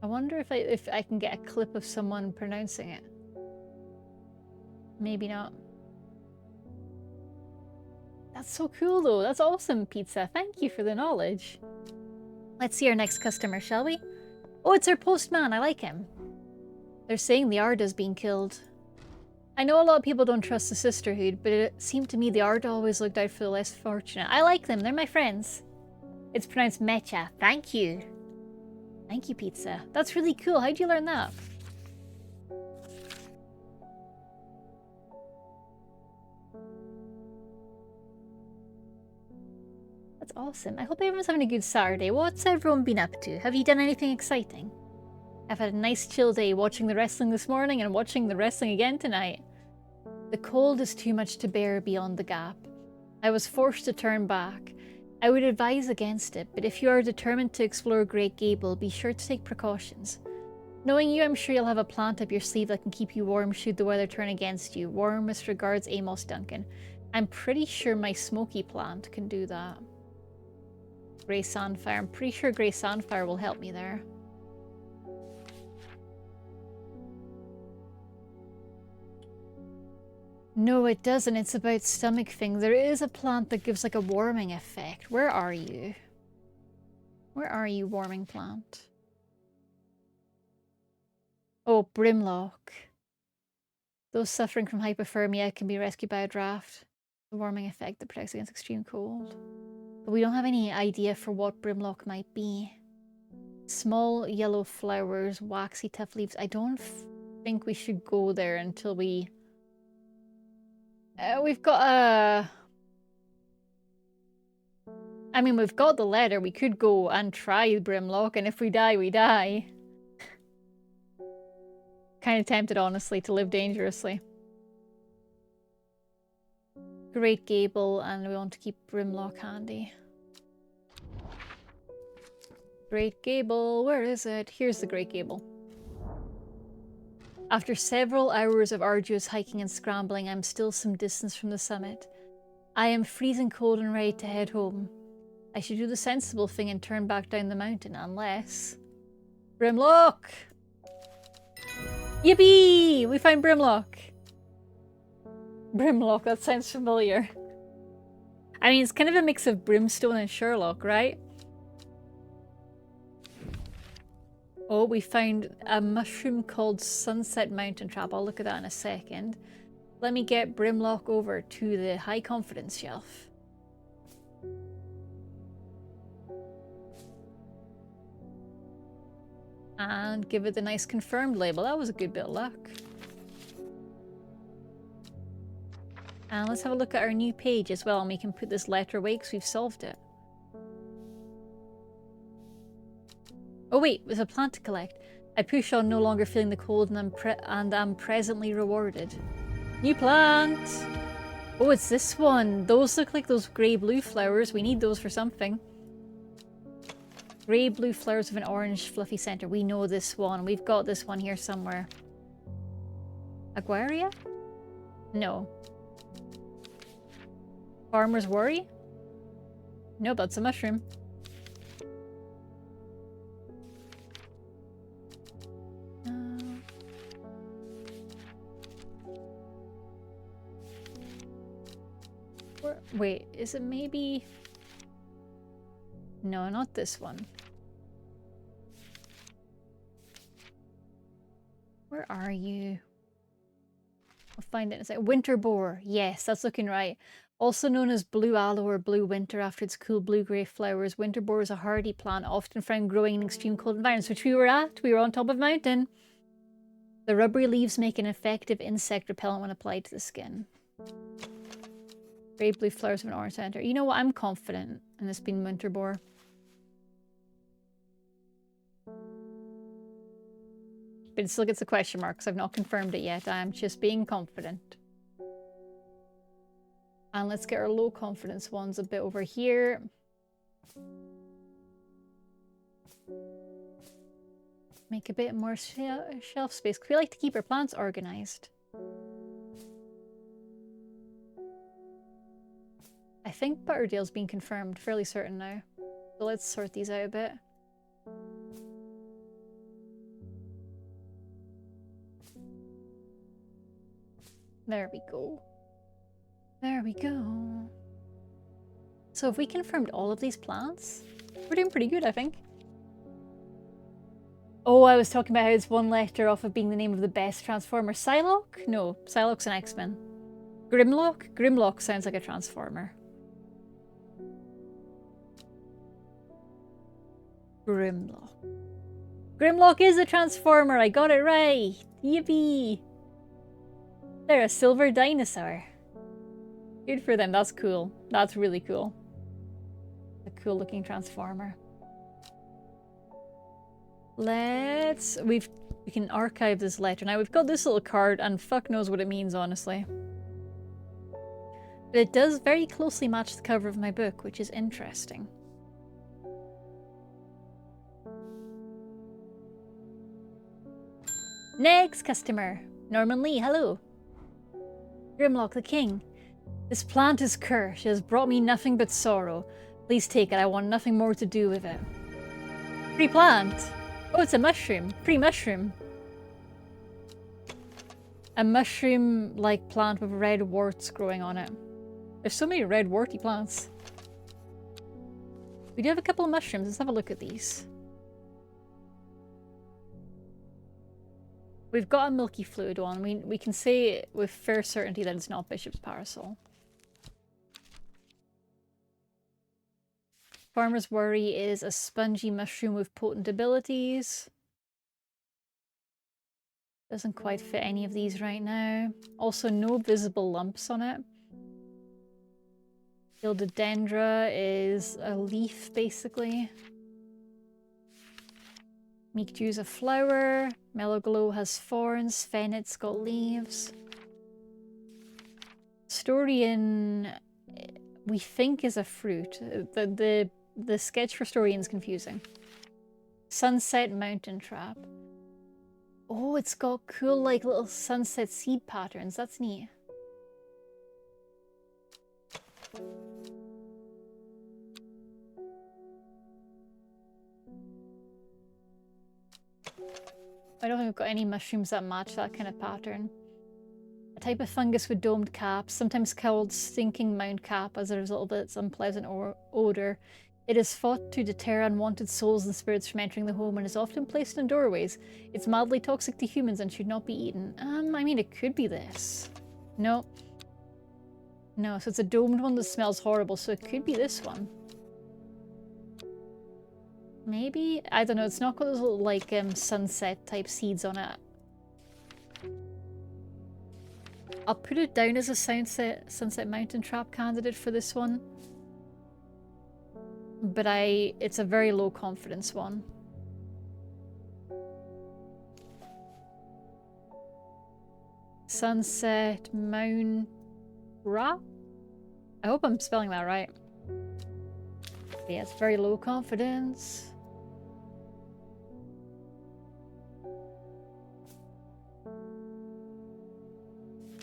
I wonder if I can get a clip of someone pronouncing it. Maybe not. That's so cool though. That's awesome, Pizza. Thank you for the knowledge. Let's see our next customer, shall we? Oh, it's our postman. I like him. They're saying the Arda's being killed. I know a lot of people don't trust the sisterhood, but it seemed to me the Arda always looked out for the less fortunate. I like them. They're my friends. It's pronounced Mecha. Thank you. Thank you, Pizza. That's really cool. How'd you learn that? That's awesome. I hope everyone's having a good Saturday. What's everyone been up to? Have you done anything exciting? I've had a nice chill day watching the wrestling this morning and watching the wrestling again tonight. The cold is too much to bear beyond the gap. I was forced to turn back. I would advise against it, but if you are determined to explore Great Gable, be sure to take precautions. Knowing you, I'm sure you'll have a plant up your sleeve that can keep you warm should the weather turn against you. Warmest regards, Amos Duncan. I'm pretty sure my smoky plant can do that. Grey Sandfire. I'm pretty sure Grey Sandfire will help me there. No, it doesn't. It's about stomach things. There is a plant that gives like a warming effect. Where are you? Where are you, warming plant? Oh, Brimlock. Those suffering from hypothermia can be rescued by a draft. The warming effect that protects against extreme cold. But we don't have any idea for what Brimlock might be. Small yellow flowers, waxy tough leaves. I don't think we should go there until we... we've got a... I mean, we've got the letter. We could go and try Brimlock, and if we die, we die. Kind of tempted, honestly, to live dangerously. Great Gable, and we want to keep Brimlock handy. Great Gable, where is it? Here's the Great Gable. After several hours of arduous hiking and scrambling, I'm still some distance from the summit. I am freezing cold and ready to head home. I should do the sensible thing and turn back down the mountain, unless... Brimlock! Yippee! We found Brimlock! Brimlock, that sounds familiar. I mean, it's kind of a mix of Brimstone and Sherlock, right? Oh, we found a mushroom called Sunset Mountain Trap. I'll look at that in a second. Let me get Brimlock over to the high confidence shelf. And give it the nice confirmed label. That was a good bit of luck. And let's have a look at our new page as well, and we can put this letter away because we've solved it. Oh wait, there's a plant to collect. I push on, no longer feeling the cold, and am presently rewarded. New plant! Oh, it's this one. Those look like those grey-blue flowers. We need those for something. Grey-blue flowers with an orange fluffy centre. We know this one. We've got this one here somewhere. Aguaria? No. Farmer's Worry? No, that's a mushroom. Wait, is it maybe... No, not this one. Where are you? I'll find it in a second. Winter Boar. Yes, that's looking right. Also known as blue aloe or blue winter after its cool blue-grey flowers, winter boar is a hardy plant often found growing in extreme cold environments, which we were at. We were on top of a mountain. The rubbery leaves make an effective insect repellent when applied to the skin. Grey blue flowers of an orange center. You know what? I'm confident in this being winter boar. But it still gets a question mark because I've not confirmed it yet. I am just being confident. And let's get our low confidence ones a bit over here. Make a bit more shelf space. We like to keep our plants organized. I think Butterdale's been confirmed, fairly certain now. So let's sort these out a bit. There we go. There we go. So have we confirmed all of these plants? We're doing pretty good, I think. Oh, I was talking about how it's one letter off of being the name of the best Transformer. Psylocke? No, Psylocke's an X-Men. Grimlock? Grimlock sounds like a Transformer. Grimlock. Grimlock is a Transformer! I got it right! Yippee! They're a silver dinosaur. Good for them, that's cool. That's really cool. cool looking transformer. We can archive this letter. Now we've got this little card and fuck knows what it means, honestly. But it does very closely match the cover of my book, which is interesting. Next customer. Norman Lee, hello. Grimlock the King. This plant is cursed. It has brought me nothing but sorrow. Please take it. I want nothing more to do with it. Free plant. Oh, it's a mushroom. Free mushroom. A mushroom-like plant with red warts growing on it. There's so many red warty plants. We do have a couple of mushrooms. Let's have a look at these. We've got a milky fluid one. We can say with fair certainty that it's not Bishop's Parasol. Farmer's Worry is a spongy mushroom with potent abilities. Doesn't quite fit any of these right now. Also, no visible lumps on it. Philodendra is a leaf, basically. Meek Dew's a flower. Mellow Glow has thorns. Fennet's got leaves. Storian, we think, is a fruit. The sketch for Storian's confusing. Sunset Mountain Trap. Oh, it's got cool, like, little sunset seed patterns. That's neat. I don't think we've got any mushrooms that match that kind of pattern. A type of fungus with domed caps, sometimes called stinking mound cap as a result of its unpleasant odor. It is thought to deter unwanted souls and spirits from entering the home and is often placed in doorways. It's mildly toxic to humans and should not be eaten. I mean, it could be this. No. No, so it's a domed one that smells horrible, so it could be this one. Maybe? I don't know, it's not got those little, like, sunset type seeds on it. I'll put it down as a Sunset Mountain Trap candidate for this one. But it's a very low confidence one. Sunset Mountain Trap? I hope I'm spelling that right. Yeah, it's very low confidence.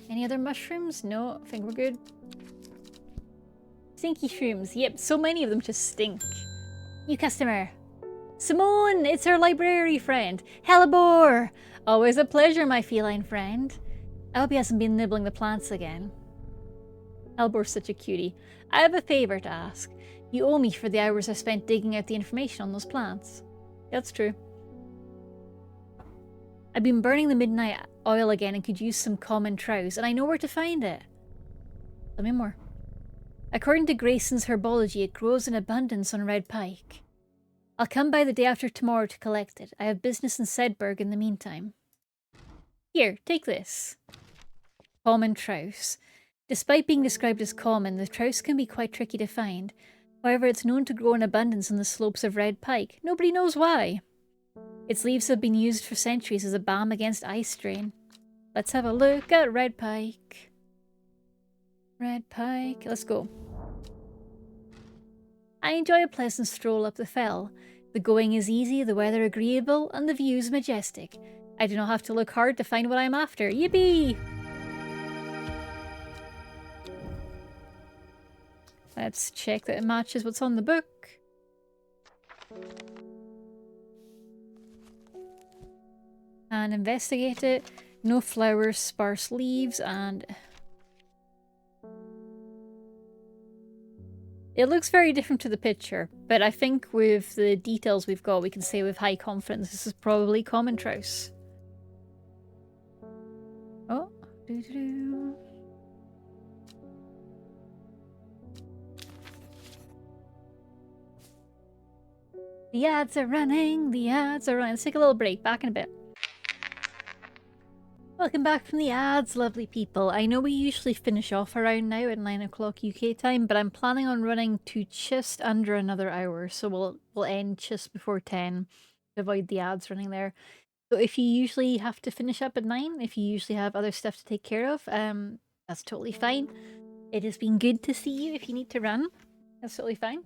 Any other mushrooms? No, I think we're good. Stinky shrooms. Yep, so many of them just stink. New customer. Simone, it's our library friend. Hellebore! Always a pleasure, my feline friend. I hope he hasn't been nibbling the plants again. Hellebore's such a cutie. I have a favour to ask. You owe me for the hours I spent digging out the information on those plants. That's true. I've been burning the midnight oil again and could use some common trouse, and I know where to find it. Tell me more. According to Grayson's herbology, it grows in abundance on Red Pike. I'll come by the day after tomorrow to collect it. I have business in Sedberg in the meantime. Here, take this. Common trouse. Despite being described as common, the trouse can be quite tricky to find. However, it's known to grow in abundance on the slopes of Red Pike. Nobody knows why. Its leaves have been used for centuries as a balm against eye strain. Let's have a look at Red Pike. Red Pike. Let's go. I enjoy a pleasant stroll up the fell. The going is easy, the weather agreeable, and the views majestic. I do not have to look hard to find what I'm after. Yippee! Let's check that it matches what's on the book. And investigate it. No flowers, sparse leaves, and... It looks very different to the picture, but I think with the details we've got, we can say with high confidence this is probably common trouse. Oh, doo-doo-doo. The ads are running, the ads are running. Let's take a little break, back in a bit. Welcome back from the ads, lovely people. I know we usually finish off around now at 9 o'clock UK time, but I'm planning on running to just under another hour, so we'll end just before 10 to avoid the ads running there. So if you usually have to finish up at 9, if you usually have other stuff to take care of, that's totally fine. It has been good to see you if you need to run. That's totally fine.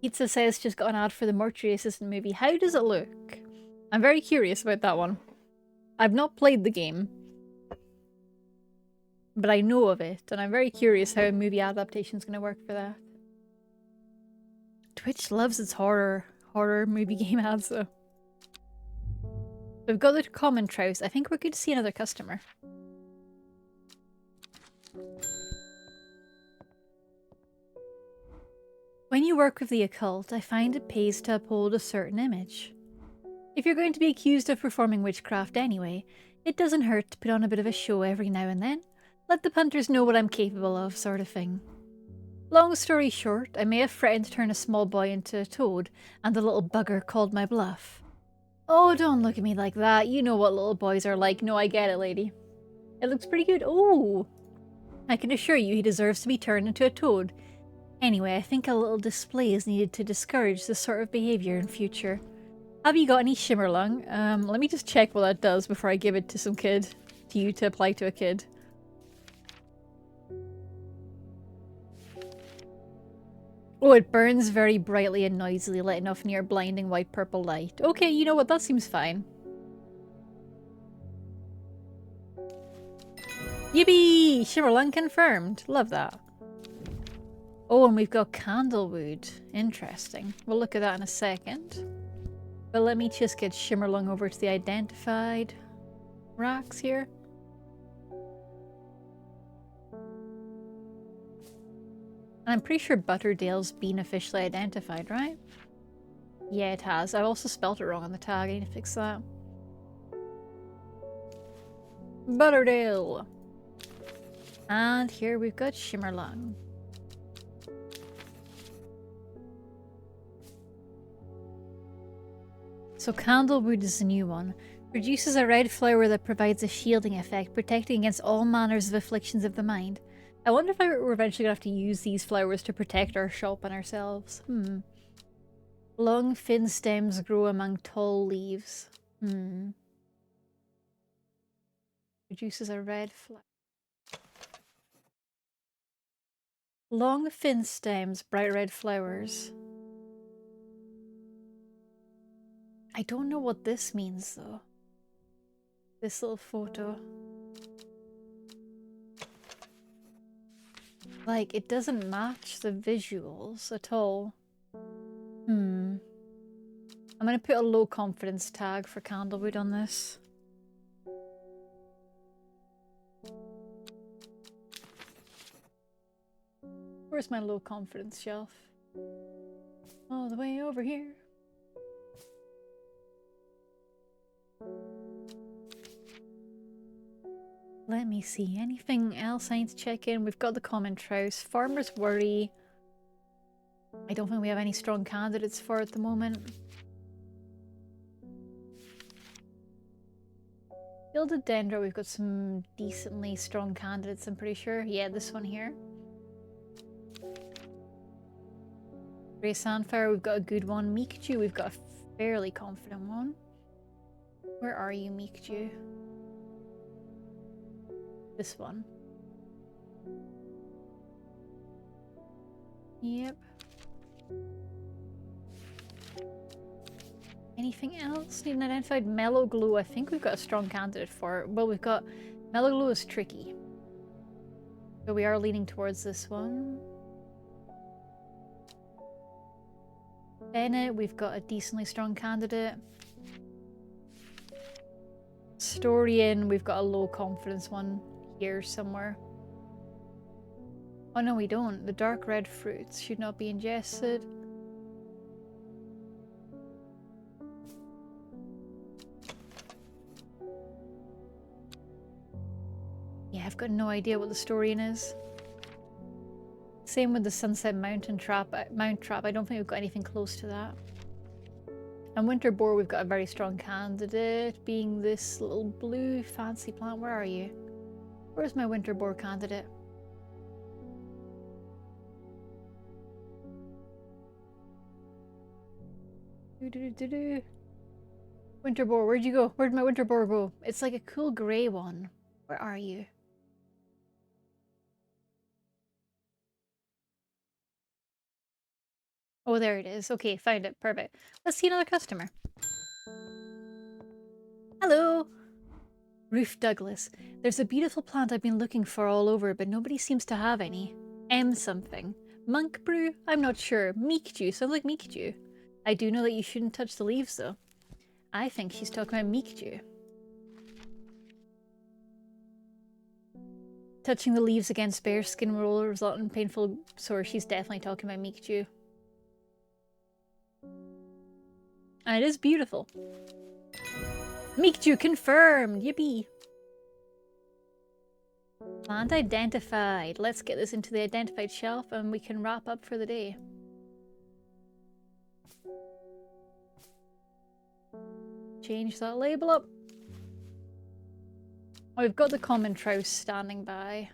Pizza says just got an ad for the Mortuary Assistant movie. How does it look? I'm very curious about that one. I've not played the game, but I know of it, and I'm very curious how a movie adaptation is going to work for that. Twitch loves its horror movie game ads, though. We've got the common trouse. I think we're good to see another customer. When you work with the occult, I find it pays to uphold a certain image. If you're going to be accused of performing witchcraft anyway, it doesn't hurt to put on a bit of a show every now and then. Let the punters know what I'm capable of, sort of thing. Long story short, I may have threatened to turn a small boy into a toad, and the little bugger called my bluff. Oh, don't look at me like that. You know what little boys are like. No, I get it, lady. It looks pretty good. Oh! I can assure you he deserves to be turned into a toad. Anyway, I think a little display is needed to discourage this sort of behaviour in future. Have you got any Shimmerlung? Let me just check what that does before I give it to some kid. To you to apply to a kid. Oh, it burns very brightly and noisily, letting off near blinding white-purple light. Okay, you know what? That seems fine. Yippee! Shimmerlung confirmed. Love that. Oh, and we've got Candlewood. Interesting. We'll look at that in a second. But let me just get Shimmerlung over to the identified racks here. And I'm pretty sure Butterdale's been officially identified, right? Yeah, it has. I've also spelt it wrong on the tag. I need to fix that. Butterdale! And here we've got Shimmerlung. So Candlewood is the new one. Produces a red flower that provides a shielding effect, protecting against all manners of afflictions of the mind. I wonder if we're eventually going to have to use these flowers to protect our shop and ourselves. Long thin stems grow among tall leaves. Produces a red flower. Long thin stems, bright red flowers. I don't know what this means though. This little photo. Like, it doesn't match the visuals at all. I'm gonna put a low confidence tag for Candlewood on this. Where's my low confidence shelf? All the way over here. Let me see. Anything else I need to check in? We've got the common trouse. Farmer's worry. I don't think we have any strong candidates for at the moment. Philodendron, we've got some decently strong candidates, I'm pretty sure. Yeah, this one here. Grey Sandfire, we've got a good one. Mikachu, we've got a fairly confident one. Where are you, Mikachu? This one. Yep. Anything else? Need an identified Mellow Glow. I think we've got a strong candidate for it. Well, we've got Mellow Glow is tricky. So we are leaning towards this one. Bennett, we've got a decently strong candidate. Storian, we've got a low confidence one here somewhere. Oh no, we don't. The dark red fruits should not be ingested. Yeah, I've got no idea what the Storian is. Same with the Sunset Mountain Trap. Mount Trap, I don't think we've got anything close to that. And winter boar, we've got a very strong candidate, being this little blue fancy plant. Where are you? Where's my winter boar candidate? Winter boar, where'd you go? Where'd my winter boar go? It's like a cool grey one. Where are you? Oh, there it is. Okay, found it. Perfect. Let's see another customer. Hello! Ruth Douglas. There's a beautiful plant I've been looking for all over, but nobody seems to have any. M something. Monk brew? I'm not sure. Meek dew. Sounds like meek dew. I do know that you shouldn't touch the leaves, though. I think she's talking about meek dew. Touching the leaves against bare skin will result in painful sores. She's definitely talking about meek dew. And it is beautiful. Meek dew confirmed! Yippee! Plant identified. Let's get this into the identified shelf and we can wrap up for the day. Change that label up. Oh, we've got the common trouse standing by.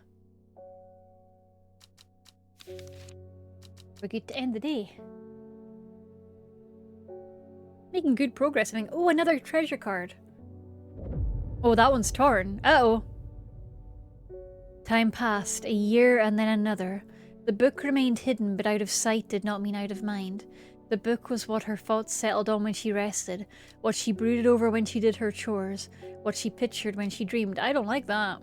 We're good to end the day. Making good progress. I think. Oh, another treasure card. Oh, that one's torn. Uh-oh. Time passed, a year and then another. The book remained hidden, but out of sight did not mean out of mind. The book was what her thoughts settled on when she rested, what she brooded over when she did her chores, what she pictured when she dreamed. I don't like that.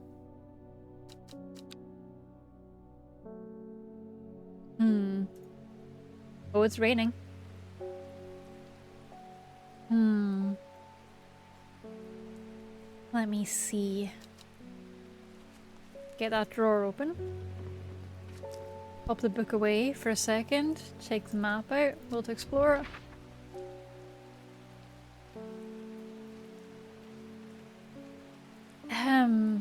Oh, it's raining. Let me see. Get that drawer open. Pop the book away for a second. Check the map out. Will to explore.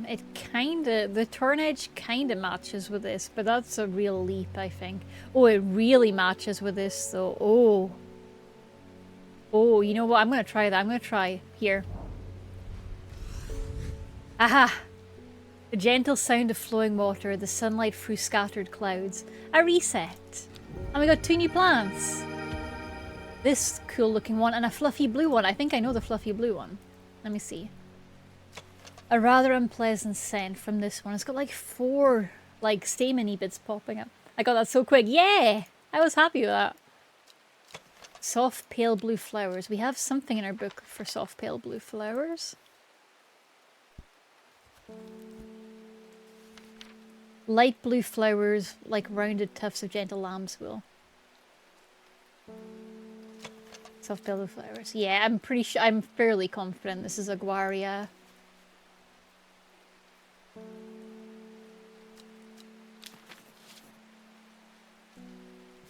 It kinda, the torn edge kinda matches with this, but that's a real leap, I think. Oh, it really matches with this though. Oh. Oh, you know what? I'm gonna try that. I'm gonna try. Here. Aha! The gentle sound of flowing water, the sunlight through scattered clouds. A reset! And we got 2 new plants! This cool looking one and a fluffy blue one. I think I know the fluffy blue one. Let me see. A rather unpleasant scent from this one. It's got like 4 like stameny bits popping up. I got that so quick. Yeah! I was happy with that. Soft pale blue flowers. We have something in our book for soft pale blue flowers. Light blue flowers, like rounded tufts of gentle lamb's wool. Soft pale blue flowers. Yeah, I'm pretty sure. I'm fairly confident this is Aguaria.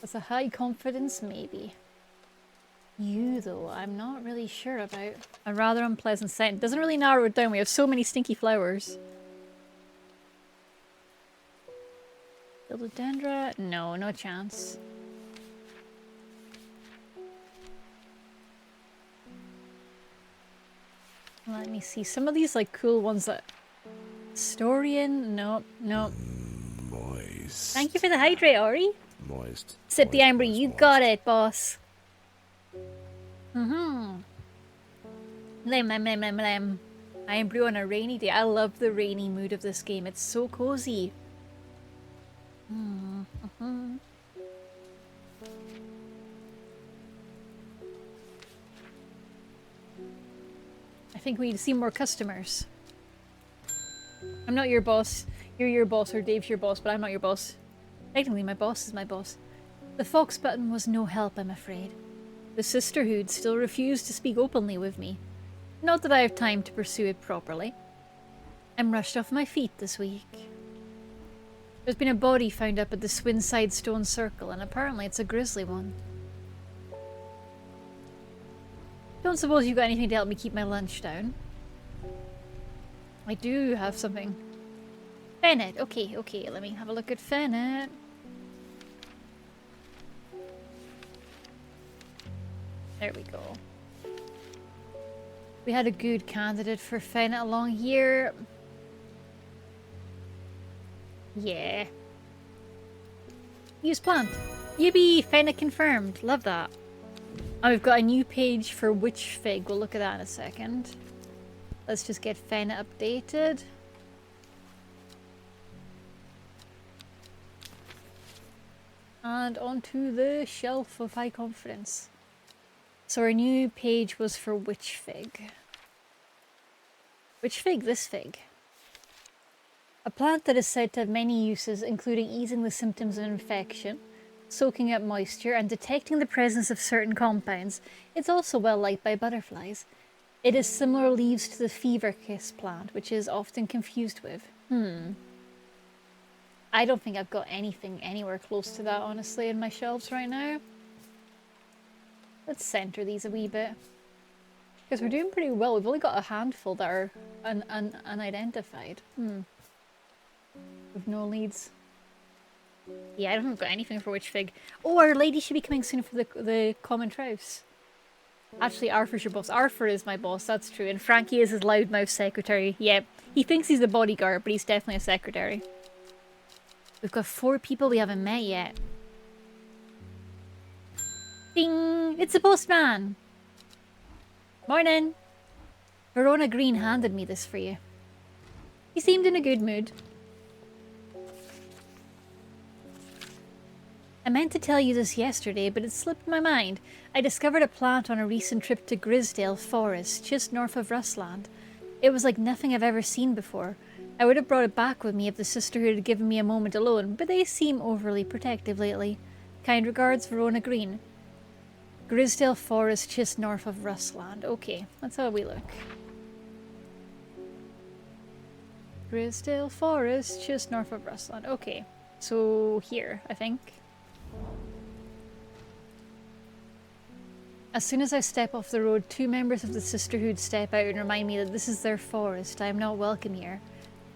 That's a high confidence, maybe. You, though, I'm not really sure about. A rather unpleasant scent. Doesn't really narrow it down. We have so many stinky flowers. Philodendra? No, no chance. Let me see. Some of these, like, cool ones that... Storian? Nope, nope. Moist. Thank you for the hydrate, Ori. Moist. Sip the moist, amber. moist, You moist. got it, boss. Lem, lem, lem, lem, lem. I am brew on a rainy day. I love the rainy mood of this game. It's so cozy. I think we need to see more customers. I'm not your boss. You're your boss, or Dave's your boss, but I'm not your boss. Technically, my boss is my boss. The Fox button was no help, I'm afraid. The Sisterhood still refused to speak openly with me. Not that I have time to pursue it properly. I'm rushed off my feet this week. There's been a body found up at the Swinside Stone Circle, and apparently it's a grisly one. Don't suppose you got anything to help me keep my lunch down? I do have something. Fennec. Okay, okay, let me have a look at Fennec. There we go. We had a good candidate for Fennet along here. Yeah. Use plant. Yippee! Fennet confirmed. Love that. And we've got a new page for witch fig. We'll look at that in a second. Let's just get Fennet updated. And onto the shelf of high confidence. So our new page was for witch fig. Which fig? This fig. A plant that is said to have many uses, including easing the symptoms of infection, soaking up moisture, and detecting the presence of certain compounds. It's also well liked by butterflies. It has similar leaves to the fever kiss plant, which is often confused with. I don't think I've got anything anywhere close to that, honestly, in my shelves right now. Let's center these a wee bit. Because we're doing pretty well. We've only got a handful that are unidentified. With no leads. Yeah, I don't think I've got anything for witch fig. Oh, our lady should be coming soon for the common trouse. Actually, Arthur's your boss. Arthur is my boss, that's true. And Frankie is his loudmouth secretary. Yeah, he thinks he's the bodyguard, but he's definitely a secretary. We've got 4 people we haven't met yet. Ding! It's the postman! Morning! Verona Green handed me this for you. He seemed in a good mood. I meant to tell you this yesterday, but it slipped my mind. I discovered a plant on a recent trip to Grisdale Forest, just north of Russland. It was like nothing I've ever seen before. I would have brought it back with me if the sisterhood had given me a moment alone, but they seem overly protective lately. Kind regards, Verona Green. Grisdale Forest, just north of Russland. Okay, that's how we look. Grisdale Forest, just north of Russland. Okay, so here, I think. As soon as I step off the road, 2 members of the sisterhood step out and remind me that this is their forest. I am not welcome here.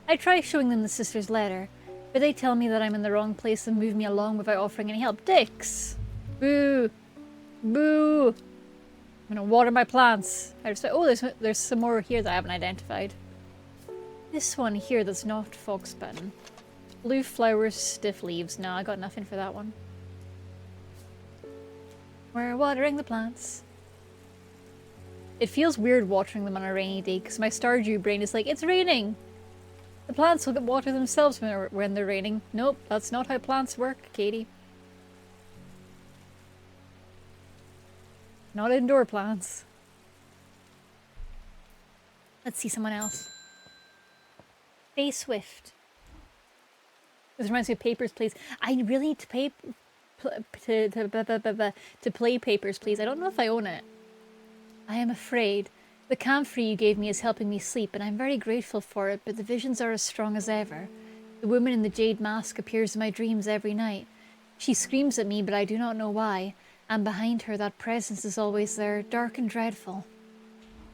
I try showing them the sister's letter, but they tell me that I'm in the wrong place and move me along without offering any help. Dicks! Boo! Boo! I'm gonna water my plants. Oh, there's some more here that I haven't identified. This one here that's not foxbutton. Blue flowers, stiff leaves. No, I got nothing for that one. We're watering the plants. It feels weird watering them on a rainy day because my Stardew brain is like, it's raining! The plants will get water themselves when they're raining. Nope, that's not how plants work, Katie. Not indoor plants. Let's see someone else. Faye Swift. This reminds me of Papers, Please. I really need to pay to play Papers, Please. I don't know if I own it. I am afraid. The camphor you gave me is helping me sleep, and I'm very grateful for it, but the visions are as strong as ever. The woman in the jade mask appears in my dreams every night. She screams at me, but I do not know why, and behind her that presence is always there, dark and dreadful.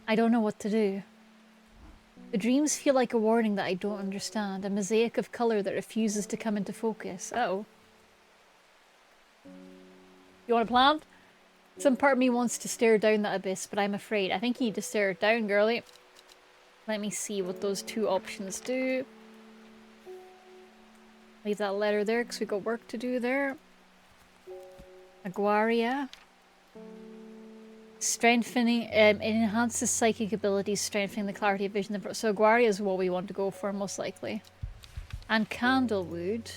I don't know what to do. The dreams feel like a warning that I don't understand, a mosaic of colour that refuses to come into focus. Uh-oh. You want a plant? Some part of me wants to stare down that abyss, but I'm afraid. I think you need to stare it down, girlie. Let me see what those 2 options do. Leave that letter there, because we've got work to do there. Aguaria. Strengthening, it enhances psychic abilities, strengthening the clarity of vision. So Aguaria is what we want to go for, most likely. And Candlewood.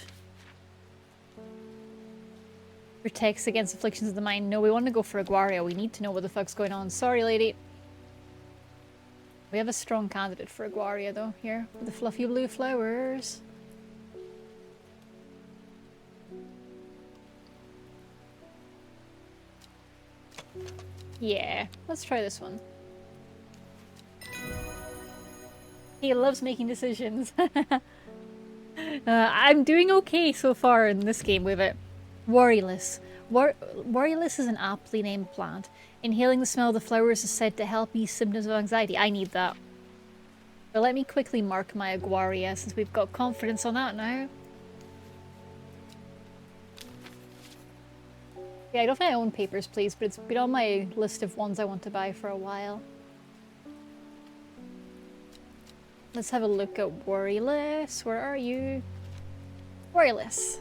Protects against afflictions of the mind. No, we want to go for Aguaria. We need to know what the fuck's going on. Sorry, lady. We have a strong candidate for Aguaria, though, here. With the fluffy blue flowers. Yeah, let's try this one. He loves making decisions. I'm doing okay so far in this game with it. Warriolus. Warriolus is an aptly named plant. Inhaling the smell of the flowers is said to help ease symptoms of anxiety. I need that. But let me quickly mark my Aguaria since we've got confidence on that now. Yeah, I don't think I own Papers, Please, but it's been on my list of ones I want to buy for a while. Let's have a look at Worryless. Where are you? Worryless.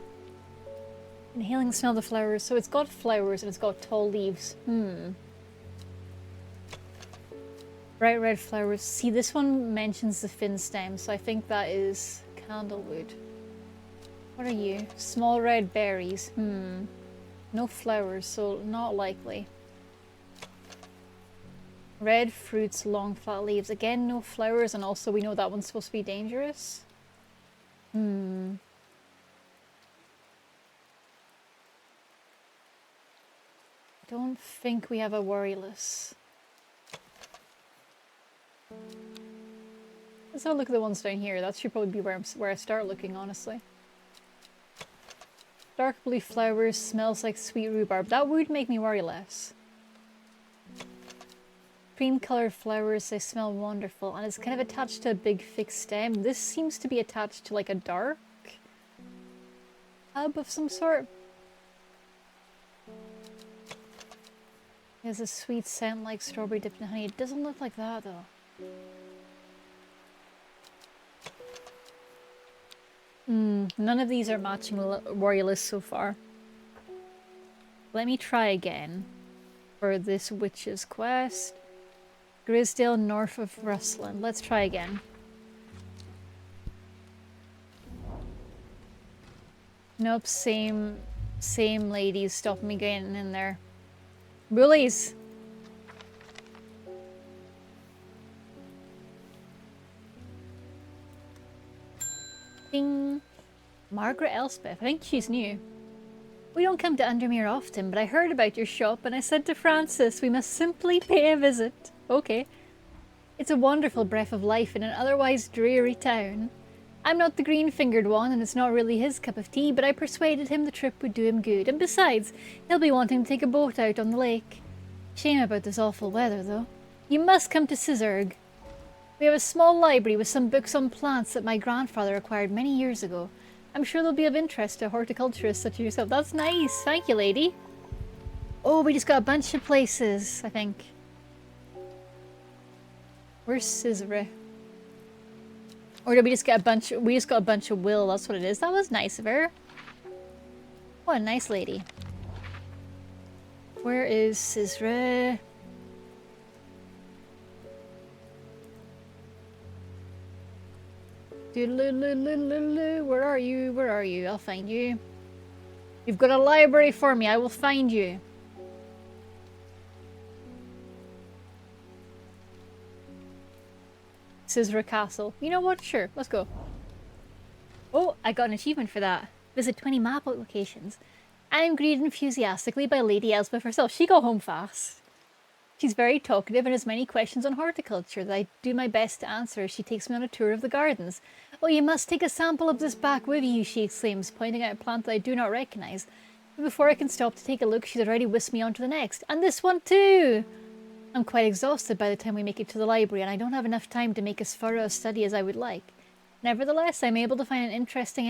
Inhaling the smell of the flowers. So it's got flowers and it's got tall leaves. Bright red flowers. See, this one mentions the fin stem, so I think that is candlewood. What are you? Small red berries. No flowers, so not likely. Red fruits, long flat leaves. Again, no flowers, and also we know that one's supposed to be dangerous. I don't think we have a Worryless. Let's have a look at the ones down here. That should probably be where I start looking, honestly. Dark blue flowers, smells like sweet rhubarb. That would make me worry less. Cream coloured flowers, they smell wonderful. And it's kind of attached to a big fixed stem. This seems to be attached to like a dark hub of some sort. It has a sweet scent like strawberry dipped in honey. It doesn't look like that though. None of these are matching Worryless so far. Let me try again for this witch's quest. Grisdale north of Rustland. Let's try again. Nope, same ladies stopping me getting in there. Bullies! Ding! Margaret Elspeth. I think she's new. We don't come to Undermere often, but I heard about your shop and I said to Francis we must simply pay a visit. Okay. It's a wonderful breath of life in an otherwise dreary town. I'm not the green-fingered one and it's not really his cup of tea, but I persuaded him the trip would do him good. And besides, he'll be wanting to take a boat out on the lake. Shame about this awful weather, though. You must come to Sizergh. We have a small library with some books on plants that my grandfather acquired many years ago. I'm sure they'll be of interest to horticulturists such as yourself. That's nice. Thank you, lady. Oh, we just got a bunch of places, I think. Where's Sizergh? Or did we just get a bunch? We just got a bunch of will. That's what it is. That was nice of her. What a nice lady. Where is Sizergh? Where are you? Where are you? I'll find you. You've got a library for me. I will find you. Sizergh Castle. You know what? Sure. Let's go. Oh, I got an achievement for that. Visit 20 map locations. I'm greeted enthusiastically by Lady Elspeth herself. She got home fast. She's very talkative and has many questions on horticulture that I do my best to answer as she takes me on a tour of the gardens. Oh, you must take a sample of this back with you, she exclaims, pointing out a plant that I do not recognise. But before I can stop to take a look, she's already whisked me on to the next. And this one too! I'm quite exhausted by the time we make it to the library, and I don't have enough time to make as thorough a study as I would like. Nevertheless, I'm able to find an interesting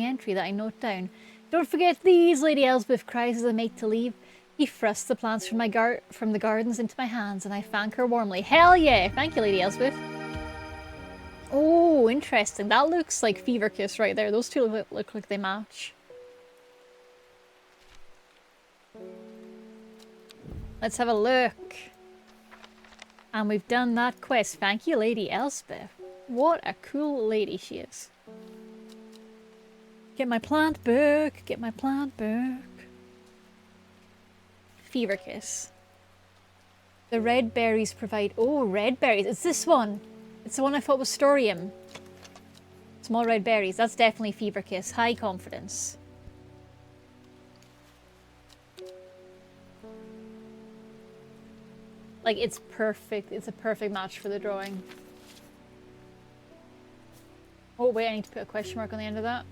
entry that I note down. Don't forget these, Lady Elspeth cries as I make to leave. He thrusts the plants from the gardens into my hands, and I thank her warmly. Hell yeah! Thank you, Lady Elspeth. Oh, interesting. That looks like Fever Kiss right there. Those two look like they match. Let's have a look. And we've done that quest. Thank you, Lady Elspeth. What a cool lady she is. Get my plant book. Get my plant book. Fever Kiss. The red berries provide... Oh, red berries. It's this one. It's the one I thought was Storium. Small red berries. That's definitely Fever Kiss. High confidence. Like, it's perfect. It's a perfect match for the drawing. Oh, wait. I need to put a question mark on the end of that.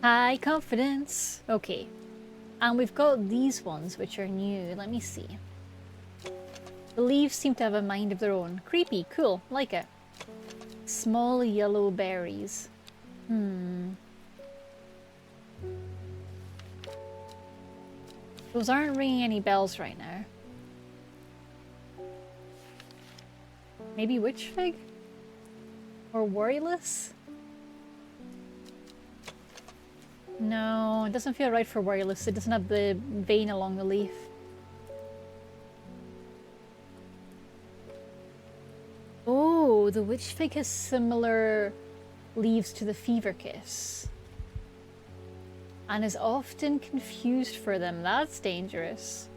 High confidence. Okay. And we've got these ones, which are new. Let me see. The leaves seem to have a mind of their own. Creepy. Cool. Like it. Small yellow berries. Those aren't ringing any bells right now. Maybe witch fig? Or worryless? No, it doesn't feel right for worryless. It doesn't have the vein along the leaf. Oh, the witch fig has similar leaves to the fever kiss. And is often confused for them. That's dangerous.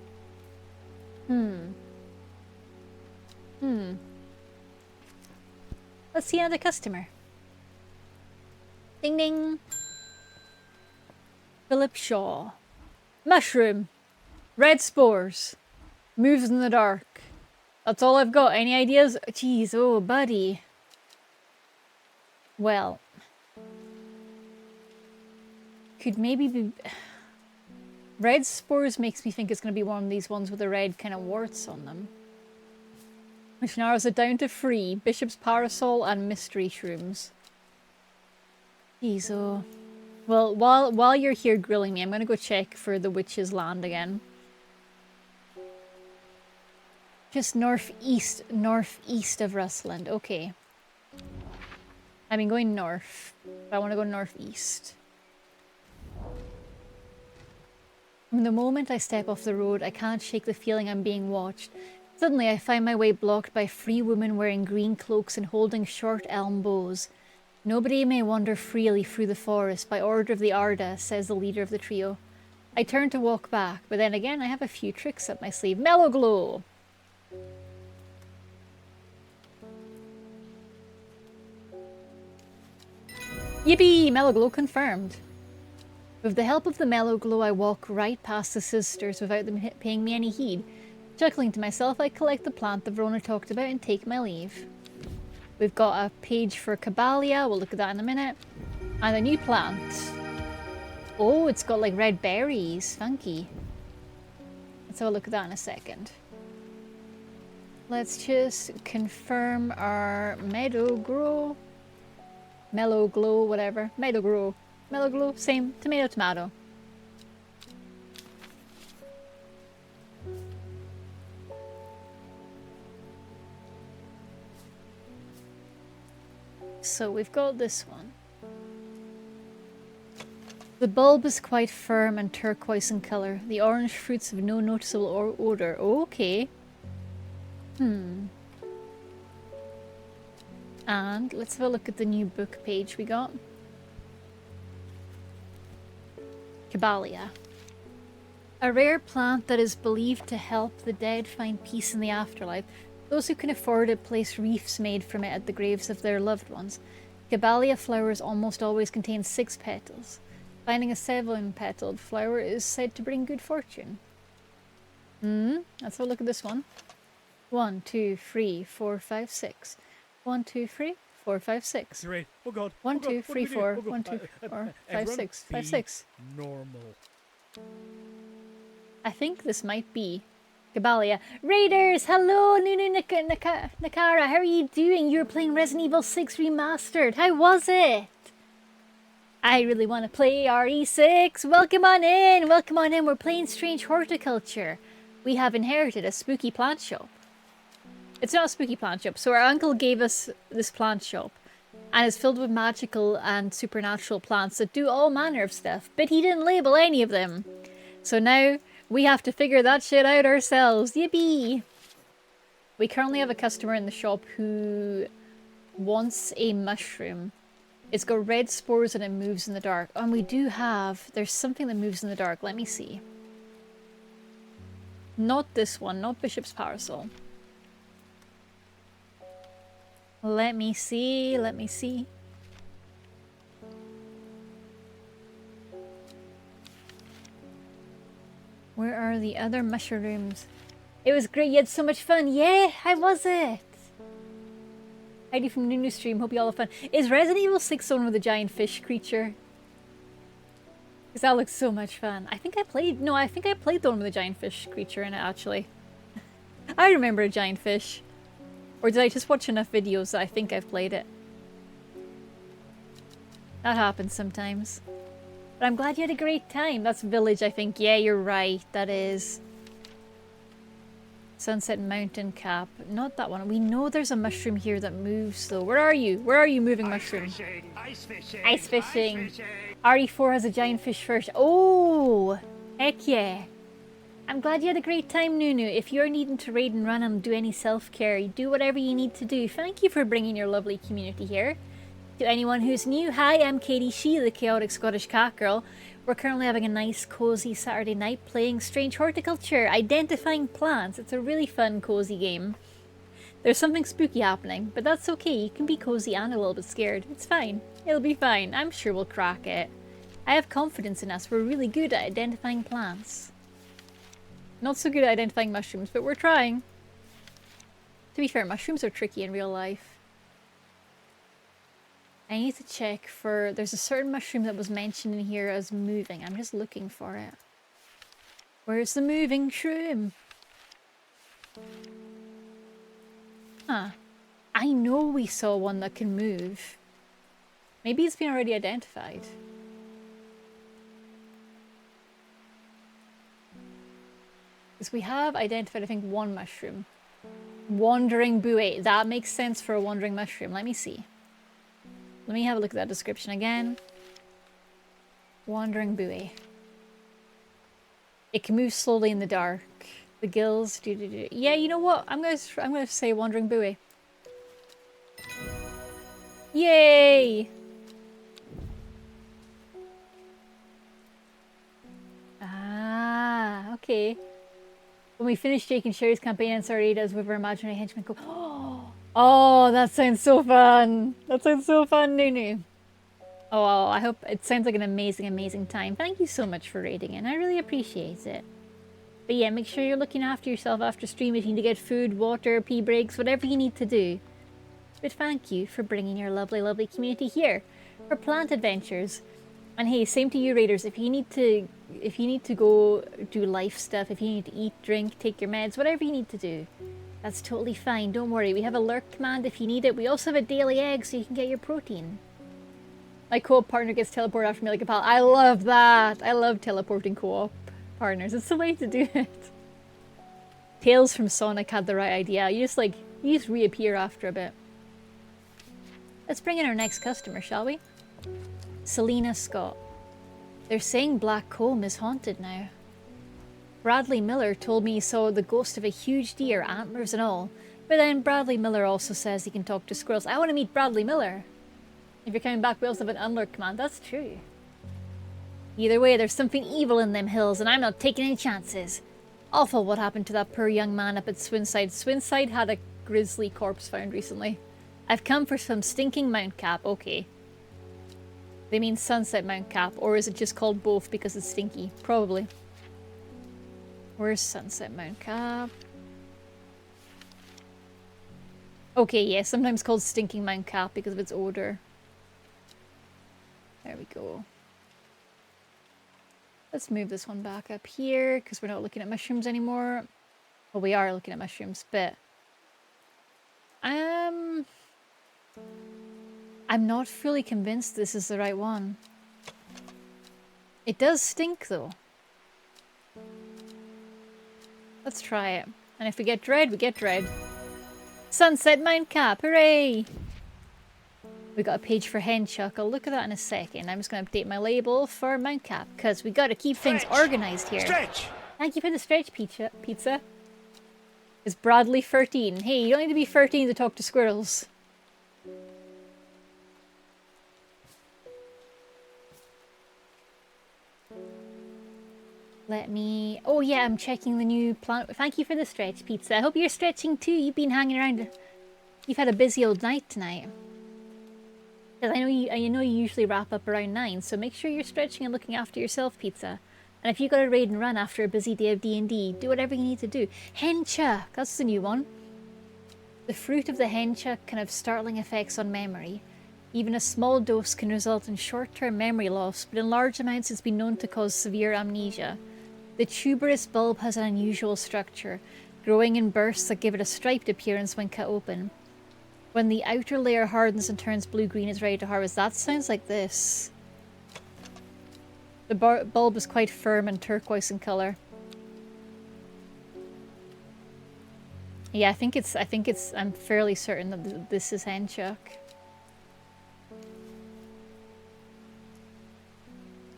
Let's see another customer. Ding ding. Philip Shaw. Mushroom. Red spores. Moves in the dark. That's all I've got. Any ideas? Jeez, oh buddy. Well. Could maybe be... Red spores makes me think it's going to be one of these ones with the red kind of warts on them. Which narrows it down to 3. Bishop's Parasol and Mystery Shrooms. Jeez, oh. Well, while you're here grilling me, I'm going to go check for the Witch's Land again. Just northeast of Rustland. Okay. I've been going north, but I want to go northeast. From the moment I step off the road, I can't shake the feeling I'm being watched. Suddenly, I find my way blocked by 3 women wearing green cloaks and holding short elm bows. Nobody may wander freely through the forest by order of the Arda, says the leader of the trio. I turn to walk back, but then again I have a few tricks up my sleeve. Mellow Glow! Yippee! Mellow Glow confirmed. With the help of the Mellow Glow, I walk right past the sisters without them paying me any heed. Chuckling to myself, I collect the plant that Verona talked about and take my leave. We've got a page for Caballia, we'll look at that in a minute. And a new plant. Oh, it's got like red berries. Funky. Let's have a look at that in a second. Let's just confirm our Meadow Grow. Mellow Glow, whatever. Meadow Grow. Mellow Glow, same. Tomato, tomato. So we've got this one. The bulb is quite firm and turquoise in colour. The orange fruits have no noticeable odour. Okay. And let's have a look at the new book page we got. Caballia. A rare plant that is believed to help the dead find peace in the afterlife. Those who can afford it place wreaths made from it at the graves of their loved ones. Caballia flowers almost always contain 6 petals. Finding a 7-petaled flower is said to bring good fortune. Let's have a look at this one. 1, 2, 3, 4, 5, 6. 1, 2, 3, 4, 5, 6. Great. Oh god. 1, oh god. 2, What do 3, we do? 4. Oh god. 1, 2, 4, 5, everyone 6. 5, be 6. normal. I think this might be Caballia. Raiders! Hello, Nunu Nakara. How are you doing? You were playing Resident Evil 6 Remastered. How was it? I really want to play RE6. Welcome on in. Welcome on in. We're playing Strange Horticulture. We have inherited a spooky plant shop. It's not a spooky plant shop. So our uncle gave us this plant shop. And it's filled with magical and supernatural plants that do all manner of stuff. But he didn't label any of them. So now we have to figure that shit out ourselves. Yippee! We currently have a customer in the shop who wants a mushroom. It's got red spores and it moves in the dark. And we do have... There's something that moves in the dark. Let me see. Not this one. Not Bishop's Parasol. Let me see. Let me see. Where are the other mushrooms? It was great. You had so much fun. Yeah, how was it? Heidi from Nunu Stream. Hope you all have fun. Is Resident Evil 6 the one with the giant fish creature? Because that looks so much fun. I think I played... No, I think I played the one with the giant fish creature in it, actually. I remember a giant fish. Or did I just watch enough videos that I think I've played it? That happens sometimes. But I'm glad you had a great time. That's Village, I think. Yeah, you're right. That is. Sunset Mountain Cap. Not that one. We know there's a mushroom here that moves though. Where are you? Where are you moving mushroom? Ice fishing. Ice fishing. RE4 has a giant fish first. Oh! Heck yeah. I'm glad you had a great time, Nunu. If you're needing to raid and run and do any self-care, do whatever you need to do. Thank you for bringing your lovely community here. To anyone who's new, hi, I'm Katie Shee, the chaotic Scottish cat girl. We're currently having a nice, cozy Saturday night playing Strange Horticulture, identifying plants. It's a really fun, cozy game. There's something spooky happening, but that's okay. You can be cozy and a little bit scared. It's fine. It'll be fine. I'm sure we'll crack it. I have confidence in us. We're really good at identifying plants. Not so good at identifying mushrooms, but we're trying. To be fair, mushrooms are tricky in real life. I need to check for... There's a certain mushroom that was mentioned in here as moving. I'm just looking for it. Where's the moving shroom? Huh. I know we saw one that can move. Maybe it's been already identified. Because we have identified, I think, one mushroom. Wandering buoy. That makes sense for a wandering mushroom. Let me see. Let me have a look at that description again. Wandering buoy. It can move slowly in the dark. The gills do. Yeah, you know what? I'm gonna say wandering buoy. Yay! Ah, okay. When we finish Jake and Sherry's campaign and Sarah does with our imaginary henchmen go. Oh, that sounds so fun! That sounds so fun, Nunu. Oh, I hope it sounds like an amazing, amazing time. Thank you so much for raiding in. I really appreciate it. But yeah, make sure you're looking after yourself after stream if you need to get food, water, pee breaks, whatever you need to do. But thank you for bringing your lovely, lovely community here for plant adventures. And hey, same to you, raiders. If you need to go do life stuff, if you need to eat, drink, take your meds, whatever you need to do, that's totally fine. Don't worry. We have a lurk command if you need it. We also have a daily egg so you can get your protein. My co-op partner gets teleported after me like a pal. I love that. I love teleporting co-op partners. It's the way to do it. Tails from Sonic had the right idea. You just reappear after a bit. Let's bring in our next customer, shall we? Selena Scott. They're saying Black Comb is haunted now. Bradley Miller told me he saw the ghost of a huge deer, antlers and all. But then Bradley Miller also says he can talk to squirrels. I want to meet Bradley Miller. If you're coming back, we also have an unlurk command. That's true. Either way, there's something evil in them hills, and I'm not taking any chances. Awful what happened to that poor young man up at Swinside. Swinside had a grisly corpse found recently. I've come for some stinking Mount Cap. Okay. They mean Sunset Mount Cap, or is it just called both because it's stinky? Probably. Where's Sunset Mount Cap? Okay, yeah, sometimes called Stinking Mount Cap because of its odor. There we go. Let's move this one back up here because we're not looking at mushrooms anymore. Well, we are looking at mushrooms, but I'm not fully convinced this is the right one. It does stink though. Let's try it. And if we get dread, we get dread. Sunset Mount Cap, hooray! We got a page for Henchuck. I'll look at that in a second. I'm just going to update my label for Mount Cap because we got to keep things organized here. Stretch! Thank you for the stretch pizza. It's Bradley 13. Hey, you don't need to be 13 to talk to squirrels. Let me... Oh yeah, I'm checking the new plant. Thank you for the stretch pizza. I hope you're stretching too. You've been hanging around. You've had a busy old night tonight. Because I know you usually wrap up around 9, so make sure you're stretching and looking after yourself, pizza. And if you got to raid and run after a busy day of D&D, do whatever you need to do. Henchuck! That's the new one. The fruit of the henchuck can have startling effects on memory. Even a small dose can result in short-term memory loss, but in large amounts it's been known to cause severe amnesia. The tuberous bulb has an unusual structure, growing in bursts that give it a striped appearance when cut open. When the outer layer hardens and turns blue-green, it's ready to harvest. That sounds like this. The bulb is quite firm and turquoise in colour. Yeah, I'm fairly certain that this is Henchuk.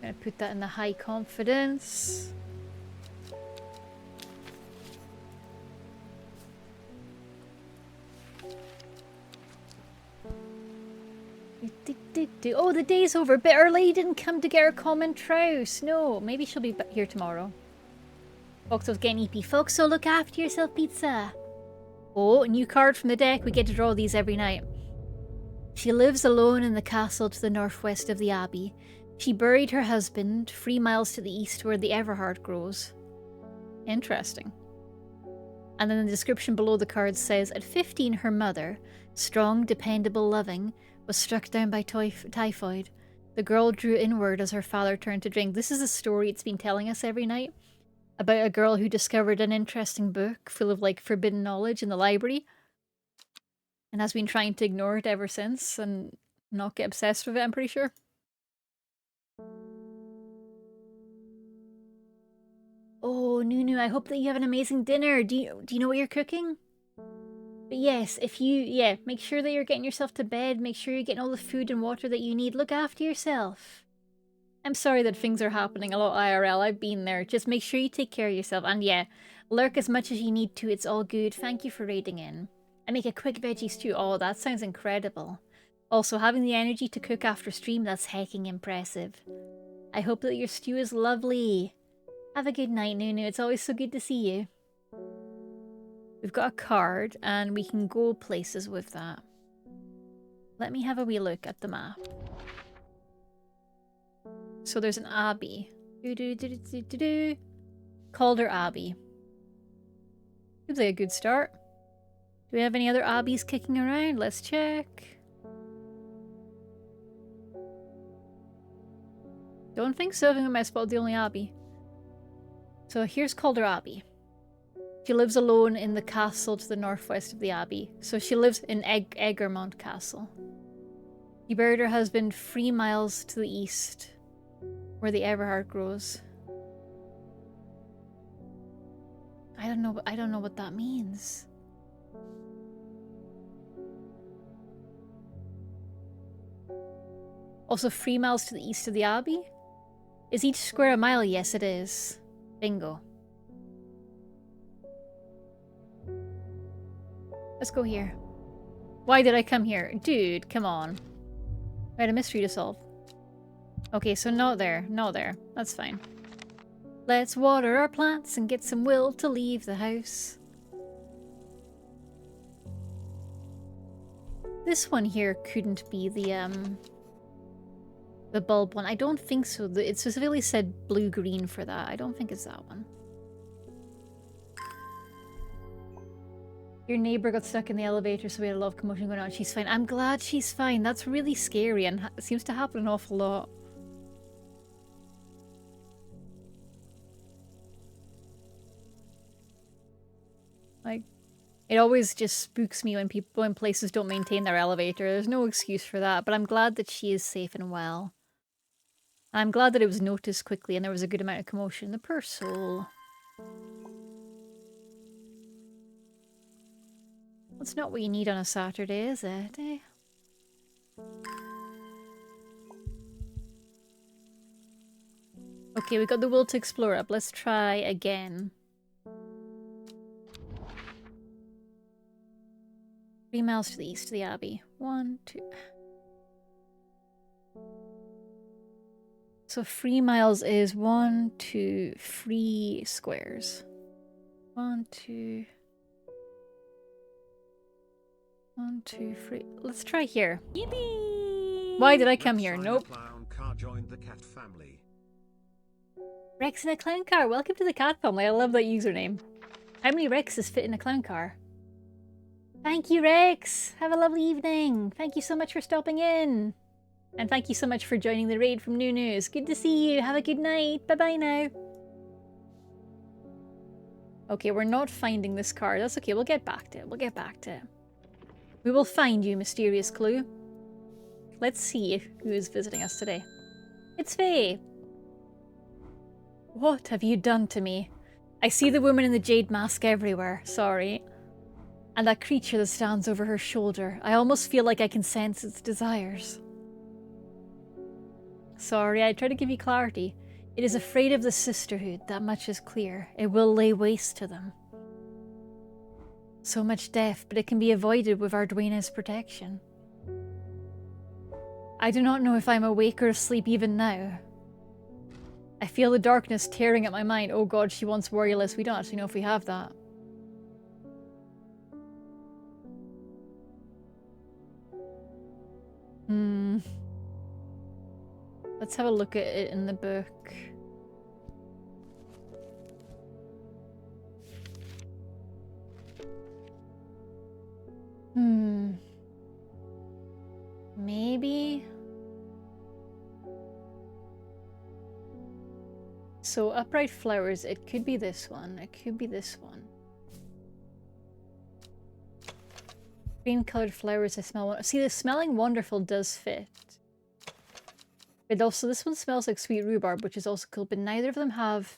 Gonna put that in the high confidence. Oh, the day's over. Bit early. Didn't come to get her common trouse. No, maybe she'll be here tomorrow. Foxo's getting EP. Foxo, look after yourself, pizza. Oh, new card from the deck. We get to draw these every night. She lives alone in the castle to the northwest of the abbey. She buried her husband 3 miles to the east where the Everhard grows. Interesting. And then the description below the card says, at 15, her mother, strong, dependable, loving, was struck down by typhoid. The girl drew inward as her father turned to drink. This is a story it's been telling us every night about a girl who discovered an interesting book full of, like, forbidden knowledge in the library and has been trying to ignore it ever since and not get obsessed with it, I'm pretty sure. Oh, Nunu, I hope that you have an amazing dinner. Do you know what you're cooking? But yes, make sure that you're getting yourself to bed. Make sure you're getting all the food and water that you need. Look after yourself. I'm sorry that things are happening a lot IRL. I've been there. Just make sure you take care of yourself. And yeah, lurk as much as you need to. It's all good. Thank you for raiding in. I make a quick veggie stew. Oh, that sounds incredible. Also, having the energy to cook after stream, that's hecking impressive. I hope that your stew is lovely. Have a good night, Nunu. It's always so good to see you. We've got a card, and we can go places with that. Let me have a wee look at the map. So there's an abbey. Calder Abbey. Seems like a good start. Do we have any other abbeys kicking around? Let's check. Don't think so. I think I might have spotted the only abbey. So here's Calder Abbey. She lives alone in the castle to the northwest of the abbey. So she lives in Egermont Castle. She buried her husband 3 miles to the east, where the Everhard grows. I don't know what that means. Also 3 miles to the east of the abbey? Is each square a mile? Yes, it is. Bingo. Let's go here. Why did I come here? Dude, come on. I had a mystery to solve. Okay, so not there. Not there. That's fine. Let's water our plants and get some will to leave the house. This one here couldn't be the bulb one. I don't think so. It specifically said blue-green for that. I don't think it's that one. Your neighbor got stuck in the elevator, so we had a lot of commotion going on. She's fine. I'm glad she's fine. That's really scary and seems to happen an awful lot. Like, it always just spooks me when places don't maintain their elevator. There's no excuse for that, but I'm glad that she is safe and well. I'm glad that it was noticed quickly and there was a good amount of commotion. The poor soul. That's not what you need on a Saturday, is it? Eh? Okay, we got the will to explore up. Let's try again. 3 miles to the east of the abbey. 1, 2... So 3 miles is 1, 2, 3 squares. 1, 2... 1, 2, 3. Let's try here. Yippee! Why did I come here? Nope. Rex in a clown car. Welcome to the cat family. I love that username. How many Rexes fit in a clown car? Thank you, Rex. Have a lovely evening. Thank you so much for stopping in. And thank you so much for joining the raid from Nunu's. Good to see you. Have a good night. Bye-bye now. Okay, we're not finding this car. That's okay. We'll get back to it. We'll get back to it. We will find you, mysterious clue. Let's see who is visiting us today. It's Faye. What have you done to me? I see the woman in the jade mask everywhere. Sorry. And that creature that stands over her shoulder. I almost feel like I can sense its desires. Sorry, I try to give you clarity. It is afraid of the sisterhood, that much is clear. It will lay waste to them. So much death, but it can be avoided with Arduino's protection. I do not know if I'm awake or asleep even now. I feel the darkness tearing at my mind. Oh god, she wants warriorless. We don't actually know if we have that. Let's have a look at it in the book. Maybe. So upright flowers, it could be this one. It could be this one. Green colored flowers, I smell. See, the smelling wonderful does fit. But also, this one smells like sweet rhubarb, which is also cool, but neither of them have...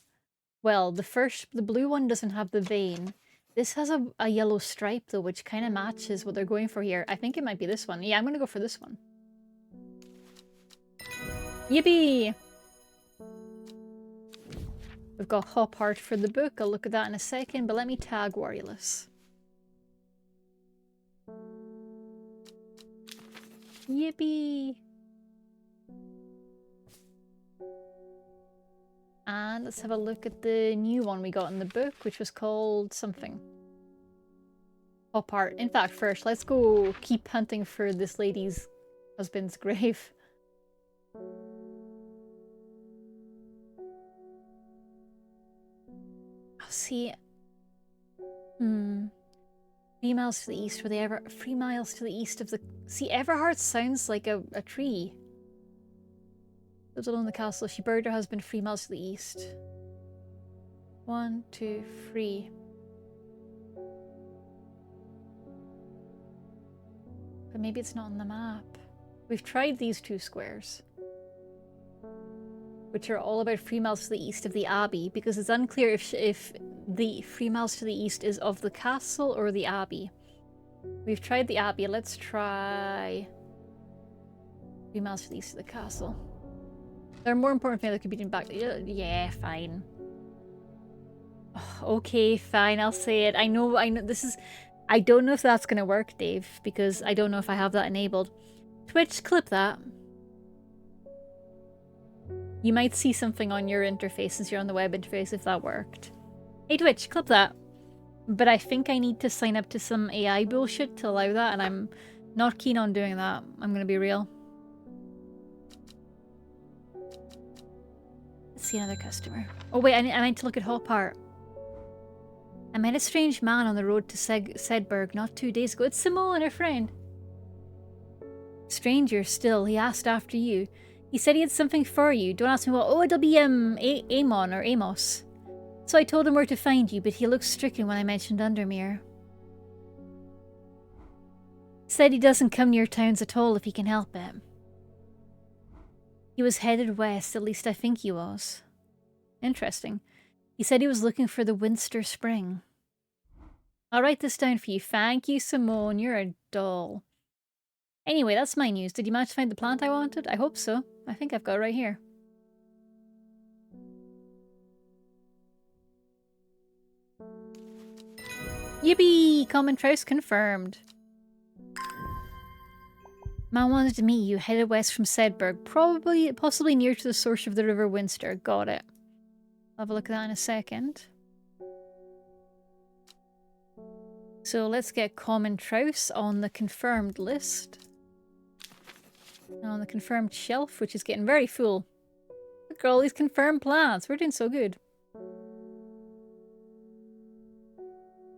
Well, the blue one doesn't have the vein. This has a yellow stripe, though, which kind of matches what they're going for here. I think it might be this one. Yeah, I'm going to go for this one. Yippee! We've got Hop Art for the book. I'll look at that in a second, but let me tag Warriorless. Yippee! And let's have a look at the new one we got in the book, which was called something. Hop Art. In fact, first, let's go keep hunting for this lady's husband's grave. I'll see. 3 miles to the east, were they ever 3 miles to the east of the... See, Everheart sounds like a tree. Lives alone in the castle. She buried her husband 3 miles to the east. 1, 2, 3. But maybe it's not on the map. We've tried these 2 squares, which are all about 3 miles to the east of the abbey, because it's unclear if the 3 miles to the east is of the castle or the abbey. We've tried the abbey. Let's try 3 miles to the east of the castle. There are more important things that could be done back. Yeah, fine. Okay, fine. I'll say it. I know. This is. I don't know if that's gonna work, Dave, because I don't know if I have that enabled. Twitch, clip that. You might see something on your interface since you're on the web interface if that worked. Hey Twitch, clip that. But I think I need to sign up to some AI bullshit to allow that, and I'm not keen on doing that. I'm gonna be real. Let's see another customer. Oh wait, I meant to look at Hop Art. I met a strange man on the road to Sedberg not 2 days ago. It's Simone and her friend. Stranger still, he asked after you. He said he had something for you. Don't ask me what. Oh, it'll be Amon or Amos. So I told him where to find you, but he looked stricken when I mentioned Undermere. Said he doesn't come near towns at all if he can help it. He was headed west, at least I think he was. Interesting. He said he was looking for the Winster Spring. I'll write this down for you. Thank you, Simone. You're a doll. Anyway, that's my news. Did you manage to find the plant I wanted? I hope so. I think I've got it right here. Yippee! Common Trouse confirmed. Man wanted to meet you, headed west from Sedberg. Possibly near to the source of the River Winster. Got it. I'll have a look at that in a second. So let's get Common Trouse on the confirmed list. And on the confirmed shelf, which is getting very full. Look at all these confirmed plants. We're doing so good.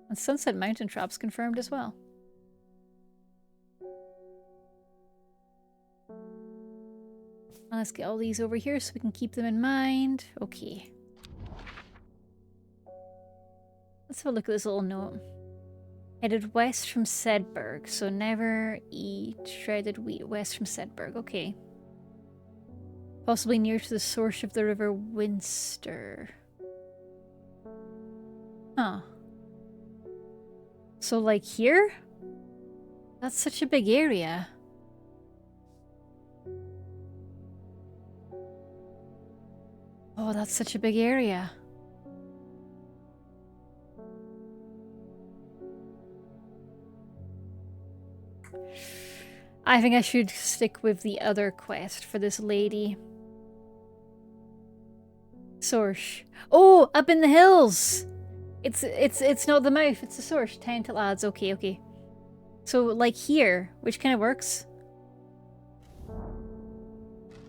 And Sunset Mountain Trap's confirmed as well. And let's get all these over here so we can keep them in mind. Okay. Let's have a look at this little note. Headed west from Sedberg, so never eat shredded wheat west from Sedberg. Okay. Possibly near to the source of the River Winster. Huh. So, like, here? That's such a big area. Oh, that's such a big area. I think I should stick with the other quest for this lady. Sorsh. Oh, up in the hills! It's not the mouth, it's the Sorsh. 10 till ads. Okay, okay. So, like here, which kind of works.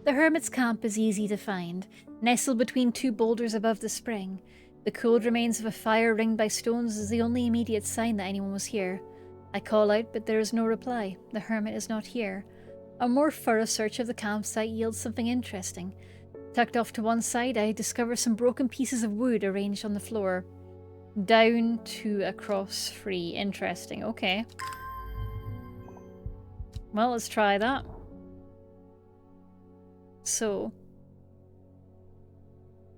The hermit's camp is easy to find, nestled between two boulders above the spring. The cold remains of a fire ringed by stones is the only immediate sign that anyone was here. I call out, but there is no reply. The hermit is not here. A more thorough search of the campsite yields something interesting. Tucked off to one side, I discover some broken pieces of wood arranged on the floor. Down to across 3. Interesting, okay. Well, let's try that. So,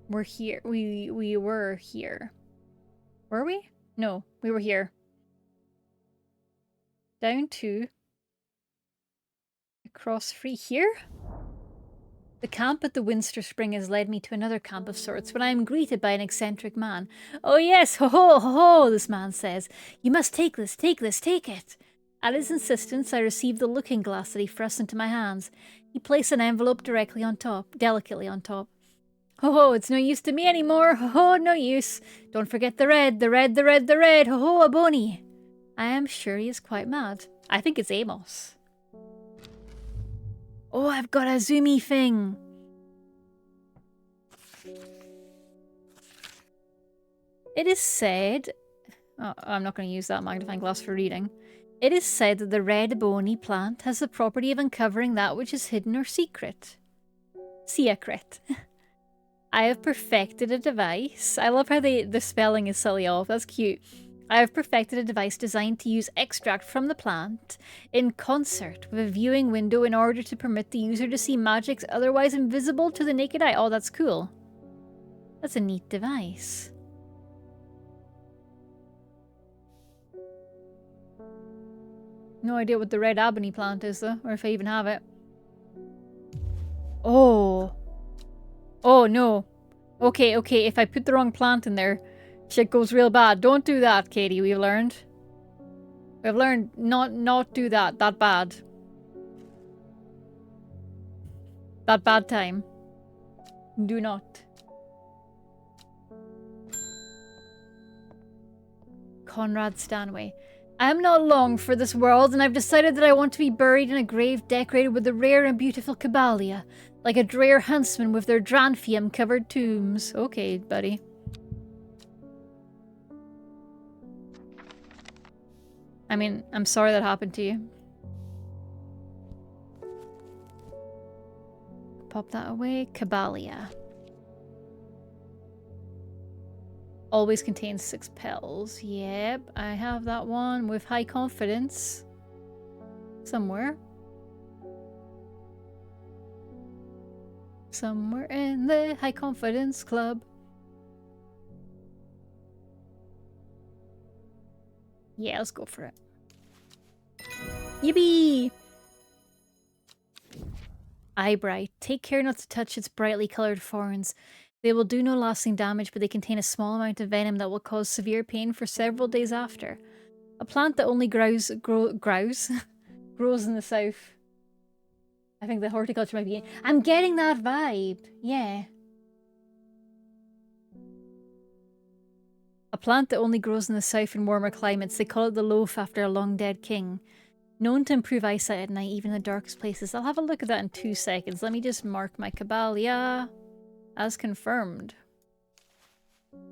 we're here. We were here. Were we? No, we were here. Down to across 3 here? The camp at the Winster Spring has led me to another camp of sorts when I am greeted by an eccentric man. Oh yes, ho ho, ho ho, this man says. You must take this, take this, take it. At his insistence, I received the looking glass that he thrust into my hands. He placed an envelope directly on top, delicately on top. Ho ho, it's no use to me anymore. Ho ho, no use. Don't forget the red, the red, the red, the red. Ho ho, a bony. I am sure he is quite mad. I think it's Amos. Oh, I've got a zoomy thing. It is said... Oh, I'm not going to use that magnifying glass for reading. It is said that the red bony plant has the property of uncovering that which is hidden or secret. Secret. I have perfected a device. I love how the spelling is silly off. That's cute. I have perfected a device designed to use extract from the plant in concert with a viewing window in order to permit the user to see magics otherwise invisible to the naked eye. Oh, that's cool. That's a neat device. No idea what the red ebony plant is though, or if I even have it. Oh. Oh no. Okay, okay, if I put the wrong plant in there, shit goes real bad. Don't do that, Katie, we've learned. We've learned not do that bad. That bad time. Do not. Conrad Stanway. I am not long for this world, and I've decided that I want to be buried in a grave decorated with the rare and beautiful Cabalia, like a drear huntsman with their dranfium-covered tombs. Okay, buddy. I mean, I'm sorry that happened to you. Pop that away. Cabalia. Always contains 6 petals. Yep, I have that one with high confidence. Somewhere. Somewhere in the high confidence club. Yeah, let's go for it. Yippee! Eyebright. Take care not to touch its brightly coloured thorns. They will do no lasting damage, but they contain a small amount of venom that will cause severe pain for several days after. A plant that only grows in the south. I think the horticulture might be... I'm getting that vibe. Yeah. A plant that only grows in the south in warmer climates. They call it the loaf after a long dead king. Known to improve eyesight at night, even in the darkest places. I'll have a look at that in 2 seconds. Let me just mark my Cabalia as confirmed.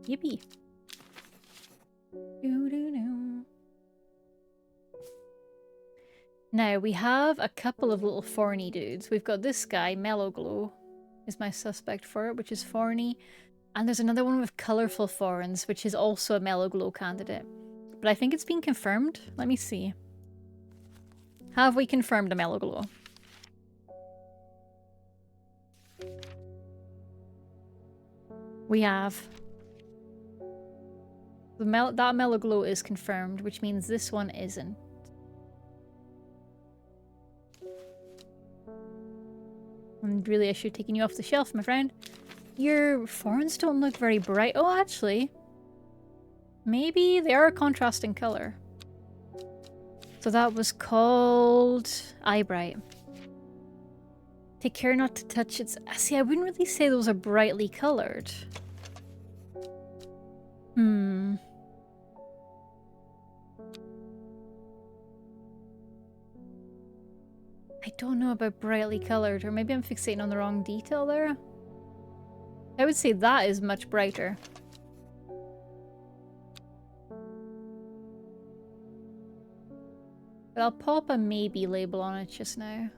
Yippee. Doo-doo-doo. Now, we have a couple of little thorny dudes. We've got this guy, Mellow Glow, is my suspect for it, which is thorny. And there's another one with colourful thorns, which is also a Mellow Glow candidate. But I think it's been confirmed. Let me see. Have we confirmed a Mellow Glow? We have. That mellow glow is confirmed, which means this one isn't. And really, I should have taken you off the shelf, my friend. Your thorns don't look very bright. Oh, actually. Maybe they are a contrasting color. So that was called Eyebright. Take care not to touch its... See, I wouldn't really say those are brightly colored. I don't know about brightly colored, or maybe I'm fixating on the wrong detail there. I would say that is much brighter. But I'll pop a maybe label on it just now.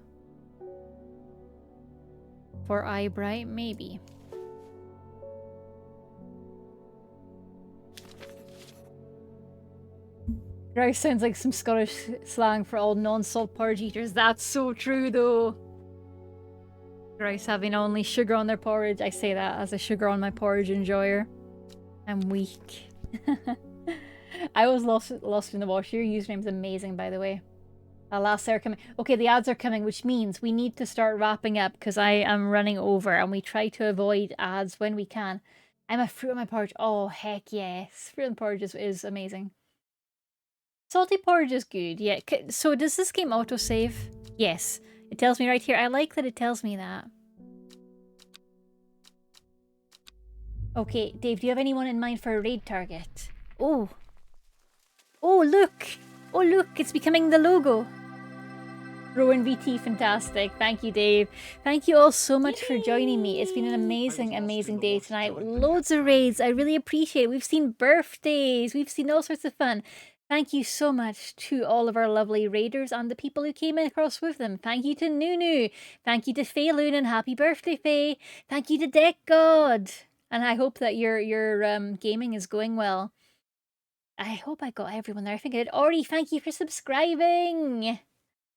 For Eyebright, maybe. Grouse sounds like some Scottish slang for all non-salt porridge eaters. That's so true, though. Grouse having only sugar on their porridge. I say that as a sugar on my porridge enjoyer. I'm weak. I was lost in the wash. Your username's amazing, by the way. Alas, they're coming. Okay, the ads are coming, which means we need to start wrapping up because I am running over, and we try to avoid ads when we can. I'm a fruit on my porridge. Oh, heck yes. Fruit on porridge is amazing. Salty porridge is good, yeah. So does this game autosave? Yes. It tells me right here. I like that it tells me that. Okay, Dave, do you have anyone in mind for a raid target? Oh. Oh, look. Oh, look. It's becoming the logo. Rowan VT, fantastic. Thank you, Dave. Thank you all so much for joining me. It's been an amazing, amazing day tonight. Loads of raids. I really appreciate it. We've seen birthdays. We've seen all sorts of fun. Thank you so much to all of our lovely raiders and the people who came across with them. Thank you to Nunu. Thank you to Fayloon and happy birthday, Faye. Thank you to Deck God. And I hope that your gaming is going well. I hope I got everyone there. I think I did. Ori, thank you for subscribing.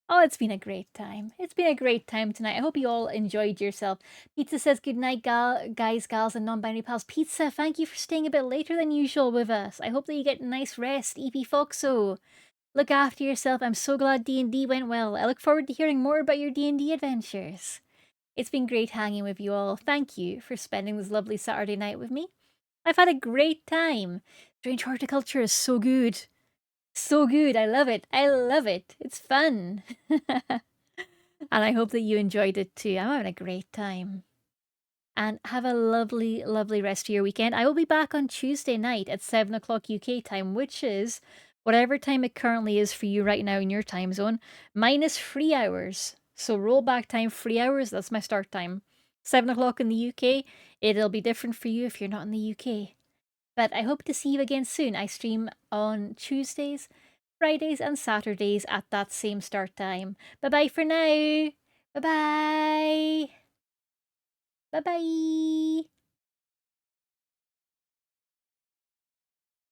Oh, it's been a great time. It's been a great time tonight. I hope you all enjoyed yourself. Pizza says good night, guys, gals, and non-binary pals. Pizza, thank you for staying a bit later than usual with us. I hope that you get a nice rest. EP Foxo, look after yourself. I'm so glad D&D went well. I look forward to hearing more about your D&D adventures. It's been great hanging with you all. Thank you for spending this lovely Saturday night with me. I've had a great time. Strange Horticulture is so good. So good. I love it. I love it. It's fun. And I hope that you enjoyed it too. I'm having a great time. And have a lovely, lovely rest of your weekend. I will be back on Tuesday night at 7 o'clock UK time, which is whatever time it currently is for you right now in your time zone, minus 3 hours. So rollback time, 3 hours. That's my start time. 7 o'clock in the UK. It'll be different for you if you're not in the UK. But I hope to see you again soon. I stream on Tuesdays, Fridays, and Saturdays at that same start time. Bye-bye for now. Bye-bye. Bye-bye.